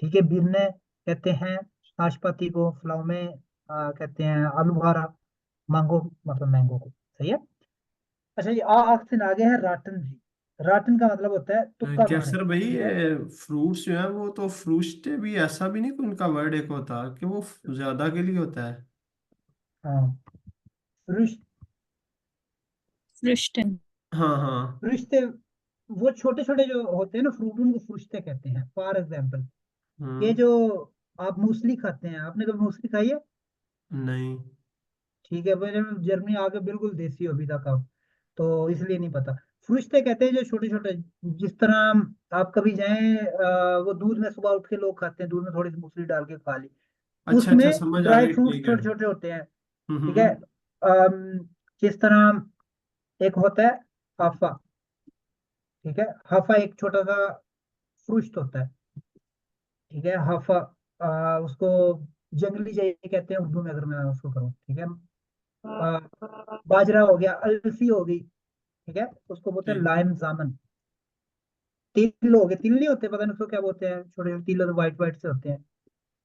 ठीक है। बिरने कहते हैं नाशपाती को, फ्लाउमे कहते हैं आलू बुखारा, मांगो मतलब मैंगो को, सही है। अच्छा जी, ऑक्सिन आगे है राटन जी, राटन का मतलब होता है तुक्का क्या मारे, सर भाई, ठीक है। ये फ्रूट्स जो है वो तो फ्रूट्स भी ऐसा भी नहीं कोई उनका वर्ड एक होता कि वो ज्यादा के लिए होता है? हाँ, रिश- फ्रुस्टन। हाँ हाँ। रिश्ते, वो छोटे छोटे जो होते हैं ना फ्रूट, उनको फ्रुश्ते कहते हैं। फॉर एग्जाम्पल ये हम्म। जो आप मूसली खाते हैं, आपने कभी मूसली खाई है, नहीं। ठीक है, मैंने जर्मनी आके बिल्कुल देसी हो अभी तक आप, तो इसलिए नहीं पता। फ्रुश्ते कहते हैं जो छोटे छोटे, जिस तरह आप कभी जाएं वो दूध में सुबह उठ के लोग खाते हैं, दूध में थोड़ी सी मूसली डाल के खा ली, अच्छा उसमें अच्छा, समझ आ ड्राई गई, फ्रूट्स ठीक है। छोटे छोटे होते हैं, हम्म ठीक है। हम्म जिस तरह एक होता है हाफा, ठीक है, हाफा एक छोटा सा फ्रूट होता है, ठीक है, हाफा उसको जंगली जाई कहते हैं उर्दू में, अगर मैं उसको करूँ, ठीक है। आ, बाजरा हो गया, अलसी हो गई, ठीक है, उसको बोलते हैं ठीक। लाइम जामन। तिल हो गए, तिल नहीं होते, पता नहीं उसको क्या बोलते हैं, छोटे छोटे तिल व्हाइट व्हाइट से होते हैं,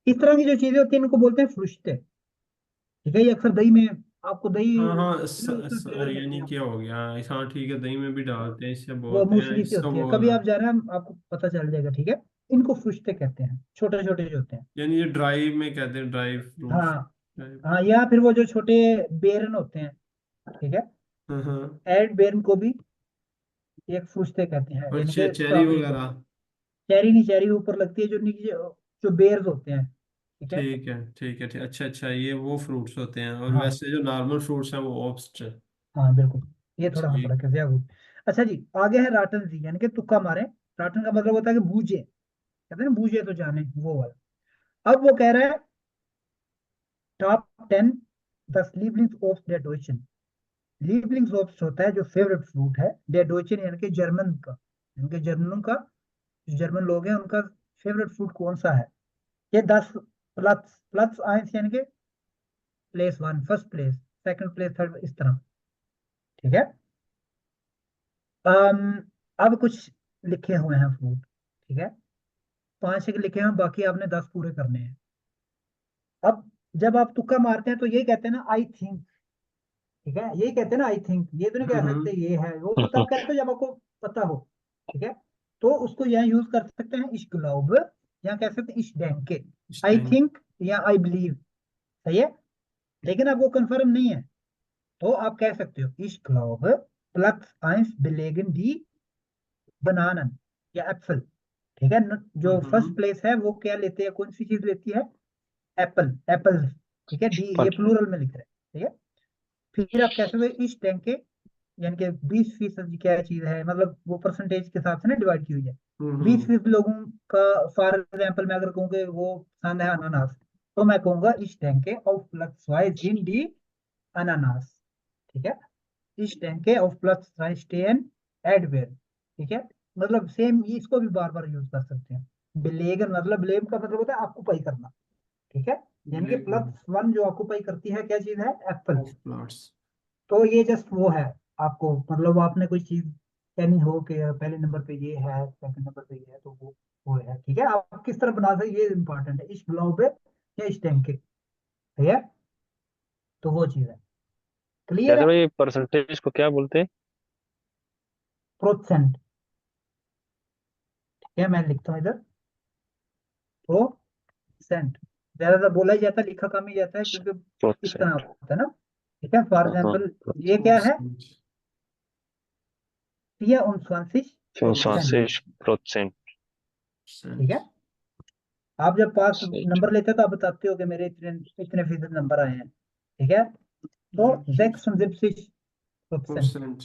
इस तरह की जो चीजें होती हैं इनको बोलते हैं फ्रुश्ते, ठीक है। ये अक्सर दही में, आपको दही हाँ हाँ, उसमें फ्लेवर मिलते यानी हैं, क्या हो गया, हाँ ठीक है, दही में भी डालते हैं, इससे वो बोलते हैं, मूसली सी इसका होती है, वो कभी होता आप है। जा रहे हैं आपको पता चल जाएगा, ठीक है। इनको फ्रुश्ते कहते हैं, छोटे छोटे जो होते हैं। यानी ये ड्राई में कहते हैं, ड्राई फ्रूट्स। हाँ हाँ, या फिर वो जो छोटे बेरन होते हैं, ठीक है, हाँ हाँ। एड बेरन को भी एक फ्रुश्ते कहते हैं, और यानी कि चेरी स्ट्रॉबेरी को। वगैरह? चेरी नहीं, चेरी ऊपर लगती है, जो नीचे जो बेर्स होते हैं, ठीक है। ठीक है ठीक है ठीक, अच्छा अच्छा, ये वो फ्रूट्स होते हैं, और हाँ वैसे जो नॉर्मल फ्रूट्स हैं वो ऑब्स्ट। हाँ बिल्कुल, ये थोड़ा सा ठीक। फर्क है, गुड। अच्छा जी, आगे है राटन जी, यानी कि तुक्का मारे। राटन का मतलब होता है कि बूझे, कहते हैं ना बूझे तो जाने, वो वाला। अब वो कह रहा है top 10 das Lieblingsobst der Deutschen। Lieblingsobst होता है जो फेवरेट फ्रूट है, der Deutschen यानी कि जर्मन का, यानी कि जर्मनों का, जो जर्मन लोग हैं उनका फेवरेट फ्रूट कौन सा है। ये 10 प्लस प्लस आइंस यानी कि place 1 first place, second place, third, इस तरह। ठीक है। अब कुछ लिखे हुए हैं फ्रूट। ठीक है, 5 एक लिखे हैं, बाकी आपने 10 पूरे करने हैं। अब जब आप तुक्का मारते हैं तो ये कहते हैं ना आई थिंक। ठीक है, यही कहते हैं ना आई थिंक, ये तो नहीं कह सकते ये है वो, तब कहते हो जब आपको पता हो। ठीक है, तो उसको यहाँ यूज कर सकते हैं इश ग्लोब, या कह सकते हैं इश denke, आई थिंक या आई बिलीव। सही है, लेकिन अब वो कंफर्म नहीं है, तो आप कह सकते हो इश globe plus eins belegen die बनानन या एप्पल। ठीक है, जो फर्स्ट प्लेस है वो क्या लेते हैं, कौन सी चीज लेती है, एप्पल, एप्पल। ठीक है, डी ये प्लूरल में लिख रहे हैं। ठीक है, फिर आप कह सकते हो इस टैंक के, यानी कि 20% क्या चीज है, मतलब वो परसेंटेज के हिसाब से ना डिवाइड की हुई है। 20% लोगों का, फॉर एग्जाम्पल मैं अगर कहूँ कि वो पसंद है अनानास, तो मैं कहूंगा इस टैंक के ऑफ प्लस वाइज इन डी अनानास। ठीक है, इस टैंक के ऑफ प्लस वाइज स्टेन एडवेयर। ठीक है, मतलब सेम इसको भी बार बार यूज कर सकते हैं। बिलेगन मतलब ब्लेम का मतलब होता है ऑक्यूपाई करना। ठीक है, यानी कि प्लस 1 जो ऑक्यूपाई करती है क्या चीज है, एप्पल। तो ये जस्ट वो है, आपको मतलब आपने कोई चीज कहनी हो कि पहले नंबर पे ये है, सेकंड नंबर पे ये है, तो वो है। ठीक है, आप किस तरह बना सकते, ये इंपॉर्टेंट है, इस ग्लोब या इस टैंक के। ठीक है, तो वो चीज है, क्लियर कैसे है। भाई परसेंटेज को क्या बोलते हैं? प्रोसेंट। ठीक है, मैं लिखता हूँ इधर प्रोसेंट, ज्यादातर बोला ही जाता है, लिखा कम ही जाता है, क्योंकि इस तरह परसेंट। होता है ना। ठीक है, फॉर हाँ, एग्जाम्पल ये क्या है, 24%। 24%। ठीक है, आप जब पास नंबर लेते हो तो आप बताते हो कि मेरे इतने इतने फीसद नंबर आए हैं। ठीक है, तो 76%।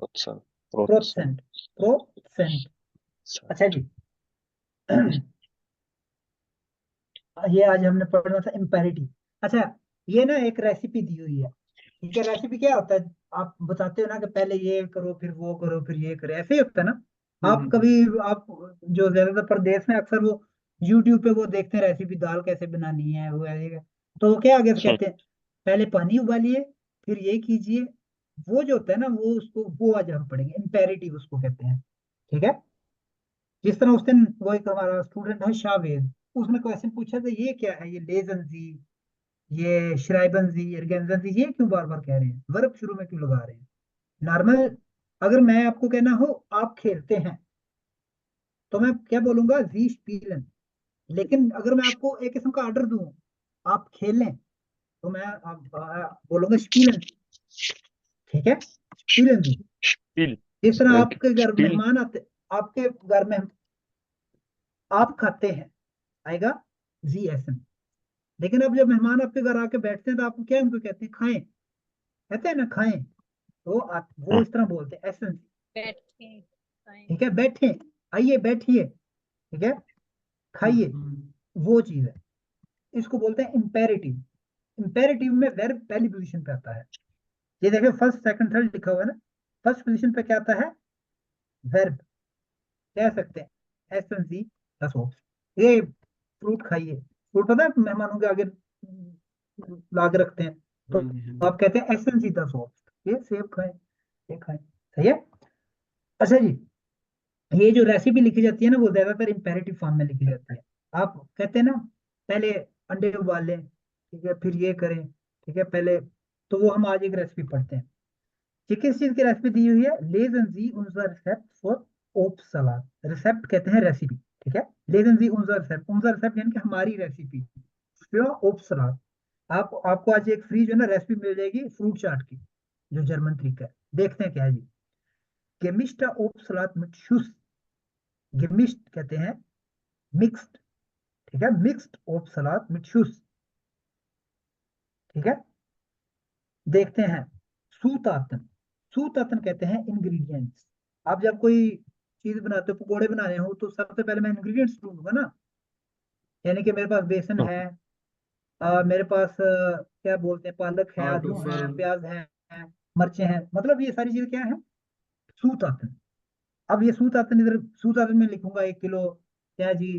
अच्छा, प्रोसेंट, प्रोसेंट। अच्छा जी, ये आज हमने पढ़ना था इम्पेरेटिव। अच्छा, ये ना एक रेसिपी दी हुई है। ठीक है, रेसिपी क्या होता है, आप बताते हो ना कि पहले ये करो फिर वो करो फिर ये करो, ऐसे ही होता है ना। आप कभी, आप जो ज्यादातर प्रदेश में अक्सर वो यूट्यूब पे वो देखते हैं रेसिपी, दाल कैसे बनानी है वो है, तो वो क्या आगे से कहते हैं, पहले पानी उबालिए फिर ये कीजिए। वो जो होता है ना, वो उसको वो आज हम पढ़ेंगे, इम्पेरेटिव उसको कहते हैं। ठीक है, जिस तरह उस दिन वो एक हमारा स्टूडेंट है शावेद, उसने क्वेश्चन पूछा था ये क्या है, ये लेजन जी, ये श्राइबन जी, एर्गेन्जन जी, ये क्यों बार बार कह रहे हैं, वर्ब शुरू में क्यों लगा रहे हैं। नॉर्मल अगर मैं आपको कहना हो आप खेलते हैं, तो मैं क्या बोलूंगा, जी स्पीलन। लेकिन अगर मैं आपको एक किस्म का ऑर्डर दूं, आप खेलें, तो मैं बोलूंगा स्पीलन। ठीक है, स्पीलन जी। स्पील। जिस तरह आपके घर स्पील। मेहमान आते, आपके घर में आप खाते हैं, आएगा जी एस एन। लेकिन अब जब मेहमान आपके घर आके बैठते हैं तो आप क्या उनको कहते हैं, खाएं, कहते हैं ना खाएं, तो आप वो इस तरह बोलते हैं एसेंस। बैठे खाएं। ठीक है, बैठे, आइए बैठिए। ठीक है, खाइए, वो चीज है, इसको बोलते हैं इम्पेरेटिव। इम्पेरेटिव में वर्ब पहली पोजीशन पे आता है। ये देखिए फर्स्ट सेकंड थर्ड लिखा हुआ है ना, फर्स्ट पोजीशन पे क्या आता है, वर्ब। कह सकते हैं एसेंस ही दस हो, ये फ्रूट खाइए, फ्रूट पता है मेहमानों के आगे ला के रखते हैं, तो आप कहते हैं एसेंस ही दस हो, ये सेब खाएं, ये खाएं। सही है। अच्छा जी, ये जो रेसिपी लिखी जाती है ना, वो ज्यादातर इंपेरेटिव फॉर्म में लिखी जाती है। आप कहते हैं ना, पहले अंडे उबाल लें, ठीक है, फिर ये करें, ठीक है, पहले, तो वो हम आज एक रेसिपी पढ़ते हैं। ठीक है, किस चीज की रेसिपी दी हुई है, लेजन जी उनका रिसेप्ट फॉर ओप सलाद। रिसेप्ट कहते हैं रेसिपी। ठीक है, लेजन जी उनका रिसेप्ट यानी कि हमारी रेसिपी ओप सलाद। आपको आज एक फ्री जो है ना रेसिपी मिल जाएगी फ्रूट चाट की, जो जर्मन तरीका है। देखते हैं क्या है जी, गेमिस्टा ओप सलाद मिट शुस। गेमिस्ट कहते हैं मिक्स्ड। ठीक है, मिक्स्ड ओप सलाद मिट शुस। ठीक है, देखते हैं सूतातन। सूतातन कहते हैं इंग्रेडिएंट्स। आप जब कोई चीज बनाते हो, पकोड़े बनाने हो, तो सबसे पहले मैं इंग्रेडिएंट्स ढूंढूंगा ना, यानी कि मेरे पास बेसन है, मेरे पास क्या बोलते हैं, पालक है, आलू है, कार्टोफल। प्याज है, मिर्चें हैं, मतलब ये सारी चीजें क्या है, सूत आतन। अब ये सूत आतन, इधर सूत आतन में लिखूंगा 1 किलो क्या जी,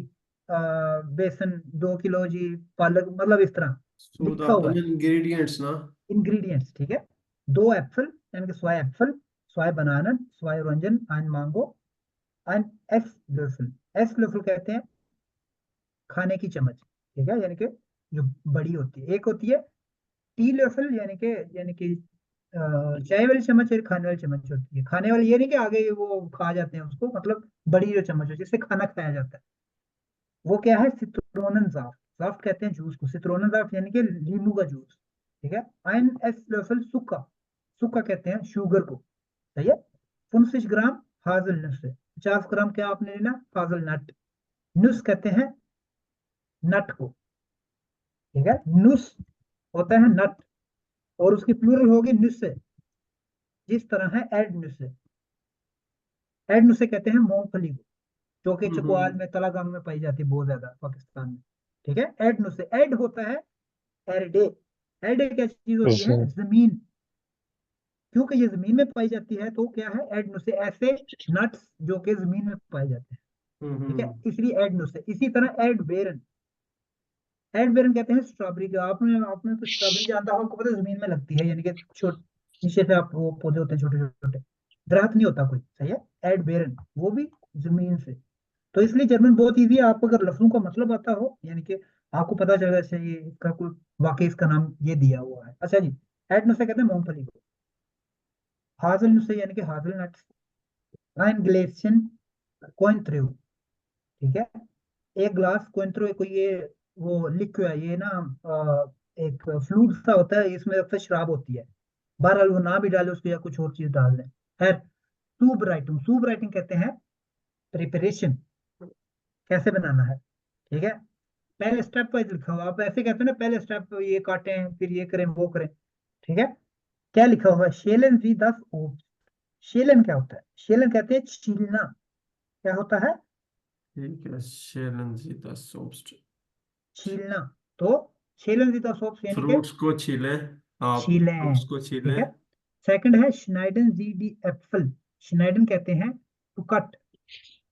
बेसन 2 किलो जी, पालक, मतलब इस तरह सूद लिखा हुआ आपने है इंग्रेडिएंट्स ना। इंग्रेडिएंट्स, ठीक है। 2 एप्पल यानी कि स्वाय एप्पल, स्वाय बनाना, स्वाय रंजन, एंड मैंगो, एंड एस löffel। एस löffel कहते हैं खाने की चम्मच, ठीक है, यानी कि जो बड़ी होती है। एक होती है टी löffel, यानी कि चाय वाली चम्मच और खाने वाली चम्मच होती है। खाने वाली ये नहीं कि आगे वो खा जाते हैं उसको, मतलब बड़ी जो चम्मच है जिससे खाना खाया जाता है, वो क्या है, सित्रोनन जाफ्ट। जाफ्ट कहते हैं जूस को, सित्रोनन जाफ्ट यानी कि नींबू का जूस, ठीक है। आइन एस löffel सूखा, सूखा कहते हैं शुगर को, सही है। 50 ग्राम हाजलनट से, 50 ग्राम क्या आपने लेना, हाजलनट। नुस कहते हैं नट को, ठीक है। नुस होता है नट, और उसकी प्लूरल होगी नुस से, जिस तरह है एड नुस से। एड नुस से कहते हैं मूंगफली को, जो कि चकवाल में, तलागांव में पाई जाती है बहुत ज्यादा पाकिस्तान में, ठीक है। एड नुस से, एड होता है एरडे। एरडे क्या चीज होती है, अच्छा। जमीन। क्योंकि ये जमीन में पाई जाती है तो क्या है, एड नुस से, ऐसे नट्स जो कि जमीन में पाए जाते हैं, ठीक है, इसलिए एड नुस से। इसी तरह एड बेरन, एड बेरन कहते हैं स्ट्रॉबेरी का। आपने आपने तो स्ट्रॉबेरी जानता हो, आपको पता है जमीन में लगती है, यानी कि छोट नीचे से आप वो पौधे होते हैं छोटे छोटे, दरख्त नहीं होता कोई, सही है। एड बेरन वो भी जमीन से। तो इसलिए जर्मन बहुत इजी है, आपको अगर लफ्जों का मतलब आता हो, यानी कि आपको पता चलेगा अच्छा ये इसका कोई वाकई इसका नाम ये दिया हुआ है। अच्छा जी, एड से कहते हैं मूंगफली को। हाजल से यानी कि हाजल नट्स, ein Gläschen Cointreau, ठीक है। एक ग्लास कोइंट्रो, कोई ये वो लिक्विड है ये ना, एक फ्लूइड सा होता है, इसमें अक्सर शराब होती है। बहरहाल वो ना भी डाले उसको या कुछ और चीज डाल दें। खैर, सूप राइटिंग, सूप राइटिंग कहते हैं प्रिपरेशन, कैसे बनाना है, ठीक है। पहले स्टेप वाइज लिखा हुआ, आप ऐसे कहते हैं ना, पहले स्टेप ये काटें फिर ये करें वो करें, ठीक है। क्या लिखा हुआ है, शेलन जी 10 ओप्स। शेलन क्या होता है, शेलन कहते हैं छीलना। क्या होता है, ठीक है, शेलन सोप्स। छीलना। तो छेलन जी 10 ओप्स यानी कि फ्रूट्स को छीलें। आप फ्रूट्स छीलें, को ठीक छीलें। है। सेकंड है schneiden Sie die Äpfel, schneiden कहते हैं टू कट,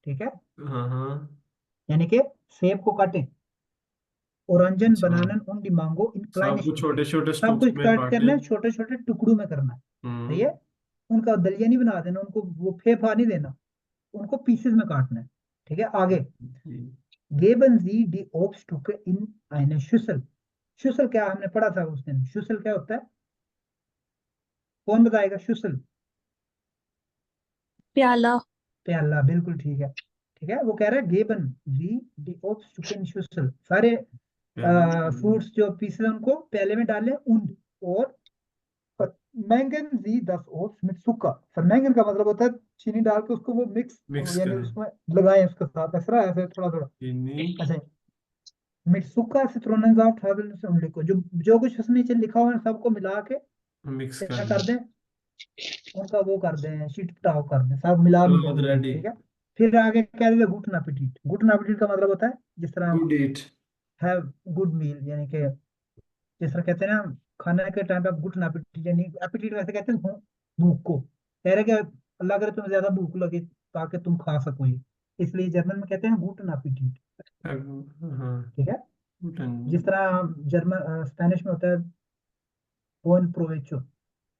ठीक है, हाँ हाँ। यानी कि सेब को काटें। ओरंजन अच्छा, बनानन उन die Mango in kleine सबको Stücke, छोटे छोटे सब स्टूक्स कुछ में कट काटें। करना है, छोटे छोटे टुकड़ों में करना है, सही हम्म। है। उनका दलिया नहीं बना देना, उनको वो फेफा नहीं देना, उनको पीसेस में काटना है, ठीक है। आगे, geben Sie die Obststücke in eine Schüssel। शुसल क्या हमने पढ़ा था उस दिन, शुसल क्या होता है, कौन बताएगा, शुसल प्याला। प्याला, बिल्कुल ठीक है, ठीक है। वो कह रहा है गेबन जी डी ओब्स्टुकेन शुसल, सारे फ्रूट्स जो पीसेस उनको प्याले में डालें, उन और मैंगन जी 10 ओब्स मिट सूखा। फर्मैंगन का मतलब होता है चीनी डाल के उसको वो मिक्स, मिक्स यानी करें। उसमें लगाएं उसके साथ, ऐसा ऐसे थोड़ा थोड़ा। चीनी अच्छा, मिट सूखा सिट्रोनन ऑफ हेवन से उन लिखो, जो कुछ उसमें नीचे लिखा हुआ है सबको मिला के मिक्स क्या करना। कर दें, उनका वो कर दें, शीट पटाव कर दें, सब मिला सलाद मिलूंगे, रेडी। ठीक है। फिर आगे कह देते गुटन अपीटीट। गुटन अपीटीट का मतलब होता है जिस तरह हम good eat. Have good meal, यानी कि जिस तरह कहते हैं ना खाने के टाइम पे आप गुटन अपीटीट, यानी अपीटीट वैसे कहते हैं भूख को, कह रहे कि अल्लाह करे तुम्हें ज्यादा भूख लगे ताकि तुम खा सको ये, इसलिए जर्मन में कहते हैं गुटन अपीटीट, हाँ। ठीक है। जिस तरह जर्मन स्पेनिश में होता है बोन प्रोवेचो,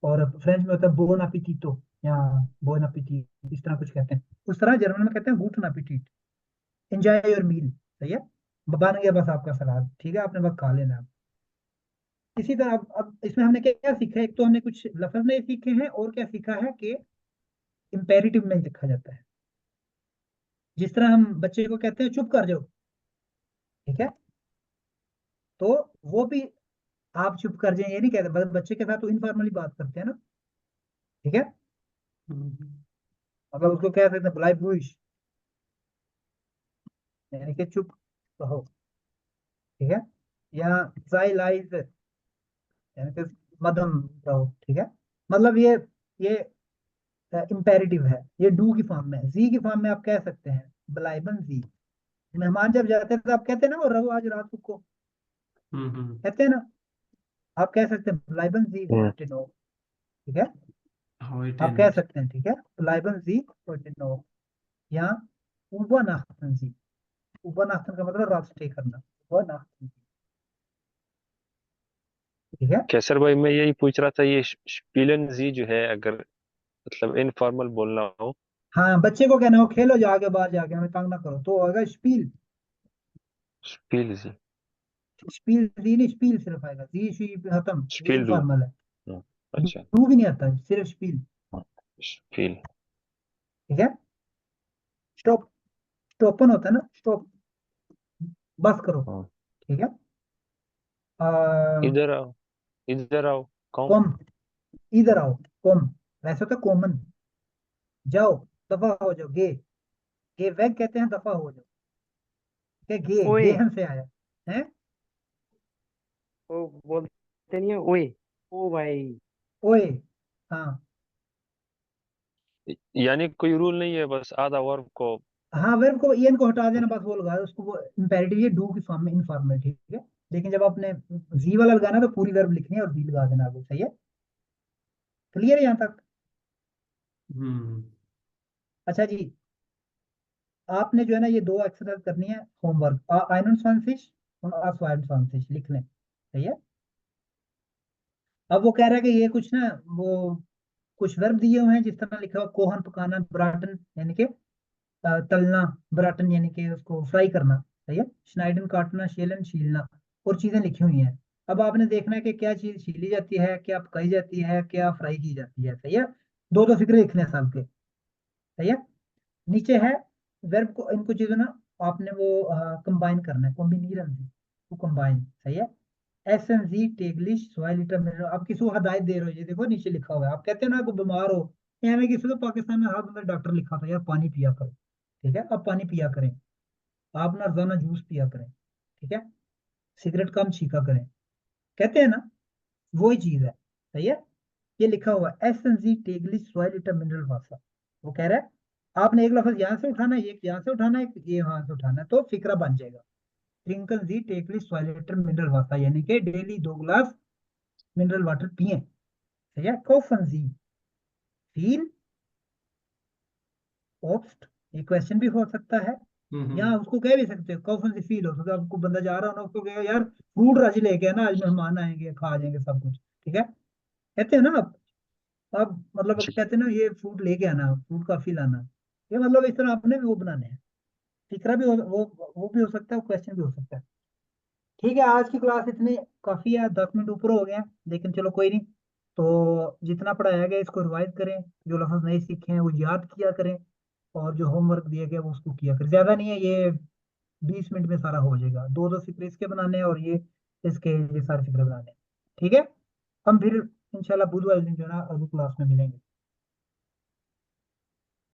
और फ्रेंच में होता है बोन अपिटीटो या बोन अपिटीट, इस तरह कुछ कहते हैं। उस तरह जर्मन में कहते हैं गूटन अपिटीट, एंजॉय योर मील, सही है। बन गया बस आपका सलाद, ठीक है, आपने बस खा लेना है। इसी तरह अब इसमें हमने क्या क्या सीखा है, एक तो हमने कुछ लफ्ज नए सीखे हैं, और क्या सीखा है कि इंपेरेटिव में लिखा जाता है। जिस तरह हम बच्चे को कहते हैं चुप कर जाओ, ठीक है, तो वो भी आप चुप कर जाए ये नहीं कहते, बच्चे के साथ तो इनफॉर्मली बात करते हैं ना, ठीक है। मतलब उसको कह सकते हैं ब्लाई बुश, यानी कि चुप रहो, ठीक है। या जाई लाइज, यानी कि मध्यम रहो, ठीक है। मतलब ये इंपेरेटिव है, ये डू की फॉर्म में है। जी की फॉर्म में आप कह सकते हैं ब्लाइबन जी, मेहमान जब जाते हैं तो आप कहते हैं ना वो रहो आज रात को, कहते हैं ना, आप कह सकते हैं bleiben Sie heute noch, ठीक है, heute आप कह nicht. सकते हैं, ठीक है, bleiben Sie heute noch, या übernachten Sie, übernachten का मतलब रात स्टे करना, übernachten Sie, ठीक है। कैसर भाई मैं यही पूछ रहा था, ये स्पिलन जी जो है, अगर मतलब इनफॉर्मल बोलना हो। हाँ, बच्चे को कहना हो खेलो जाके बाहर जाके, हमें तंग ना करो, तो होगा स्पील, स्पिल जी। स्पील जी नहीं, स्पील सिर्फ आएगा, जी शी खत्म, ये स्पिल डू। इनफॉर्मल है, अच्छा। डू भी नहीं आता, सिर्फ स्पील, स्पिल। ठीक है। स्टॉप, स्टॉपन होता है ना, स्टॉप, बस करो, हाँ। ठीक है। इधर आओ, इधर आओ, कौन। कॉम, इधर आओ, कॉम, वैसे होता है कॉमन, जाओ, दफा हो जाओ, गे वैग कहते हैं, दफा हो जाओ, ठीक है, ओए, गेहन से आया है, वो बोलते नहीं है ओए, ओ भाई। ओए, हाँ यानी कोई रूल नहीं है, बस आधा वर्ब को। हाँ, वर्ब को ईएन को हटा देना, बस वो लगा दो उसको, वो इंपेरेटिव ये डू की फॉर्म में इनफॉर्मल, ठीक है। लेकिन जब आपने जी वाला लगाना तो पूरी वर्ब लिखनी है और वी लगा देना आगे, सही है, क्लियर है यहाँ तक। हम्म अच्छा जी, आपने जो है ना ये दो एक्सरसाइज करनी है होमवर्क, 21 और 22 लिख लें, सही है। अब वो कह रहा है कि ये कुछ ना, वो कुछ वर्ब दिए हुए हैं, जिस तरह लिखा हुआ कोहन पकाना, ब्राटन यानी कि तलना, ब्राटन यानी कि उसको फ्राई करना, सही है, श्नाइडन काटना, शेलन छीलना, और चीजें लिखी हुई हैं। अब आपने देखना है कि क्या चीज छीली जाती है, क्या पकाई जाती है, क्या फ्राई की जाती है, सही है। दो दो फिक्रे लिखने हैं सबके, सही है। नीचे है वर्ब को, इनको चीजों ना आपने वो कंबाइन करना है, कॉम्बिनीरन टू कंबाइन, सही है। SNZ टेगलिश सॉइल लीटर मिनरल, आप किसी को हदायत दे रहे हो, ये देखो नीचे लिखा हुआ है, आप कहते हो ना, कोई बीमार हो, या हमें किसी को पाकिस्तान में हाथ में डॉक्टर लिखा था यार पानी पिया करो, ठीक है, आप पानी पिया करें, आप ना रोजाना जूस पिया करें, ठीक है, सिगरेट कम छीका करें, कहते हैं ना, वही चीज है, सही है। ये लिखा हुआ है SNZ टेगलिश सॉइल लीटर मिनरल वाटर, वो कह रहा है आपने एक लफ्ज यहाँ से उठाना है, एक यहाँ से उठाना है, एक ये यहाँ से उठाना है, तो फिक्रा बन जाएगा। ट्रिंकल जी टेकली सॉइल लीटर मिनरल वाटर, यानी कि डेली 2 गिलास मिनरल वाटर पिए, ठीक है। कॉफन जी फील ओब्स्ट, ये क्वेश्चन भी हो सकता है, या उसको कह भी सकते हो कॉफन जी फील हो सकता है, आपको बंदा जा रहा हो ना, उसको कहेगा यार फ्रूट आज लेके आना, आज मेहमान आएंगे, खा जाएंगे सब कुछ, ठीक है, कहते हैं ना आप मतलब जी। कहते हैं ना ये फ्रूट लेके आना, फ्रूट काफी लाना, ये मतलब इस तरह आपने वो बनाने हैं, फिक्रा भी हो, वो भी हो सकता है, क्वेश्चन भी हो सकता है। ठीक है, आज की क्लास इतनी काफी है, 10 मिनट ऊपर हो गए हैं, लेकिन चलो कोई नहीं, तो जितना पढ़ाया गया इसको रिवाइज करें, जो लफ्ज नहीं सीखे हैं वो याद किया करें, और जो होमवर्क दिया गया वो उसको किया करें, ज्यादा नहीं है ये, 20 मिनट में सारा हो जाएगा, दो दो फिक्रे इसके बनाने हैं और ये सारे फिक्रे बनाने हैं, ठीक है। हम फिर इंशाल्लाह बुधवार दिन जो है ना अगली क्लास में मिलेंगे।